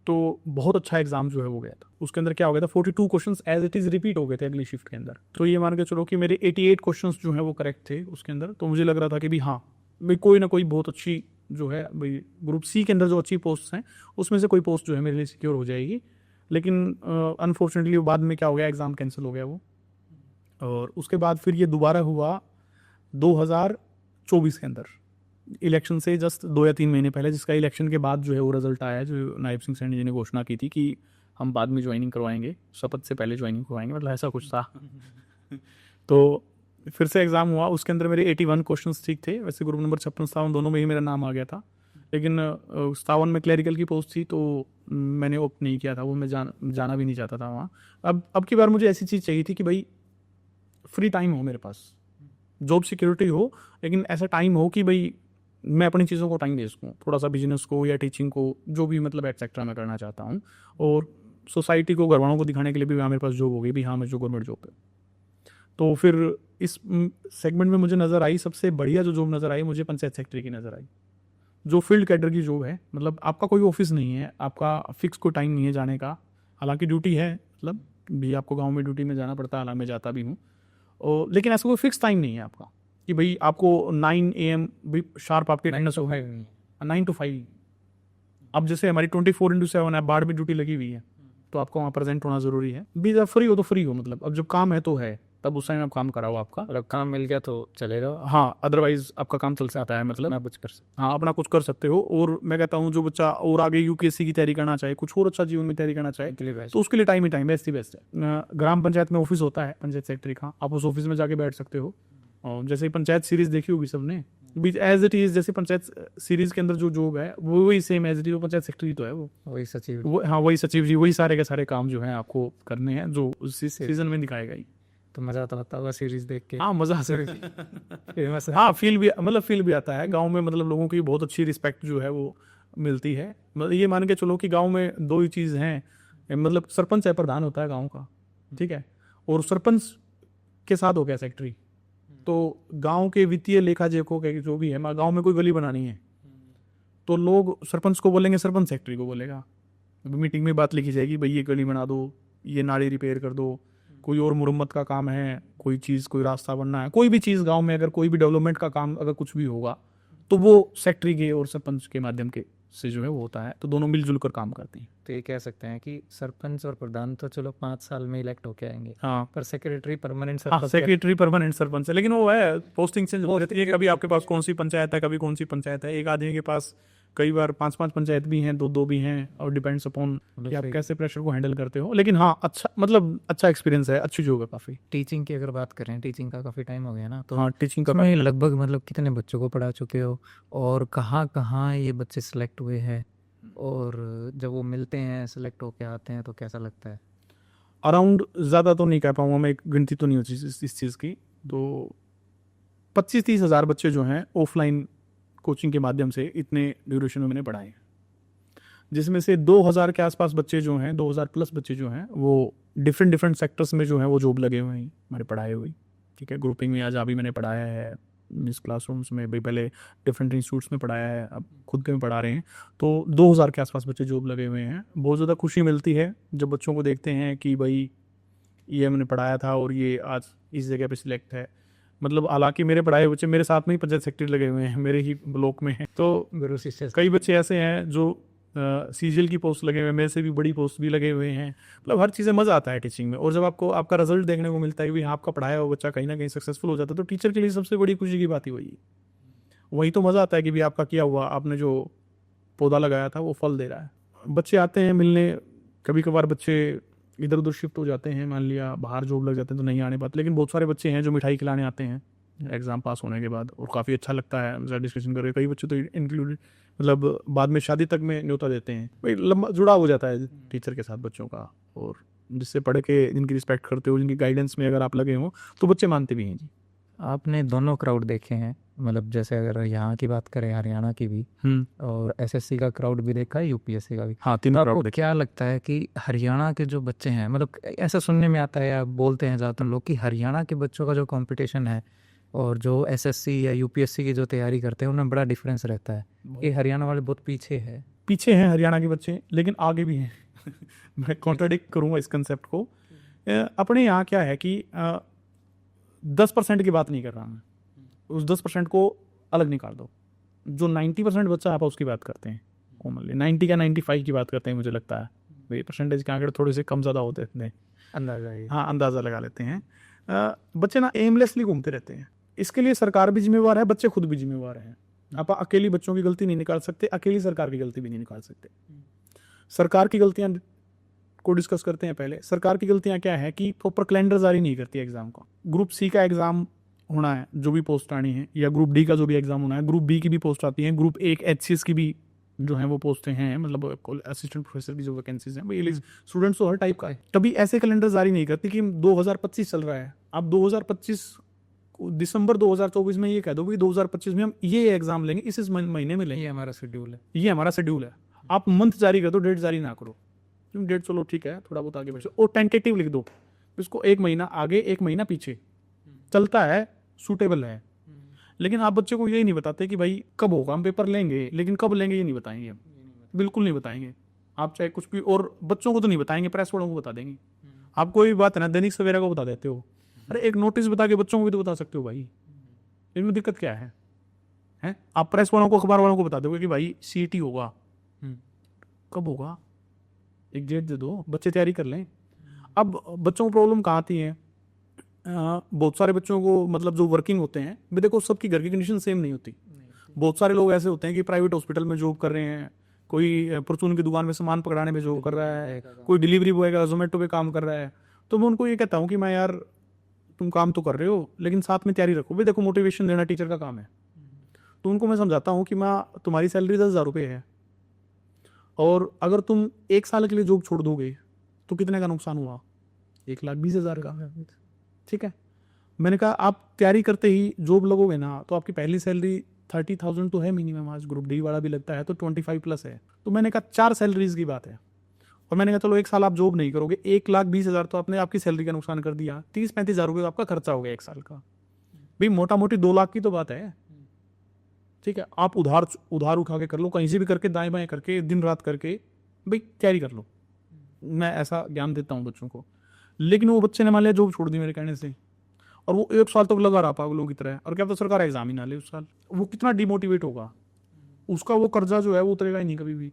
तो बहुत अच्छा एग्जाम जो है वो गया था। उसके अंदर क्या हो गया था, 42 questions as it is repeat हो गए थे अगली शिफ्ट के अंदर। तो ये मान के चलो कि मेरे 88 क्वेश्चंस जो है वो करेक्ट थे उसके अंदर। तो मुझे लग रहा था कि भी हाँ भाई कोई ना कोई बहुत अच्छी जो है भाई ग्रुप सी के अंदर जो अच्छी पोस्ट हैं उसमें से कोई पोस्ट जो है मेरे लिए सिक्योर हो जाएगी। लेकिन अनफॉर्चुनेटली बाद में क्या हो गया, एग्ज़ाम कैंसिल हो गया वो, और उसके बाद फिर ये दोबारा हुआ 2024 के अंदर, इलेक्शन से जस्ट 2 या 3 महीने पहले, जिसका इलेक्शन के बाद जो है वो रिजल्ट आया, जो नायब सिंह सैनी जी ने घोषणा की थी कि हम बाद में ज्वाइनिंग करवाएंगे, शपथ से पहले ज्वाइनिंग करवाएंगे, मतलब ऐसा कुछ था। तो फिर से एग्ज़ाम हुआ, उसके अंदर मेरे 81 क्वेश्चंस ठीक थे। वैसे ग्रुप नंबर 56-57 दोनों में ही मेरा नाम आ गया था, लेकिन 57 में क्लैरिकल की पोस्ट थी, तो मैंने ऑप्ट नहीं किया था, वो मैं जाना भी नहीं चाहता था वहाँ। अब की बार मुझे ऐसी चीज़ चाहिए थी कि भाई फ्री टाइम हो मेरे पास, जॉब सिक्योरिटी हो, लेकिन ऐसा टाइम हो कि भाई मैं अपनी चीज़ों को टाइम दे सकूँ, थोड़ा सा बिजनेस को या टीचिंग को, जो भी मतलब एटसेट्रा मैं करना चाहता हूँ, और सोसाइटी को, घर वालों को दिखाने के लिए भी वहाँ मेरे पास जॉब हो गई भी, हाँ मैं जो गवर्नमेंट जॉब पे। तो फिर इस सेगमेंट में मुझे नज़र आई, सबसे बढ़िया जो जॉब नज़र आई मुझे पंचायत सेक्रेटरी की नज़र आई, जो फील्ड कैडर की जॉब है। मतलब आपका कोई ऑफिस नहीं है, आपका फिक्स कोई टाइम नहीं है जाने का, हालांकि ड्यूटी है, मतलब भी आपको गांव में ड्यूटी में जाना पड़ता है, हालांकि मैं जाता भी हूँ, और लेकिन ऐसा कोई फिक्स टाइम नहीं है आपका कि भाई आपको 9 AM भी शार्प आपके 9 to 5। अब जैसे हमारी 24/7 है, बाढ़ में ड्यूटी लगी हुई है, तो आपको वहाँ प्रेजेंट होना ज़रूरी है। भी जब फ्री हो तो फ्री हो, मतलब अब जब काम है तो है, तब उस टाइम आप काम कराओ आपका, मतलब काम मिल गया तो चलेगा। हाँ, अदरवाइज आपका काम चल जाता है, मतलब मैं कुछ कर सकता। हाँ अपना कुछ कर सकते हो। और मैं कहता हूँ जो बच्चा और आगे UPSC की तैयारी करना चाहे, कुछ और अच्छा जीवन में तैयारी करना चाहे, तो उसके लिए टाइम ही टाइम, बेस्ट ही बेस्ट है। ग्राम पंचायत में ऑफिस होता है पंचायत सेक्रेटरी का, आप उस ऑफिस में जाके बैठ सकते हो। और जैसे पंचायत सीरीज देखी होगी सबने, बीच एज इट इज, जैसे पंचायत सीरीज के अंदर जो जॉब है वो वही सेम एज इट इज, वो पंचायत सेक्रेटरी तो है, वो वही सचिव, वो हाँ वही सचिव जी, वही सारे के सारे काम जो हैं आपको करने हैं, जो उसी सीजन में दिखाएगा ही। तो मज़ा तो आता होगा सीरीज देख के। हाँ मज़ा फेमस है, हाँ फील भी, मतलब फील भी आता है गांव में, मतलब लोगों की बहुत अच्छी रिस्पेक्ट जो है वो मिलती है। मतलब ये मान के चलो कि गांव में 2 ही चीज़ हैं, मतलब सरपंच है, प्रधान होता है गांव का, ठीक है, और सरपंच के साथ हो गया सेक्रेटरी। तो गांव के वित्तीय लेखा जोखों के जो भी है, गांव में कोई गली बनानी है तो लोग सरपंच को बोलेंगे, सरपंच सेक्रेटरी को बोलेगा, मीटिंग में बात लिखी जाएगी, भाई ये गली बना दो, ये नाली रिपेयर कर दो, कोई और मुरम्मत का काम है, कोई चीज़, कोई रास्ता बनना है, कोई भी चीज़ गांव में, अगर कोई भी डेवलपमेंट का काम अगर कुछ भी होगा तो वो सेक्रेटरी के और सरपंच के माध्यम के से जो है वो होता है, तो दोनों मिलजुल कर काम करते हैं। तो ये कह सकते हैं कि सरपंच और प्रधान तो चलो 5 साल में इलेक्ट होके आएंगे, हाँ, पर सेक्रेटरी परमानेंट हाँ सरपंच सेक्रेटरी परमानेंट सरपंच है, लेकिन वो है पोस्टिंग चेंज हो रहती है, कभी आपके पास कौन सी पंचायत है, कभी कौन सी पंचायत है, एक आदमी के पास कई बार 5-5 पंचायत भी हैं, 2-2 भी हैं, और डिपेंड्स अपॉन कि आप कैसे प्रेशर को हैंडल करते हो। लेकिन हाँ अच्छा, मतलब अच्छा एक्सपीरियंस है, अच्छी जॉब है काफ़ी। टीचिंग की अगर बात करें, टीचिंग का काफ़ी टाइम हो गया ना, तो हाँ टीचिंग का उसमें लगभग मतलब कितने बच्चों को पढ़ा चुके हो, और कहाँ कहाँ ये बच्चे सेलेक्ट हुए हैं, और जब वो मिलते हैं सेलेक्ट होके आते हैं तो कैसा लगता है? अराउंड, ज़्यादा तो नहीं कह पाऊँगा मैं, एक गिनती तो नहीं होती इस चीज़ की, तो 25-30 हज़ार बच्चे जो हैं ऑफलाइन कोचिंग के माध्यम से इतने ड्यूरेशन में मैंने पढ़ाए हैं, जिसमें से 2000 के आसपास बच्चे जो हैं, 2000 प्लस बच्चे जो हैं वो डिफरेंट सेक्टर्स में जो हैं वो जॉब लगे हुए हैं हमारे पढ़ाए हुए। ठीक है, ग्रुपिंग में आज अभी मैंने पढ़ाया है, मिस क्लासरूम्स में भी पहले डिफरेंट इंस्टीट्यूट्स में पढ़ाया है, अब खुद के में पढ़ा रहे हैं, तो 2000 के आसपास बच्चे जॉब लगे हुए हैं। बहुत ज़्यादा खुशी मिलती है जब बच्चों को देखते हैं कि भाई ये मैंने पढ़ाया था और ये आज इस जगह पे सिलेक्ट है। मतलब हालांकि मेरे पढ़ाए बच्चे मेरे साथ में ही पंचायत सेक्रेटरी लगे हुए हैं, मेरे ही ब्लॉक में हैं, तो गुरु शिष्य कई बच्चे ऐसे हैं जो CGL की पोस्ट लगे हुए हैं, मेरे से भी बड़ी पोस्ट भी लगे हुए हैं। मतलब हर चीज़ें मज़ा आता है टीचिंग में, और जब आपको आपका रिजल्ट देखने को मिलता है कि हाँ आपका पढ़ाया हुआ बच्चा कहीं ना कहीं सक्सेसफुल हो जाता है, तो टीचर के लिए सबसे बड़ी खुशी की बात ही वही तो मज़ा आता है कि भी आपका किया हुआ, आपने जो पौधा लगाया था वो फल दे रहा है। बच्चे आते हैं मिलने, कभी कभार बच्चे इधर उधर शिफ्ट हो जाते हैं, मान लिया बाहर जॉब लग जाते हैं तो नहीं आने पाते, लेकिन बहुत सारे बच्चे हैं जो मिठाई खिलाने आते हैं एग्ज़ाम पास होने के बाद, और काफ़ी अच्छा लगता है मेरे डिस्कशन करके। कई बच्चे तो इंक्लूडेड, मतलब बाद में शादी तक में न्योता देते हैं, भाई लंबा जुड़ाव हो जाता है टीचर के साथ बच्चों का, और जिससे पढ़ के जिनकी रिस्पेक्ट करते हो, जिनकी गाइडेंस में अगर आप लगे हो तो बच्चे मानते भी हैं जी। आपने दोनों क्राउड देखे हैं, मतलब जैसे अगर यहाँ की बात करें, हरियाणा की भी, और SSC का क्राउड भी देखा है, UPSC का भी। हाँ, तीनों आपको क्राउड। क्या लगता है कि हरियाणा के जो बच्चे हैं, मतलब ऐसा सुनने में आता है या बोलते हैं ज़्यादातर लोग कि हरियाणा के बच्चों का जो कंपटीशन है और जो SSC या UPSC की जो तैयारी करते हैं उनमें बड़ा डिफरेंस रहता है, कि हरियाणा वाले बहुत पीछे हैं हरियाणा के बच्चे, लेकिन आगे भी हैं। मैं कॉन्ट्राडिक्ट करूँगा इस कंसेप्ट को। अपने यहाँ क्या है कि 10% की बात नहीं कर रहा मैं, उस 10% को अलग निकाल दो, जो 90% बच्चा आप उसकी बात करते हैं, कॉमनली 90 या 95 की बात करते हैं, मुझे लगता है ये परसेंटेज के आंकड़े थोड़े से कम ज़्यादा होते हैं, अंदाज़ा है। हाँ अंदाज़ा लगा लेते हैं। बच्चे ना एमलेसली घूमते रहते हैं। इसके लिए सरकार भी जिम्मेवार है, बच्चे खुद भी जिम्मेवार हैं। आप अकेली बच्चों की गलती नहीं निकाल सकते, अकेली सरकार की गलती भी नहीं निकाल सकते। सरकार की गलतियां को डिस्कस करते हैं पहले। सरकार की गलतियां क्या है कि प्रॉपर कैलेंडर जारी नहीं करती एग्जाम का। ग्रुप सी का एग्जाम होना है, जो भी पोस्ट आनी है, या ग्रुप डी का जो भी एग्जाम होना है, ग्रुप बी की भी पोस्ट आती है, ग्रुप ए HCS की भी जो है वो पोस्टें हैं, मतलब असिस्टेंट प्रोफेसर की जो वैकेंसीज हैं, वो स्टूडेंट्स तो हर टाइप का है। कभी ऐसे कैलेंडर जारी नहीं करती कि 2025 चल रहा है, अब 2025 दिसंबर 2024 में ये कह दो कि 2025 में हम ये एग्जाम लेंगे, इस महीने में लेंगे, ये हमारा शेड्यूल है। ये हमारा शेड्यूल है। आप मंथ जारी कर दो, डेट जारी ना करो। क्योंकि डेट चलो ठीक है, थोड़ा बहुत आगे बढ़ जाओ, और टेंटेटिव लिख दो, इसको 1 महीना आगे 1 महीना पीछे चलता है, सूटेबल है। लेकिन आप बच्चे को यही नहीं बताते कि भाई कब होगा, हम पेपर लेंगे, लेकिन कब लेंगे ये नहीं बताएंगे हम, बिल्कुल नहीं बताएंगे। आप चाहे कुछ भी, और बच्चों को तो नहीं बताएंगे, प्रेस वालों को बता देंगे। आप कोई बात है ना, दैनिक सवेरा को बता देते हो, अरे एक नोटिस बता के बच्चों को भी तो बता सकते हो भाई, इसमें दिक्कत क्या है? हैं? आप प्रेस वालों को, अखबार वालों को बता दोगे कि भाई CET होगा, कब होगा, एक डेट दे दो, बच्चे तैयारी कर लें। अब बच्चों को प्रॉब्लम कहाँ आती है? बहुत सारे बच्चों को, मतलब जो वर्किंग होते हैं, भी देखो सबकी घर की कंडीशन सेम नहीं होती। बहुत सारे लोग ऐसे होते हैं कि प्राइवेट हॉस्पिटल में जॉब कर रहे हैं, कोई परचून की दुकान में सामान पकड़ाने में जॉब कर रहा है, कोई डिलीवरी बॉय का जोमेटो पे काम कर रहा है। तो मैं उनको ये कहता हूँ कि मैं यार, तुम काम तो कर रहे हो लेकिन साथ में तैयारी रखो। भाई देखो, मोटिवेशन देना टीचर का काम है। तो उनको मैं समझाता हूँ कि मैं, तुम्हारी सैलरी 10,000 रुपये है, और अगर तुम 1 साल के लिए जॉब छोड़ दोगे तो कितने का नुकसान हुआ? 1,20,000 का। ठीक है, मैंने कहा आप तैयारी करते ही जॉब लगोगे ना, तो आपकी पहली सैलरी 30,000 तो है मिनिमम, आज ग्रुप डी वाला भी लगता है तो 25+ है। तो मैंने कहा 4 सैलरीज की बात है, और मैंने कहा चलो 1 साल आप जॉब नहीं करोगे, 1,20,000 तो आपने आपकी सैलरी का नुकसान कर दिया, 30-35,000 रुपये आपका खर्चा हो गया 1 साल का। भाई मोटा मोटी 2 लाख की तो बात है। ठीक है, आप उधार उठा के कर लो, कहीं से भी करके, दाएं बाएं करके, दिन रात करके, भाई तैयारी कर लो। मैं ऐसा ज्ञान देता हूँ बच्चों को। लेकिन वो बच्चे ने मान लिया जॉब छोड़ दी मेरे कहने से, और वो 1 साल तक लगा रहा पागलों की तरह, और क्या पता सरकार एग्जाम ही ना ले उस साल, वो कितना डिमोटिवेट होगा। उसका वो कर्जा जो है वो उतरेगा ही नहीं कभी भी,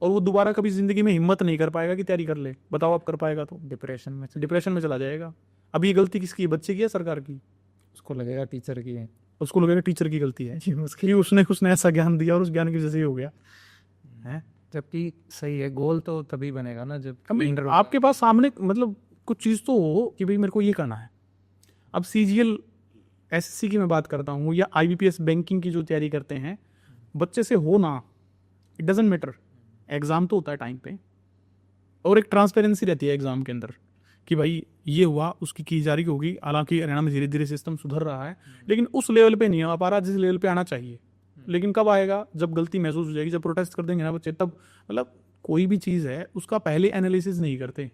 और वो दोबारा कभी जिंदगी में हिम्मत नहीं कर पाएगा कि तैयारी कर ले। बताओ आप कर पाएगा? तो डिप्रेशन में चला जाएगा। अब ये गलती किसकी है, बच्चे की है सरकार की? उसको लगेगा टीचर की है, उसको लगेगा टीचर की गलती है कि उसने ऐसा ज्ञान दिया और उस ज्ञान की वजह से ही हो गया है। जबकि सही है, गोल तो तभी बनेगा ना जब आपके पास सामने मतलब कुछ चीज़ तो हो कि भाई मेरे को ये करना है। अब CGL SSC की मैं बात करता हूँ, या IBPS बैंकिंग की जो तैयारी करते हैं, बच्चे से हो ना, इट डजेंट मैटर, एग्ज़ाम तो होता है टाइम पे, और एक ट्रांसपेरेंसी रहती है एग्ज़ाम के अंदर कि भाई ये हुआ, उसकी की जारी होगी। हालांकि हरियाणा में धीरे धीरे सिस्टम सुधर रहा है, लेकिन उस लेवल पे नहीं आ पा रहा जिस लेवल पे आना चाहिए। लेकिन कब आएगा? जब गलती महसूस हो जाएगी, जब प्रोटेस्ट कर देंगे ना बच्चे, तब। मतलब कोई भी चीज़ है उसका पहले एनालिसिस नहीं करते।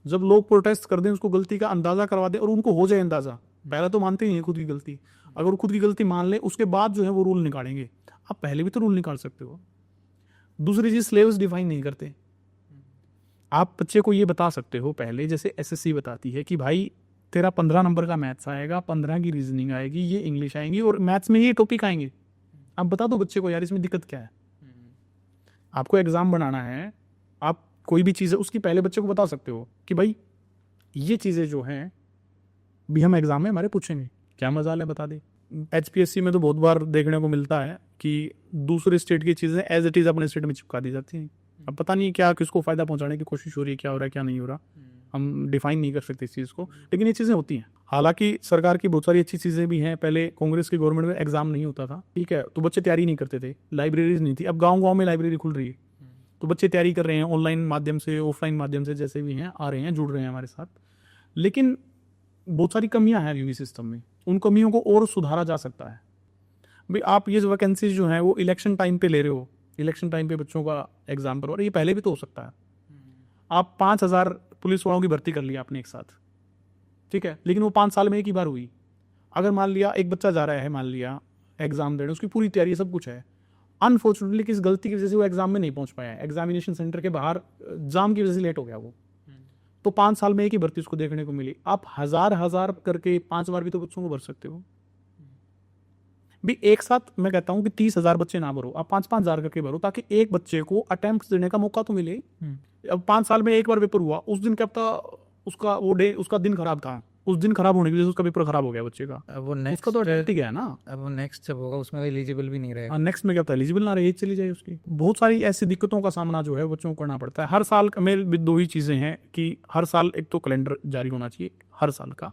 जब लोग प्रोटेस्ट कर दें, उसको गलती का अंदाज़ा करवा दें और उनको हो जाए अंदाज़ा, पहले तो मानते ही नहीं खुद की गलती। अगर खुद की गलती मान ले, उसके बाद जो है वो रूल निकालेंगे। आप पहले भी तो रूल निकाल सकते हो। दूसरी चीज़, सिलेबस डिफाइन नहीं करते। आप बच्चे को ये बता सकते हो पहले, जैसे SSC बताती है कि भाई तेरा 15 नंबर का मैथ्स आएगा, 15 की रीजनिंग आएगी, ये इंग्लिश आएंगी, और मैथ्स में ये टॉपिक आएंगे। आप बता दो बच्चे को यार इसमें दिक्कत क्या है। आपको एग्ज़ाम बनाना है, आप कोई भी चीज़ है उसकी पहले बच्चे को बता सकते हो कि भाई ये चीज़ें जो हैं भी हम एग्ज़ाम में हमारे पूछेंगे, क्या मजाल है, बता दे। HPSC में तो बहुत बार देखने को मिलता है कि दूसरे स्टेट की चीज़ें एज इट इज़ अपने स्टेट में चिपका दी जाती हैं। अब पता नहीं क्या किसको फ़ायदा पहुंचाने की कोशिश हो रही है, क्या हो रहा है क्या नहीं हो रहा, हम डिफाइन नहीं कर सकते इस चीज़ को, लेकिन ये चीज़ें होती हैं। हालांकि सरकार की बहुत सारी अच्छी चीज़ें भी हैं। पहले कांग्रेस की गवर्नमेंट में एग्जाम नहीं होता था, ठीक है, तो बच्चे तैयारी नहीं करते थे, लाइब्रेरीज नहीं थी। अब गाँव में लाइब्रेरी खुल रही है, तो बच्चे तैयारी कर रहे हैं ऑनलाइन माध्यम से, ऑफलाइन माध्यम से, जैसे भी हैं आ रहे हैं, जुड़ रहे हैं हमारे साथ। लेकिन बहुत सारी कमियां हैं यूवी सिस्टम में, उन कमियों को और सुधारा जा सकता है। भाई आप ये वैकेंसीज जो हैं वो इलेक्शन टाइम पे ले रहे हो, इलेक्शन टाइम पे बच्चों का एग्जाम पर, और ये पहले भी तो हो सकता है। आप 5,000 पुलिस वालों की भर्ती कर लिया आपने एक साथ, ठीक है, लेकिन वो 5 साल में एक ही बार हुई। अगर मान लिया एक बच्चा जा रहा है, मान लिया एग्जाम देने, उसकी पूरी तैयारी सब कुछ है, अनफॉर्चुनेटली किस गलती की वजह से वो एग्जाम में नहीं पहुंच पाया है, एग्जामिनेशन सेंटर के बाहर जाम की वजह से लेट हो गया वो, तो 5 साल में एक ही भर्ती उसको देखने को मिली। आप हजार करके 5 बार भी तो बच्चों को भर सकते हो। भी एक साथ मैं कहता हूँ कि 30,000 बच्चे ना भरो, आप 5-5 हजार करके भरो, ताकि एक बच्चे को अटेम्प्ट देने का मौका तो मिले। अब 5 साल में एक बार पेपर हुआ, उस दिन क्या पता उसका वो डे, उसका दिन खराब था, उस दिन खराब होने की वजह से उसका पेपर खराब हो गया बच्चे का, अब वो उसका नेक्स्ट तो अटेम्प्ट गया ना। अब वो नेक्स्ट जब होगा उसमें एलिजिबल भी नहीं रहेगा। नेक्स्ट में क्या पता एलिजिबल ना रहे, एज चली जाए उसकी। बहुत सारी ऐसी दिक्कतों का सामना जो है बच्चों को करना पड़ता है। हर साल मेरे भी दो ही चीज़ें हैं कि हर साल एक तो कैलेंडर जारी होना चाहिए हर साल का,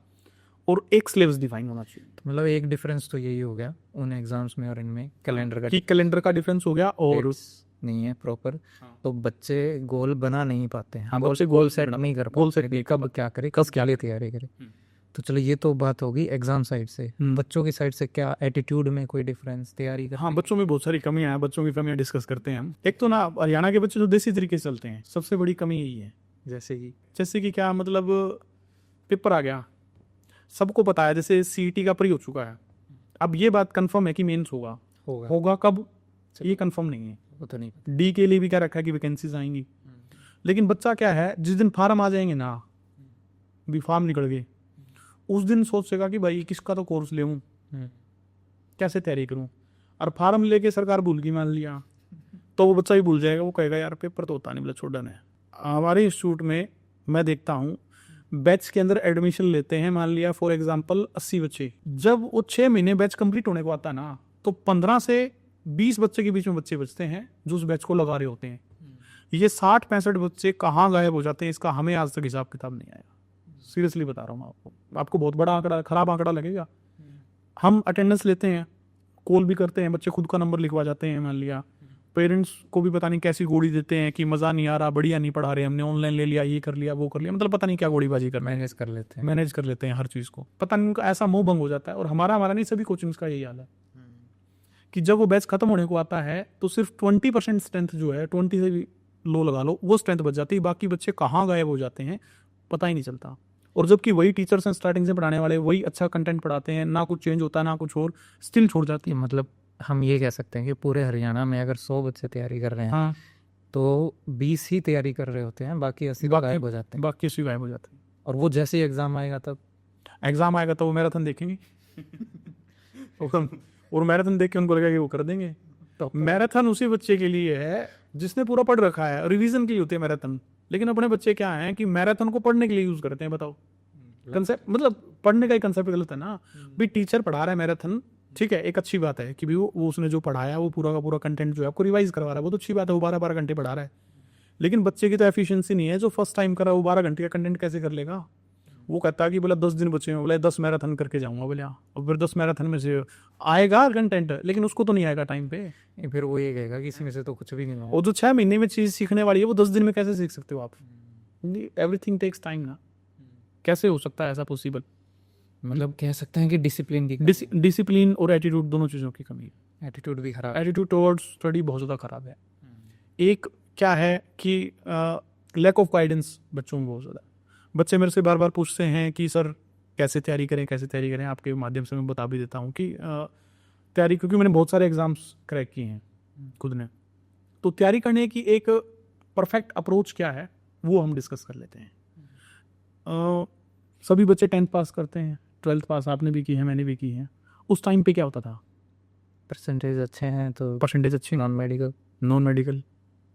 और एक सिलेबस डिफाइन होना चाहिए। तो मतलब एक डिफरेंस तो यही हो गया उन एग्जाम्स में और इनमें, कैलेंडर का कि कैलेंडर का डिफरेंस हो गया और dates नहीं है प्रॉपर, तो बच्चे गोल बना नहीं पाते हैं। हाँ, गोल बच्चे गोल goal सेट बना- नहीं कर goal पाते कि कब क्या करे, कब क्या लिए तैयारी करे। तो चलो ये तो बात होगी एग्जाम साइड से। बच्चों की साइड से क्या एटीट्यूड में कोई डिफरेंस, तैयारी का? हाँ, बच्चों में बहुत सारी कमियां हैं, बच्चों की कमियां डिस्कस करते हैं हम। एक तो ना हरियाणा के बच्चे जो देसी तरीके से चलते हैं, सबसे बड़ी कमी यही है। जैसे कि क्या मतलब, पेपर आ गया, सबको पता है, जैसे सीईटी का प्री हो चुका है, अब ये बात कंफर्म है कि मेंस होगा कब ये कंफर्म नहीं है। वो तो नहीं। डी के लिए भी क्या रखा है कि वैकेंसीज आएंगी, लेकिन बच्चा क्या है, जिस दिन फार्म आ जाएंगे ना, भी फार्म निकल गए, उस दिन सोचेगा कि भाई किसका तो कोर्स लेऊं, कैसे तैयारी करूं, और फार्म लेके सरकार भूल गई मान लिया, तो वो बच्चा भी भूल जाएगा, वो कहेगा यार पेपर तो होता नहीं, बोला छोड़ है। हमारे इंस्टीट्यूट में मैं देखता हूँ बैच के अंदर एडमिशन लेते हैं, मान लिया फॉर एग्जांपल 80 बच्चे, जब वो 6 महीने बैच कंप्लीट होने को आता है ना, तो 15 से 20 बच्चे के बीच में बच्चे बचते हैं जो उस बैच को लगा रहे होते हैं। ये 60-65 बच्चे कहाँ गायब हो जाते हैं, इसका हमें आज तक हिसाब किताब नहीं आया। सीरियसली बता रहा हूँ आपको बहुत बड़ा आंकड़ा, खराब आंकड़ा लगेगा। हम अटेंडेंस लेते हैं, कॉल भी करते हैं, बच्चे खुद का नंबर लिखवा जाते हैं, मान लिया पेरेंट्स को भी पता नहीं कैसी गोड़ी देते हैं कि मज़ा नहीं आ रहा, बढ़िया नहीं पढ़ा रहे, हमने ऑनलाइन ले लिया, ये कर लिया, वो कर लिया, मतलब पता नहीं क्या गोड़ीबाजी कर मैनेज कर लेते हैं हर चीज़ को, पता नहीं उनका ऐसा मोह भंग हो जाता है। और हमारा नहीं, सभी कोचिंग्स का यही हाल है कि जब वो बैच खत्म होने को आता है तो सिर्फ 20% स्ट्रेंथ जो है, 20 से भी लो लगा लो, वो स्ट्रेंथ बच जाती है, बाकी बच्चे कहाँ गायब हो जाते हैं पता ही नहीं चलता। और जबकि वही टीचर्स हैं स्टार्टिंग से पढ़ाने वाले, वही अच्छा कंटेंट पढ़ाते हैं, ना कुछ चेंज होता है ना कुछ और, स्टिल छोड़ जाती है। मतलब हम ये कह सकते हैं कि पूरे हरियाणा में अगर 100 बच्चे तैयारी कर रहे हैं, हाँ, तो 20 ही तैयारी कर रहे होते हैं, बाकी 80 गायब हो जाते हैं। बाकी इसी गायब हो जाते हैं। और वो जैसे ही एग्जाम आएगा तब एग्जाम आएगा तो वो मैराथन देखेंगे और मैराथन देख के उनको लगेगा कि वो कर देंगे। तो मैराथन उसी बच्चे के लिए है जिसने पूरा पढ़ रखा है, रिवीजन के लिए होती है मैराथन। लेकिन अपने बच्चे क्या हैं कि मैराथन को पढ़ने के लिए यूज करते हैं। बताओ, कंसेप्ट मतलब पढ़ने का ही कंसेप्ट गलत है ना। भी टीचर पढ़ा रहा है मैराथन, ठीक है, एक अच्छी बात है कि भी वो उसने जो पढ़ाया वो पूरा का पूरा कंटेंट जो है आपको रिवाइज करवा रहा है, वो तो अच्छी बात है, वो 12-12 घंटे पढ़ा रहा है। लेकिन बच्चे की तो एफिशिएंसी नहीं है, जो फर्स्ट टाइम कर रहा है वो 12 घंटे का कंटेंट कैसे कर लेगा। वो कहता है कि बोला 10 दिन बचे हैं, बोले 10 मैराथन करके जाऊंगा, बोले और फिर 10 मैराथन में से आएगा कंटेंट, लेकिन उसको तो नहीं आएगा टाइम पे। फिर वो ये कहेगा कि इसी में से तो कुछ भी नहीं हुआ। और जो 6 महीने में चीज़ सीखने वाली है वो 10 दिन में कैसे सीख सकते हो आप। एवरीथिंग टेक्स टाइम ना, कैसे हो सकता है ऐसा पॉसिबल। मतलब कह सकते हैं कि डिसिप्लिन की डिसिप्लिन और एटीट्यूड दोनों चीज़ों की कमी है। एटीट्यूड भी खराब, एटीट्यूड टुवर्ड्स स्टडी बहुत ज़्यादा खराब है। एक क्या है कि लैक ऑफ गाइडेंस बच्चों में बहुत ज़्यादा। बच्चे मेरे से बार बार पूछते हैं कि सर कैसे तैयारी करें। आपके माध्यम से मैं बता भी देता हूँ कि तैयारी, क्योंकि मैंने बहुत सारे एग्जाम्स क्रैक किए हैं खुद ने, तो तैयारी करने की एक परफेक्ट अप्रोच क्या है वो हम डिस्कस कर लेते हैं। सभी बच्चे 10th पास करते हैं, 12th पास आपने भी की है, मैंने भी की है। उस टाइम पे क्या होता था, परसेंटेज अच्छे हैं तो परसेंटेज अच्छी, नॉन मेडिकल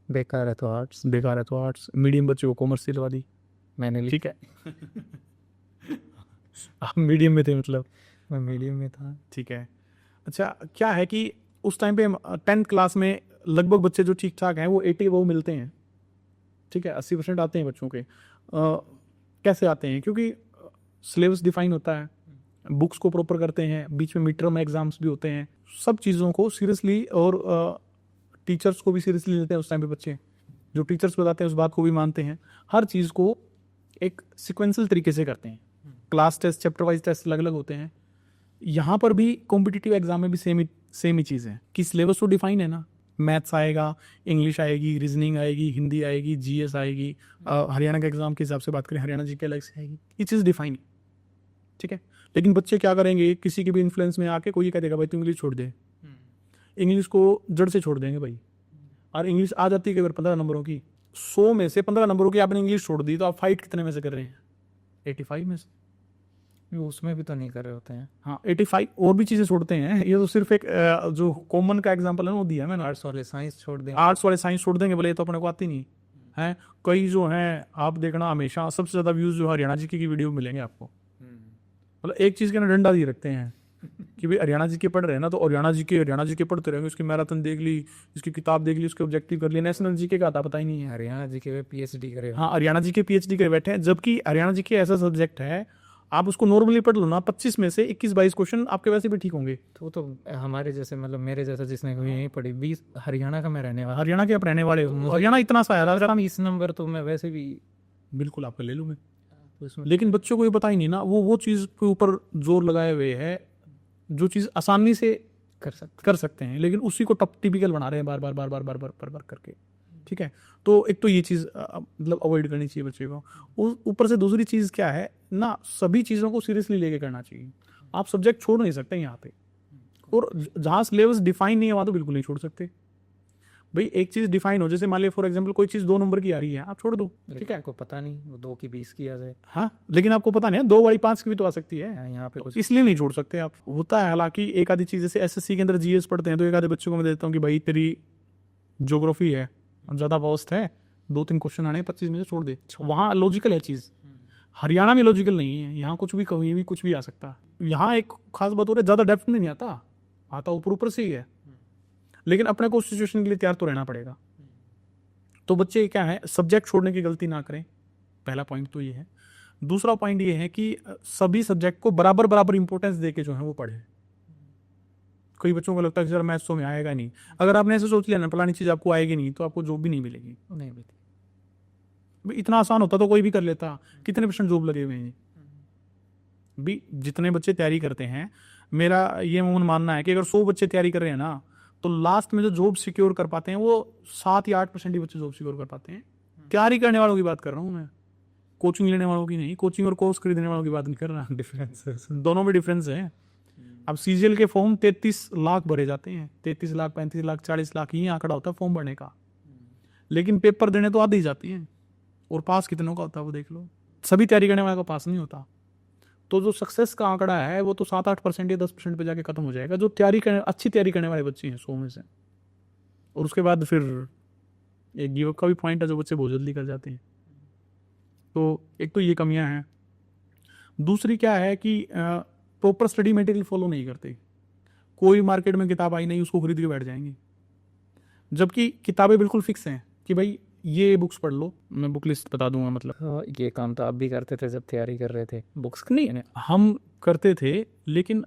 बेकार है तो आर्ट्स, मीडियम बच्चे को कॉमर्स दिलवा दी मैंने, ठीक है आप मीडियम में थे, मतलब मैं मीडियम में था, ठीक है। अच्छा, क्या है कि उस टाइम पे 10th क्लास में लगभग बच्चे जो ठीक ठाक हैं वो 80 वो मिलते हैं, ठीक है, 80% आते हैं बच्चों के। कैसे आते हैं, क्योंकि सिलेबस डिफाइन होता है, बुक्स को प्रॉपर करते हैं, बीच में मिड टर्म एग्जाम्स भी होते हैं, सब चीज़ों को सीरियसली, और टीचर्स को भी सीरियसली लेते हैं उस टाइम पे बच्चे। जो टीचर्स बताते हैं उस बात को भी मानते हैं, हर चीज़ को एक सिक्वेंशियल तरीके से करते हैं। Class test, chapter wise test अलग अलग होते हैं। यहाँ पर भी कॉम्पिटिटिव एग्जाम में भी सेम ही चीज़ है कि सिलेबस तो डिफाइन है ना, मैथ्स आएगा, इंग्लिश आएगी, रीजनिंग आएगी, हिंदी आएगी, जीएस आएगी। हरियाणा के एग्जाम के हिसाब से बात करें, हरियाणा जीके अलग से आएगी, ये चीज़ डिफाइन है, ठीक है। लेकिन बच्चे क्या करेंगे, किसी के भी इन्फ्लुएंस में आके कोई कह देगा भाई तू इंग्लिश छोड़ दे, इंग्लिश को जड़ से छोड़ देंगे भाई। और इंग्लिश आ जाती है कई बार 15 नंबरों की, 100 में से 15 नंबरों की आपने इंग्लिश छोड़ दी, तो आप फाइट कितने में से कर रहे हैं, 85 में से। उसमें भी तो नहीं कर रहे होते हैं। हाँ, 85 और भी चीज़ें छोड़ते हैं, ये तो सिर्फ एक जो कॉमन का एग्जांपल है वो दिया है मैंने। आर्ट्स वाले साइंस छोड़ दें, आर्ट्स वाले साइंस छोड़ देंगे, बोले ये तो अपने को आती नहीं है। कई जो हैं, आप देखना हमेशा सबसे ज़्यादा व्यूज़ जो हरियाणा जी की वीडियो मिलेंगे आपको, मतलब एक चीज़ के ना डंडा दिए रखते हैं कि भाई हरियाणा जी के पढ़ रहे हैं ना, तो हरियाणा जी के पढ़ते रहेंगे, उसकी मैराथन देख ली, इसकी किताब देख ली, उसके ऑब्जेक्टिव कर लिए, नेशनल जी के का आता पता ही नहीं है। हरियाणा जी के पीएचडी करे। हाँ, हरियाणा जी के पीएचडी करे बैठे हैं, जबकि हरियाणा जी के ऐसा सब्जेक्ट है आप उसको नॉर्मली पढ़ लो ना, 25 में से 21-22 क्वेश्चन आपके वैसे भी ठीक होंगे। तो हमारे जैसे मतलब मेरे जैसा जिसने कोई यहीं पढ़ी 20 हरियाणा का मैं रहने वाला, हरियाणा के आप रहने वाले हो, हरियाणा इतना सा है, हम इस नंबर तो मैं वैसे भी बिल्कुल आपका ले लूँगा। उसमें लेकिन बच्चों को ये पता ही नहीं ना, वो चीज़ के ऊपर जोर लगाए हुए है जो चीज़ आसानी से कर सकते हैं, लेकिन उसी को टिपिकल बना रहे हैं बार बार करके। ठीक है, तो एक तो ये चीज़ मतलब अवॉइड करनी चाहिए बच्चे को। ऊपर से दूसरी चीज़ क्या है ना, सभी चीज़ों को सीरियसली लेके करना चाहिए। आप सब्जेक्ट छोड़ नहीं सकते यहाँ पे, और जहाँ सिलेबस डिफाइन नहीं है वहाँ तो बिल्कुल नहीं छोड़ सकते। भाई एक चीज़ डिफाइन हो, जैसे मान लिया फॉर एग्जांपल कोई चीज़ 2 नंबर की आ रही है, आप छोड़ दो, ठीक है, आपको पता नहीं वो 2 की 20 की आ जाए। हाँ, लेकिन आपको पता नहीं है 2 वाली 5 की भी तो आ सकती है, यहाँ पे तो कुछ इसलिए नहीं छोड़ सकते आप। होता है हालांकि एक आधी चीज़, जैसे एसएससी के अंदर जीएस पढ़ते हैं, तो एक आधे बच्चों को मैं देता हूँ कि भाई तेरी ज्योग्राफी है ज़्यादा वास्ट है, 2-3 क्वेश्चन आने 25 में से छोड़ दे। वहाँ लॉजिकल है चीज़, हरियाणा में लॉजिकल नहीं है, यहाँ कुछ भी कहीं भी कुछ भी आ सकता है। यहाँ एक खास बात हो रही है, ज़्यादा डेप्थ में नहीं आता, आता ऊपर से ही है, लेकिन अपने को सिचुएशन के लिए तैयार तो रहना पड़ेगा। तो बच्चे क्या है, सब्जेक्ट छोड़ने की गलती ना करें, पहला पॉइंट तो ये है। दूसरा पॉइंट ये है कि सभी सब्जेक्ट को बराबर इंपॉर्टेंस देके जो है वो पढ़े। कई बच्चों को लगता है कि सर मैथ्स तो में आएगा नहीं, अगर आपने ऐसे सोच लिया ना फलानी चीज़ आपको आएगी नहीं, तो आपको जॉब भी नहीं मिलेगी। नहीं मिलती। भाई इतना आसान होता तो कोई भी कर लेता, कितने % जॉब लगे हुए हैं भी। जितने बच्चे तैयारी करते हैं, मेरा ये मानना है कि अगर 100 बच्चे तैयारी कर रहे हैं ना, तो लास्ट में जो जॉब सिक्योर कर पाते हैं वो 7 या 8% ही बच्चे जॉब सिक्योर कर पाते हैं। तैयारी करने वालों की बात कर रहा हूँ मैं, कोचिंग लेने वालों की नहीं, कोचिंग और कोर्स खरीदने वालों की बात नहीं कर रहा। डिफरेंस दोनों में डिफरेंस है। अब सीजीएल के फॉर्म 33 लाख भरे जाते हैं, 33 लाख 35 लाख 40 लाख ये आंकड़ा होता है फॉर्म भरने का, लेकिन पेपर देने तो आधी ही जाती हैं, और पास कितनों का होता है वो देख लो। सभी तैयारी करने वाले का पास नहीं होता। तो जो सक्सेस का आंकड़ा है वो तो 7-8% या 10% पे जाके खत्म हो जाएगा, जो अच्छी तैयारी करने वाले बच्चे हैं 100 में से। और उसके बाद फिर एक गिव अप का भी पॉइंट है, जो बच्चे बहुत जल्दी कर जाते हैं। तो एक तो ये कमियां हैं। दूसरी क्या है कि प्रॉपर स्टडी मटेरियल फॉलो नहीं करते। कोई मार्केट में किताब आई नहीं, उसको खरीद के बैठ जाएंगे, जबकि किताबें बिल्कुल फिक्स हैं कि भाई ये बुक्स पढ़ लो। मैं बुक लिस्ट बता दूंगा, मतलब ये काम तो आप भी करते थे जब तैयारी कर रहे थे, बुक्स नहीं हम करते थे, लेकिन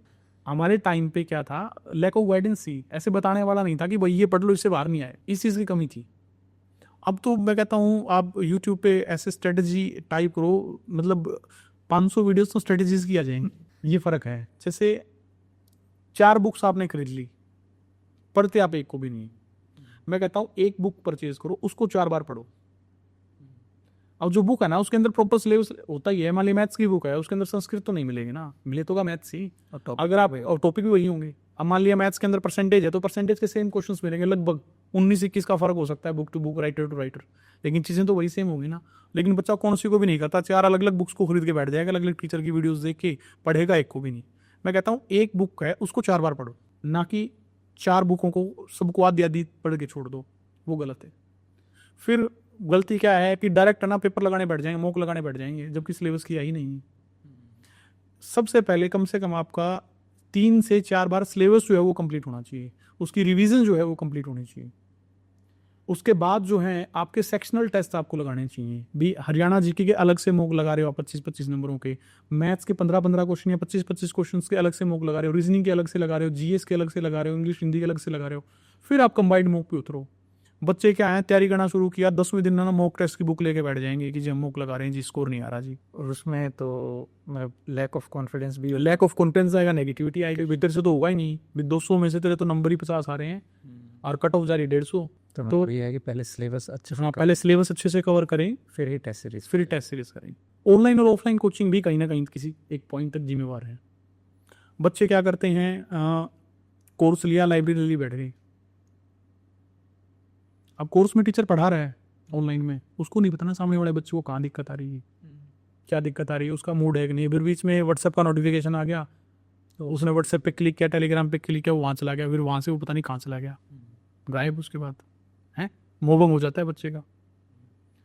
हमारे टाइम पे क्या था, लैक ऑफ गाइडेंस थी। ऐसे बताने वाला नहीं था कि भाई ये पढ़ लो इससे बाहर नहीं आए, इस चीज़ की कमी थी। अब तो मैं कहता हूँ आप यूट्यूब पे ऐसे स्ट्रेटजी टाइप करो, मतलब 500 वीडियोस तो स्ट्रेटजीज की आ जाएंगी। ये फ़र्क है, जैसे 4 बुक्स आपने खरीद ली, पढ़ते आप एक को भी नहीं। मैं कहता हूँ एक बुक परचेज करो, उसको 4 बार पढ़ो। अब जो बुक है ना उसके अंदर प्रॉपर सिलेबस होता ही है। मान ली मैथ्स की बुक है, उसके अंदर संस्कृत तो नहीं मिलेगी ना, मिले तो का मैथ्स ही, अगर आप और टॉपिक भी वही होंगे। अब मान लिया मैथ्स के अंदर परसेंटेज है, तो परसेंटेज के सेम क्वेश्चंस मिलेंगे, लगभग 19-21 का फर्क हो सकता है book to book, writer to writer, लेकिन चीज़ें तो वही सेम होगी ना। लेकिन बच्चा कौन सी को भी नहीं करता, 4 अलग अलग बुक्स को खरीद के बैठ जाएगा, अलग अलग टीचर की वीडियोस देख के पढ़ेगा, एक को भी नहीं। मैं कहता हूँ एक बुक है उसको 4 बार पढ़ो, ना कि 4 बुकों को सबको आधी आधी पढ़ के छोड़ दो, वो गलत है। फिर गलती क्या है कि डायरेक्ट ना पेपर लगाने बैठ जाएंगे, मॉक लगाने बैठ जाएंगे, जबकि सिलेबस किया ही नहीं। सबसे पहले कम से कम आपका 3 से 4 बार सिलेबस जो है वो कंप्लीट होना चाहिए, उसकी रिवीजन जो है वो कंप्लीट होनी चाहिए। उसके बाद जो है आपके सेक्शनल टेस्ट आपको लगाने चाहिए भी। हरियाणा जीके के अलग से मॉक लगा रहे हो आप 25-25 नंबरों के, मैथ्स के 15-15 क्वेश्चन या 25-25 क्वेश्चन के अलग से मॉक लगा रहे हो, रीजनिंग के अलग से लगा रहे हो, जीएस के अलग से लगा रहे हो, इंग्लिश हिंदी के अलग से लगा रहे हो, फिर आप कंबाइंड मॉक पे उतरो। बच्चे क्या है, तैयारी करना शुरू किया, 10वें दिन ना मॉक टेस्ट की बुक लेके बैठ जाएंगे कि जी हम मॉक लगा रहे हैं जी, स्कोर नहीं आ रहा जी। और उसमें तो लैक ऑफ कॉन्फिडेंस भी, लैक ऑफ कॉन्फिडेंस आएगा, नेगेटिविटी आएगी, भीतर से तो होगा ही नहीं। 200 में से तेरे तो नंबर ही 50 आ रहे हैं और कट ऑफ जा रही 150। तो ये है कि पहले सिलेबस अच्छे से, हाँ, पहले सिलेबस अच्छे से कवर करें, फिर ही टेस्ट सीरीज करें। ऑनलाइन और ऑफलाइन कोचिंग भी कहीं ना कहीं किसी एक पॉइंट तक जिम्मेवार है। बच्चे क्या करते हैं, कोर्स लिया, लाइब्रेरी ली, बैठ गए। अब कोर्स में टीचर पढ़ा रहा है, ऑनलाइन में उसको नहीं पता ना सामने वाले बच्चे को कहाँ दिक्कत आ रही है, क्या दिक्कत आ रही है, उसका मूड है कि नहीं। फिर बीच में व्हाट्सएप का नोटिफिकेशन आ गया, तो उसने व्हाट्सएप पे क्लिक किया, टेलीग्राम पे क्लिक किया, वो वहाँ चला गया, फिर वहाँ से वो पता नहीं कहाँ चला गया, गायब। उसके बाद है मोबंग हो जाता है बच्चे का।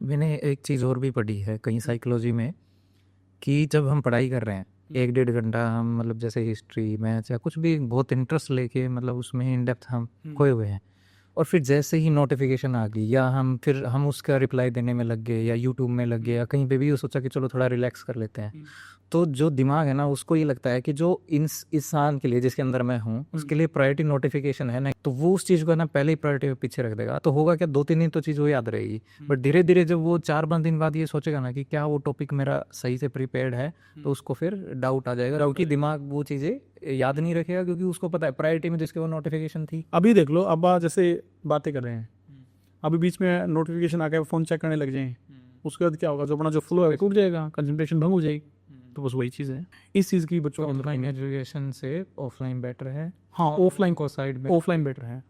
मैंने एक चीज़ और भी पढ़ी है कहीं साइकोलॉजी में, कि जब हम पढ़ाई कर रहे हैं एक डेढ़ घंटा हम मतलब जैसे हिस्ट्री मैथ्स या कुछ भी बहुत इंटरेस्ट लेके मतलब उसमें इन डेप्थ हम खोए हुए हैं, और फिर जैसे ही नोटिफिकेशन आ गई या हम उसका रिप्लाई देने में लग गए या यूट्यूब में लग गए या कहीं पे भी सोचा कि चलो थोड़ा रिलैक्स कर लेते हैं, तो जो दिमाग है ना उसको ये लगता है कि जो इंसान के लिए जिसके अंदर मैं हूँ उसके लिए प्रायोरिटी नोटिफिकेशन है ना, तो वो उस चीज़ को ना पहले ही प्रायोरिटी पे पीछे रख देगा। तो होगा क्या, 2-3 दिन तो चीज़ वो याद रहेगी, बट धीरे धीरे जब वो 4-5 दिन बाद ये सोचेगा ना कि क्या वो टॉपिक मेरा सही से प्रिपेयर्ड है, तो उसको फिर डाउट आ जाएगा, क्योंकि दिमाग वो चीज़ें याद नहीं रखेगा, क्योंकि उसको पता है प्रायोरिटी में जिसके वो नोटिफिकेशन थी। अभी देख लो, अब आप जैसे बातें कर रहे हैं, अभी बीच में नोटिफिकेशन आ गया, फ़ोन चेक करने लग जाएं, उसके बाद क्या होगा, जो अपना जो फ्लो है टूट जाएगा, कंसंट्रेशन भंग हो जाएगी। तो बस वही चीज़ है, इस चीज़ की बच्चों को ऑनलाइन एजुकेशन से ऑफलाइन बेटर है। हाँ, ऑफलाइन को साइड में ऑफलाइन बेटर है।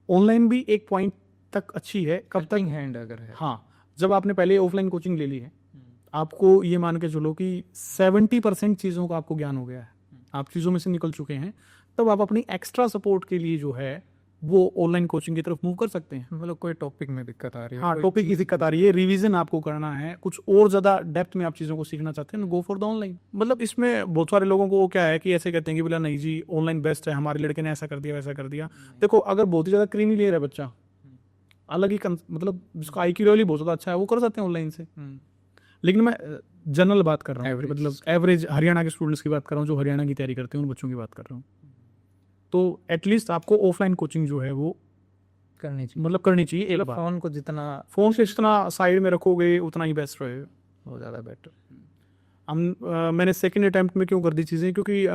ऑनलाइन भी एक पॉइंट तक अच्छी है, कब तक, हैंड अगर है। हाँ, जब आपने पहले ऑफलाइन कोचिंग ले ली है, आपको ये मान के चलो कि 70% चीज़ों का आपको ज्ञान हो गया है, आप चीज़ों में से निकल चुके हैं, तब आप अपनी एक्स्ट्रा सपोर्ट के लिए जो है वो ऑनलाइन कोचिंग की तरफ मूव कर सकते हैं। मतलब कोई टॉपिक में दिक्कत आ रही है, हाँ, कोई टॉपिक की दिक्कत आ रही है, रिवीजन आपको करना है, कुछ और ज़्यादा डेप्थ में आप चीज़ों को सीखना चाहते हैं, गो फॉर द ऑनलाइन। मतलब इसमें बहुत सारे लोगों को क्या है कि ऐसे कहते हैं कि बोला नहीं जी ऑनलाइन बेस्ट है, हमारे लड़के ने ऐसा कर दिया वैसा कर दिया। देखो, अगर बहुत ही ज़्यादा क्रीमी लेयर है बच्चा, अलग ही मतलब जिसका IQ लेवल ही बहुत ज़्यादा अच्छा है, वो कर सकते हैं ऑनलाइन से। लेकिन मैं जनरल बात कर रहा हूँ, मतलब एवरेज हरियाणा के स्टूडेंट्स की बात कर रहा हूँ, जो हरियाणा की तैयारी करते हैं उन बच्चों की बात कर रहा हूँ। तो एटलीस्ट आपको ऑफलाइन कोचिंग जो है वो करनी चाहिए, मतलब करनी चाहिए। एक बार फ़ोन को जितना फ़ोन से जितना साइड में रखोगे उतना ही बेस्ट रहेगा, बहुत ज़्यादा बेटर। मैंने सेकंड अटेम्प्ट में क्यों कर दी चीज़ें, क्योंकि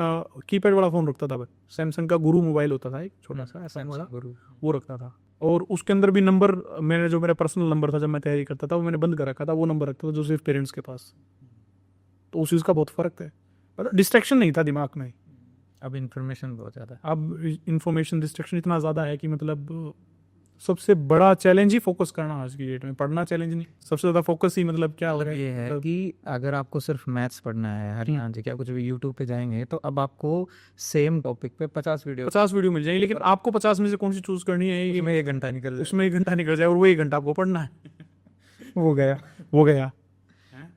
कीपैड वाला फ़ोन रखता था मैं, सैमसंग का गुरु मोबाइल होता था एक छोटा सा ऐसा वाला, वो रखता था, और उसके अंदर भी नंबर मैंने जो मेरा पर्सनल नंबर था जब मैं तैयारी करता था वो मैंने बंद कर रखा था, वो नंबर रखता था जो सिर्फ पेरेंट्स के पास। तो उस चीज़ का बहुत फ़र्क है, मतलब डिस्ट्रैक्शन नहीं था दिमाग में। अब इन्फॉर्मेशन बहुत ज़्यादा है, अब इंफॉर्मेशन डिस्ट्रैक्शन इतना ज़्यादा है कि मतलब सबसे बड़ा चैलेंज ही फोकस करना आज की डेट में, पढ़ना चैलेंज नहीं, सबसे ज़्यादा फोकस ही मतलब क्या हो रहा है, ये है कि अगर आपको सिर्फ मैथ्स पढ़ना है हरियाणा जी क्या कुछ भी यूट्यूब पे जाएंगे तो अब आपको सेम टॉपिक पे 50 वीडियो मिल जाएंगे, लेकिन आपको 50 में से कौन सी चूज़ करनी है, ये में 1 घंटा निकल जाए, उसमें 1 घंटा निकल जाए और वो 1 घंटा आपको पढ़ना है। वो गया।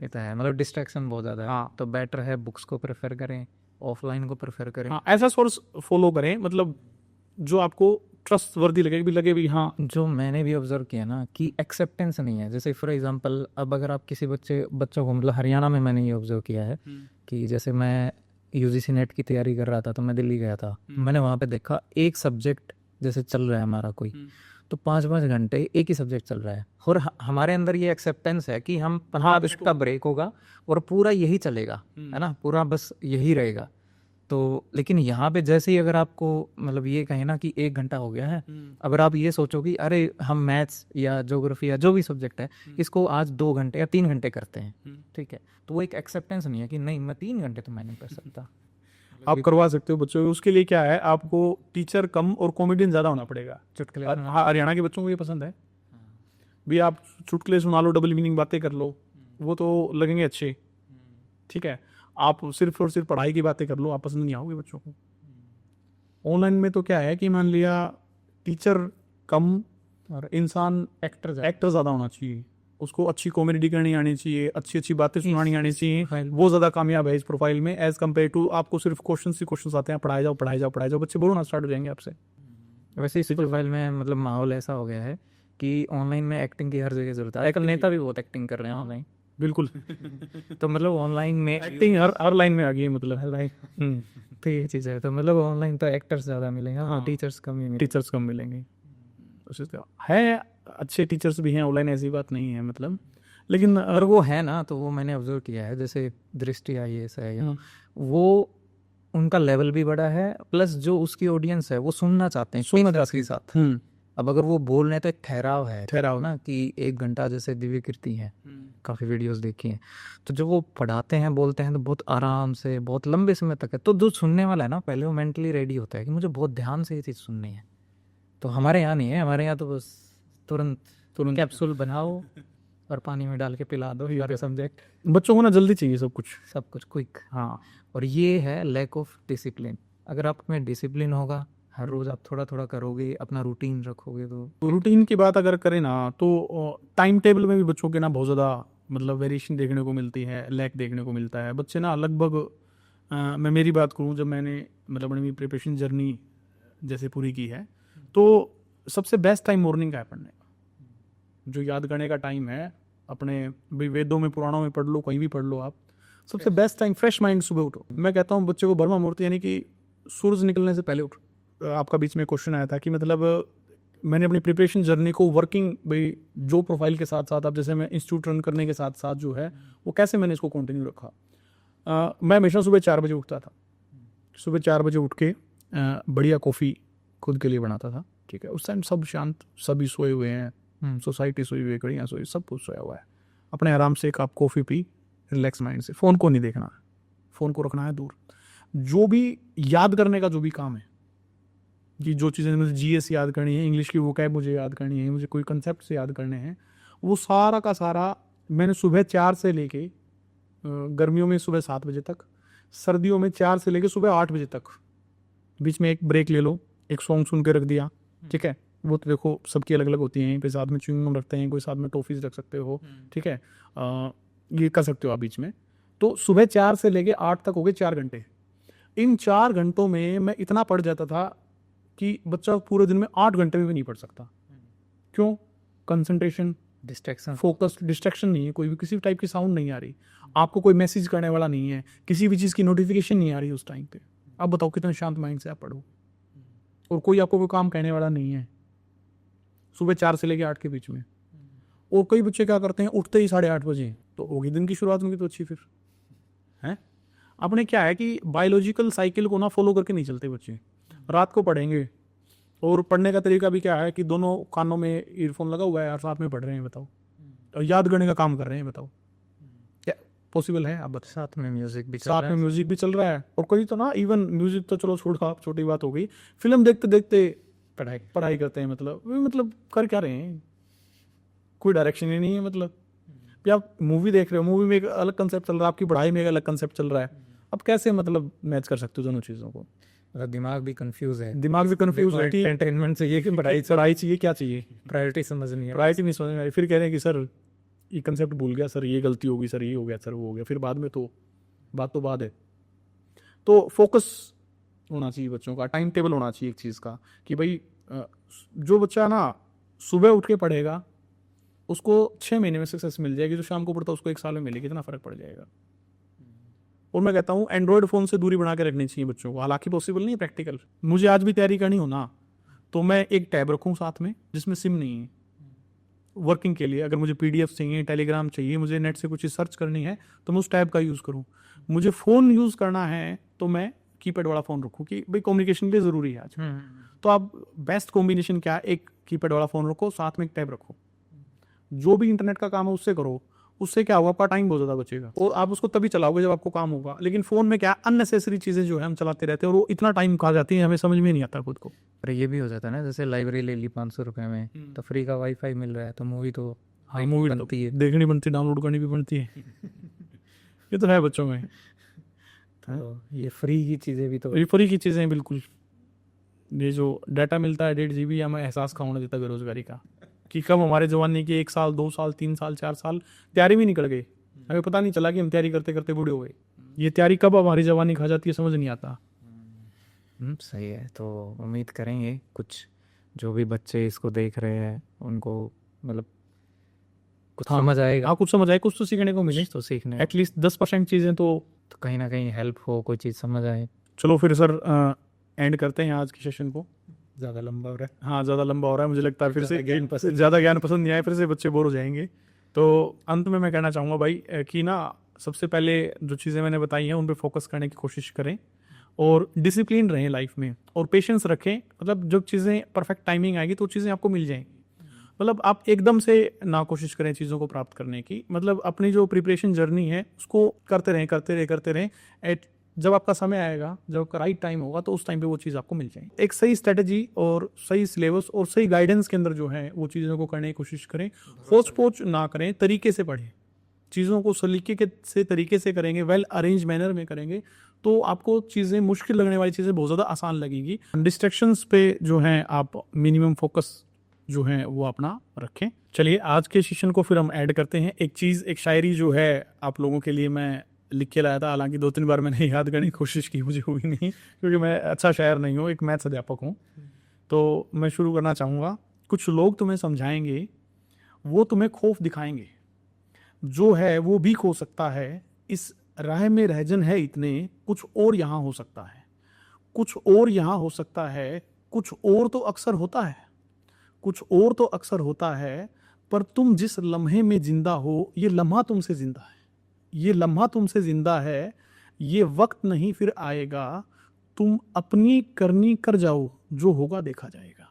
ये तो है, मतलब डिस्ट्रैक्शन बहुत ज़्यादा है। हाँ। तो बेटर है बुक्स को प्रेफर करें, ऑफलाइन को प्रेफर करें। हाँ, ऐसा सोर्स फॉलो करें मतलब जो आपको ट्रस्ट वर्दी लगे भी हाँ। जो मैंने भी ऑब्जर्व किया ना कि एक्सेप्टेंस नहीं है, जैसे फॉर एग्जांपल अब अगर आप किसी बच्चों को, मतलब हरियाणा में मैंने ये ऑब्जर्व किया है कि जैसे मैं UGC नेट की तैयारी कर रहा था तो मैं दिल्ली गया था, मैंने वहाँ पे देखा एक सब्जेक्ट जैसे चल रहा है हमारा कोई, तो 5-5 घंटे एक ही सब्जेक्ट चल रहा है, और हमारे अंदर ये एक्सेप्टेंस है कि हम 15 मिनट का ब्रेक होगा और पूरा यही चलेगा, है ना, पूरा बस यही रहेगा। तो लेकिन यहाँ पे जैसे ही अगर आपको मतलब ये कहें ना कि 1 घंटा हो गया है, अगर आप ये सोचो कि अरे हम मैथ्स या ज्योग्राफी या जो भी सब्जेक्ट है इसको आज 2 घंटे या 3 घंटे करते हैं, ठीक है, तो वो एक एक्सेप्टेंस नहीं है कि नहीं मैं 3 घंटे तो मैं नहीं कर सकता। आप करवा सकते हो बच्चों को, उसके लिए क्या है, आपको टीचर कम और कॉमेडियन ज़्यादा होना पड़ेगा। चुटकुले हाँ, हरियाणा के बच्चों को ये पसंद है भी, आप चुटकुले सुना लो, डबल मीनिंग बातें कर लो, वो तो लगेंगे अच्छे, ठीक है। आप सिर्फ और सिर्फ पढ़ाई की बातें कर लो, आप पसंद नहीं आओगे बच्चों को। ऑनलाइन में तो क्या है कि मान लिया टीचर कम और इंसान एक्टर ज़्यादा होना चाहिए, उसको अच्छी कॉमेडी करनी आनी चाहिए, अच्छी अच्छी बातें सुनानी आनी चाहिए, वो ज़्यादा कामयाब है इस प्रोफाइल में एज कम्पेयर टू आपको सिर्फ क्वेश्चन आते हैं, पढ़ाए जाओ, बच्चे बोलना स्टार्ट हो जाएंगे आपसे। वैसे इस प्रोफाइल में मतलब माहौल ऐसा हो गया है कि ऑनलाइन में एक्टिंग की हर जगह जरूरत है, आजकल नेता भी बहुत एक्टिंग कर रहे हैं ऑनलाइन। बिल्कुल। तो मतलब ऑनलाइन में एक्टिंग हर लाइन में आ गई है, मतलब हर लाइन। तो ये चीज़ है, तो मतलब ऑनलाइन तो एक्टर्स ज़्यादा मिलेंगे, हाँ टीचर्स कम ही मिलेंगे। है अच्छे टीचर्स भी हैं ऑनलाइन, ऐसी बात नहीं है मतलब, लेकिन अगर वो है ना तो वो मैंने ऑब्जर्व किया है, जैसे दृष्टि IAS है या वो उनका लेवल भी बड़ा है, प्लस जो उसकी ऑडियंस है वो सुनना चाहते हैं सुन मजाक के साथ। अब अगर वो बोल रहे हैं तो एक ठहराव ना कि 1 घंटा, जैसे दिव्य कीर्ति है, काफ़ी वीडियोस देखी हैं, तो जब वो पढ़ाते हैं बोलते हैं तो बहुत आराम से बहुत लंबे समय तक है, तो जो सुनने वाला है ना पहले वो मेंटली रेडी होता है कि मुझे बहुत ध्यान से ये चीज़ सुननी है। तो हमारे यहाँ नहीं है, हमारे यहाँ तो बस तुरंत कैप्सूल बनाओ और पानी में डाल के पिला दो, सारे सब्जेक्ट। बच्चों को ना जल्दी चाहिए सब कुछ क्विक। हाँ, और ये है लैक ऑफ डिसिप्लिन। अगर आप में डिसिप्लिन होगा, हर रोज़ आप थोड़ा थोड़ा करोगे, अपना रूटीन रखोगे, तो रूटीन की बात अगर करें ना तो टाइम टेबल में भी बच्चों के ना बहुत ज़्यादा मतलब वेरिएशन देखने को मिलती है, लैक देखने को मिलता है। बच्चे ना लगभग मैं मेरी बात करूं, जब मैंने मतलब अपनी प्रिपरेशन जर्नी जैसे पूरी की है, तो सबसे बेस्ट टाइम मॉर्निंग का है पढ़ने का। जो याद करने का टाइम है अपने भाई वेदों में पुराणों में पढ़ लो, कहीं भी पढ़ लो आप, सबसे बेस्ट टाइम फ्रेश माइंड सुबह उठो। मैं कहता हूँ बच्चे को ब्रह्म मुहूर्त यानी कि सूरज निकलने से पहले उठो। आपका बीच में क्वेश्चन आया था कि मतलब मैंने अपनी प्रिपरेशन जर्नी को वर्किंग भाई जो प्रोफाइल के साथ साथ, अब जैसे मैं इंस्टीट्यूट रन करने के साथ साथ जो है वो कैसे मैंने इसको कंटिन्यू रखा। मैं हमेशा सुबह 4 बजे उठता था। सुबह 4 बजे उठ के बढ़िया कॉफ़ी खुद के लिए बनाता था, ठीक है। उस टाइम सब शांत, सभी सोए हुए हैं, सोसाइटी सोई हुई है, गड़ियाँ सोई, सब कुछ सोया हुआ है। अपने आराम से एक cup coffee P, relax mind से। फ़ोन को नहीं देखना है, फ़ोन को रखना है दूर। जो भी याद करने का जो भी काम है, कि जो चीज़ें मुझे जीएस याद करनी है, इंग्लिश की वोकैब मुझे याद करनी है, मुझे कोई कंसेप्ट से याद करने हैं, वो सारा का सारा मैंने सुबह 4 से लेके गर्मियों में सुबह 7 बजे तक, सर्दियों में 4 से लेके सुबह 8 बजे तक, बीच में एक ब्रेक ले लो, एक सॉन्ग सुन के रख दिया, ठीक है। वो तो देखो सबकी अलग अलग होती हैं, यहीं पे साथ में च्युइंगम रखते हैं, कोई साथ में टॉफीज रख सकते हो, ठीक है। ये कर सकते हो आप बीच में। तो सुबह 4 से लेके 8 तक हो गए 4 घंटे। इन 4 घंटों में मैं इतना पढ़ जाता था कि बच्चा पूरे दिन में 8 घंटे में भी नहीं पढ़ सकता। क्यों? कंसंट्रेशन, डिस्ट्रैक्शन, फोकस, डिस्ट्रैक्शन नहीं है, कोई भी किसी टाइप की साउंड नहीं आ रही, आपको कोई मैसेज करने वाला नहीं है, किसी भी चीज़ की नोटिफिकेशन नहीं आ रही उस टाइम पे। अब बताओ कितने शांत माइंड से आप पढ़ो, और कोई आपको कोई काम कहने वाला नहीं है सुबह 4 से लेकर 8 के बीच में। और कई बच्चे क्या करते हैं, उठते ही 8:30 बजे, तो होगी दिन की शुरुआत उनकी तो अच्छी फिर है। अपने क्या है कि बायोलॉजिकल साइकिल को ना फॉलो करके नहीं चलते बच्चे। रात को पढ़ेंगे, और पढ़ने का तरीका भी क्या है कि दोनों कानों में ईयरफोन लगा हुआ है और साथ में पढ़ रहे हैं, बताओ, और याद करने का काम कर रहे हैं, बताओ क्या पॉसिबल है? आप बताओ। साथ में म्यूजिक भी साथ में म्यूजिक भी चल रहा है, और कोई तो ना इवन म्यूजिक तो चलो छोड़ो, आप छोटी बात हो गई, फिल्म देखते देखते पढ़ाई करते हैं। मतलब कर क्या रहे हैं, कोई डायरेक्शन ही नहीं है। मतलब कि आप मूवी देख रहे हो, मूवी में एक अलग कंसेप्ट चल रहा है, आपकी पढ़ाई में एक अलग कंसेप्ट चल रहा है। अब कैसे मतलब मैच कर सकते हो दोनों चीज़ों को? मतलब दिमाग भी कंफ्यूज है, दिमाग भी कंफ्यूज है। एंटरटेनमेंट चाहिए कि पढ़ाई चाहिए, क्या चाहिए, प्रायोरिटी समझ नहीं है। प्रायोरिटी नहीं समझ में आ रही। फिर कह रहे हैं कि सर ये कंसेप्ट भूल गया, सर ये गलती होगी, सर ये हो गया, सर वो हो गया। फिर बाद में तो बात है। तो फोकस होना चाहिए बच्चों का, टाइम टेबल होना चाहिए एक चीज़ का, कि भाई जो बच्चा ना सुबह उठ के पढ़ेगा उसको 6 महीने में सक्सेस मिल जाएगी, जो शाम को पढ़ता है उसको 1 साल में मिलेगी। इतना फर्क पड़ जाएगा। और मैं कहता हूँ एंड्रॉयड फ़ोन से दूरी बना के रखनी चाहिए बच्चों को। हालांकि पॉसिबल नहीं है प्रैक्टिकल, मुझे आज भी तैयारी करनी हो ना, तो मैं एक टैब रखूँ साथ में जिसमें सिम नहीं है, वर्किंग के लिए। अगर मुझे PDF चाहिए, टेलीग्राम चाहिए, मुझे नेट से कुछ चीज़ सर्च करनी है, तो मैं उस टैब का यूज़ करूँ। मुझे फ़ोन यूज़ करना है तो मैं कीपैड वाला फ़ोन रखूँ, कि भाई कम्युनिकेशन के लिए ज़रूरी है आज। तो आप बेस्ट कॉम्बिनेशन क्या, एक कीपैड वाला फ़ोन रखो, साथ में एक टैब रखो, जो भी इंटरनेट का काम है उससे करो। उससे क्या होगा, आपका टाइम बहुत ज़्यादा बचेगा, और आप उसको तभी चलाओगे जब आपको काम होगा। लेकिन फ़ोन में क्या अननेसेसरी चीज़ें जो है हम चलाते रहते हैं, और वो इतना टाइम खा जाती है, हमें समझ में नहीं आता खुद को। पर ये भी हो जाता है ना, जैसे लाइब्रेरी ले ली 500 रुपये में, तो फ्री का वाईफाई मिल रहा है, तो मूवी तो हाँ, मूवी बनती है, देखनी बनती, डाउनलोड करनी भी बनती है। ये तो है बच्चों में, तो ये फ्री की चीज़ें भी तो ये फ्री की चीज़ें बिल्कुल। ये जो डाटा मिलता है 1.5 GB, हमें एहसास का होने देता बेरोजगारी का, कि कब हमारे जवानी के 1 साल 2 साल 3 साल 4 साल तैयारी में निकल गए, हमें पता नहीं चला कि हम तैयारी करते करते बूढ़े हो गए। ये तैयारी कब हमारी जवानी खा जाती है समझ नहीं आता। सही है। तो उम्मीद करेंगे कुछ जो भी बच्चे इसको देख रहे हैं उनको मतलब कुछ समझ आएगा। हाँ, कुछ समझ आए, कुछ तो सीखने को मिले, तो सीखने एटलीस्ट 10% चीज़ें तो कहीं ना कहीं हेल्प हो, कोई चीज़ समझ आए। चलो फिर सर एंड करते हैं आज के सेशन को। ज़्यादा लंबा हो रहा है। हाँ, ज़्यादा लंबा हो रहा है, मुझे लगता है फिर से ज्ञान ज़्यादा ज्ञान पसंद नहीं आया, फिर से बच्चे बोर हो जाएंगे। तो अंत में मैं कहना चाहूँगा भाई कि ना सबसे पहले जो चीज़ें मैंने बताई हैं उन पर फोकस करने की कोशिश करें, और डिसिप्लिन रहें लाइफ में, और पेशेंस रखें। मतलब जब चीज़ें परफेक्ट टाइमिंग आएगी तो चीज़ें आपको मिल जाएंगी। मतलब आप एकदम से ना कोशिश करें चीज़ों को प्राप्त करने की। मतलब अपनी जो प्रिपरेशन जर्नी है उसको करते रहें। एट जब आपका समय आएगा, जब आपका राइट टाइम होगा, तो उस टाइम पे वो चीज़ आपको मिल जाएगी। एक सही स्ट्रेटजी और सही सिलेबस और सही गाइडेंस के अंदर जो है वो चीज़ों को करने की कोशिश करें। होच-पोच ना करें, तरीके से पढ़ें, चीज़ों को सलीके के से तरीके से करेंगे, वेल अरेंज मैनर में करेंगे, तो आपको चीज़ें मुश्किल लगने वाली चीज़ें बहुत ज़्यादा आसान लगेंगी। डिस्ट्रैक्शंस पे जो हैं आप मिनिमम फोकस जो है वो अपना रखें। चलिए आज के सेशन को फिर हम ऐड करते हैं। एक चीज़, एक शायरी जो है आप लोगों के लिए मैं लिख के लाया था, हालांकि 2-3 बार मैंने याद करने की कोशिश की, मुझे हुई नहीं, क्योंकि मैं अच्छा शायर नहीं हूँ, एक मैथ्स अध्यापक हूँ। तो मैं शुरू करना चाहूँगा। कुछ लोग तुम्हें समझाएंगे, वो तुम्हें खौफ दिखाएंगे, जो है वो भी खो सकता है, इस राह में रहजन है इतने, कुछ और यहाँ हो सकता है, कुछ और यहाँ हो सकता है, कुछ और तो अक्सर होता है, कुछ और तो अक्सर होता है, पर तुम जिस लम्हे में जिंदा हो, ये लम्हा तुमसे जिंदा है, ये लम्हा तुमसे जिंदा है, ये वक्त नहीं फिर आएगा, तुम अपनी करनी कर जाओ, जो होगा देखा जाएगा।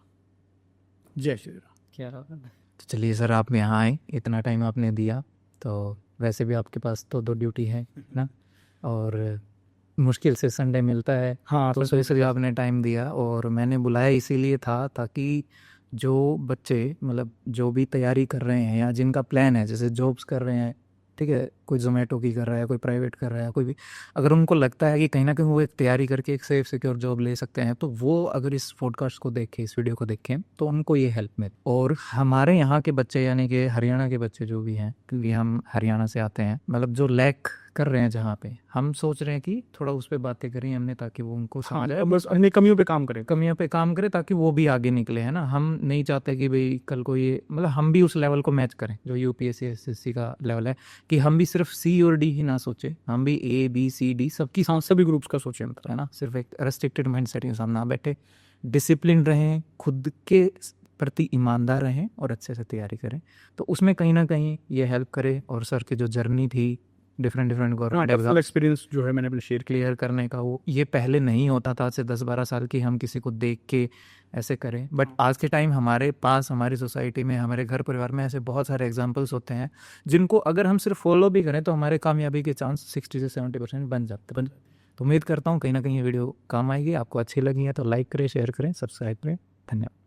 जय श्री राम। क्या तो चलिए सर, आप यहाँ आए, इतना टाइम आपने दिया, तो वैसे भी आपके पास तो 2 ड्यूटी है ना, और मुश्किल से संडे मिलता है, हाँ, तो इसलिए आपने टाइम दिया। और मैंने बुलाया इसीलिए था ताकि जो बच्चे मतलब जो भी तैयारी कर रहे हैं या जिनका प्लान है, जैसे जॉब्स कर रहे हैं, ठीक है, कोई जोमेटो की कर रहा है, कोई प्राइवेट कर रहा है, कोई भी, अगर उनको लगता है कि कहीं ना कहीं वो एक तैयारी करके एक सेफ सिक्योर जॉब ले सकते हैं, तो वो अगर इस पॉडकास्ट को देखें, इस वीडियो को देखें, तो उनको ये हेल्प मिले। और हमारे यहाँ के बच्चे यानी कि हरियाणा के बच्चे जो भी हैं, क्योंकि हम हरियाणा से आते हैं, मतलब जो लैक कर रहे हैं जहाँ पे, हम सोच रहे हैं कि थोड़ा उस पर बातें करें हमने, ताकि वो उनको समझ आए, बस अपनी कमियों पे काम करें, कमियों पे काम करें, ताकि वो भी आगे निकले, है ना। हम नहीं चाहते कि भाई कल को ये मतलब हम भी उस लेवल को मैच करें जो यूपीएससी एसएससी का लेवल है, कि हम भी सिर्फ सी और डी ही ना सोचे, हम भी ए बी सी डी सबकी सभी ग्रुप्स का सोचें, मतलब है ना, सिर्फ एक रेस्ट्रिक्टेड माइंड सेट के सामने ना बैठे, डिसिप्लिन रहें, खुद के प्रति ईमानदार रहें और अच्छे से तैयारी करें। तो उसमें कहीं ना कहीं ये हेल्प करे। और सर की जो जर्नी थी डिफरेंट गवर्नमेंट एक्सपीरियंस जो है मैंने अपने शेयर क्लियर करने का, वो ये पहले नहीं होता था, आज से 10-12 साल की हम किसी को देख के ऐसे करें, बट आज के टाइम हमारे पास, हमारी सोसाइटी में, हमारे घर परिवार में ऐसे बहुत सारे एग्जांपल्स होते हैं जिनको अगर हम सिर्फ फॉलो भी करें तो हमारे कामयाबी के चांस 60 से 70% बन जाते हैं। तो उम्मीद करता हूँ कहीं ना कहीं ये वीडियो काम आएगी, आपको अच्छी लगी है तो लाइक करें, शेयर करें, सब्सक्राइब करें। धन्यवाद।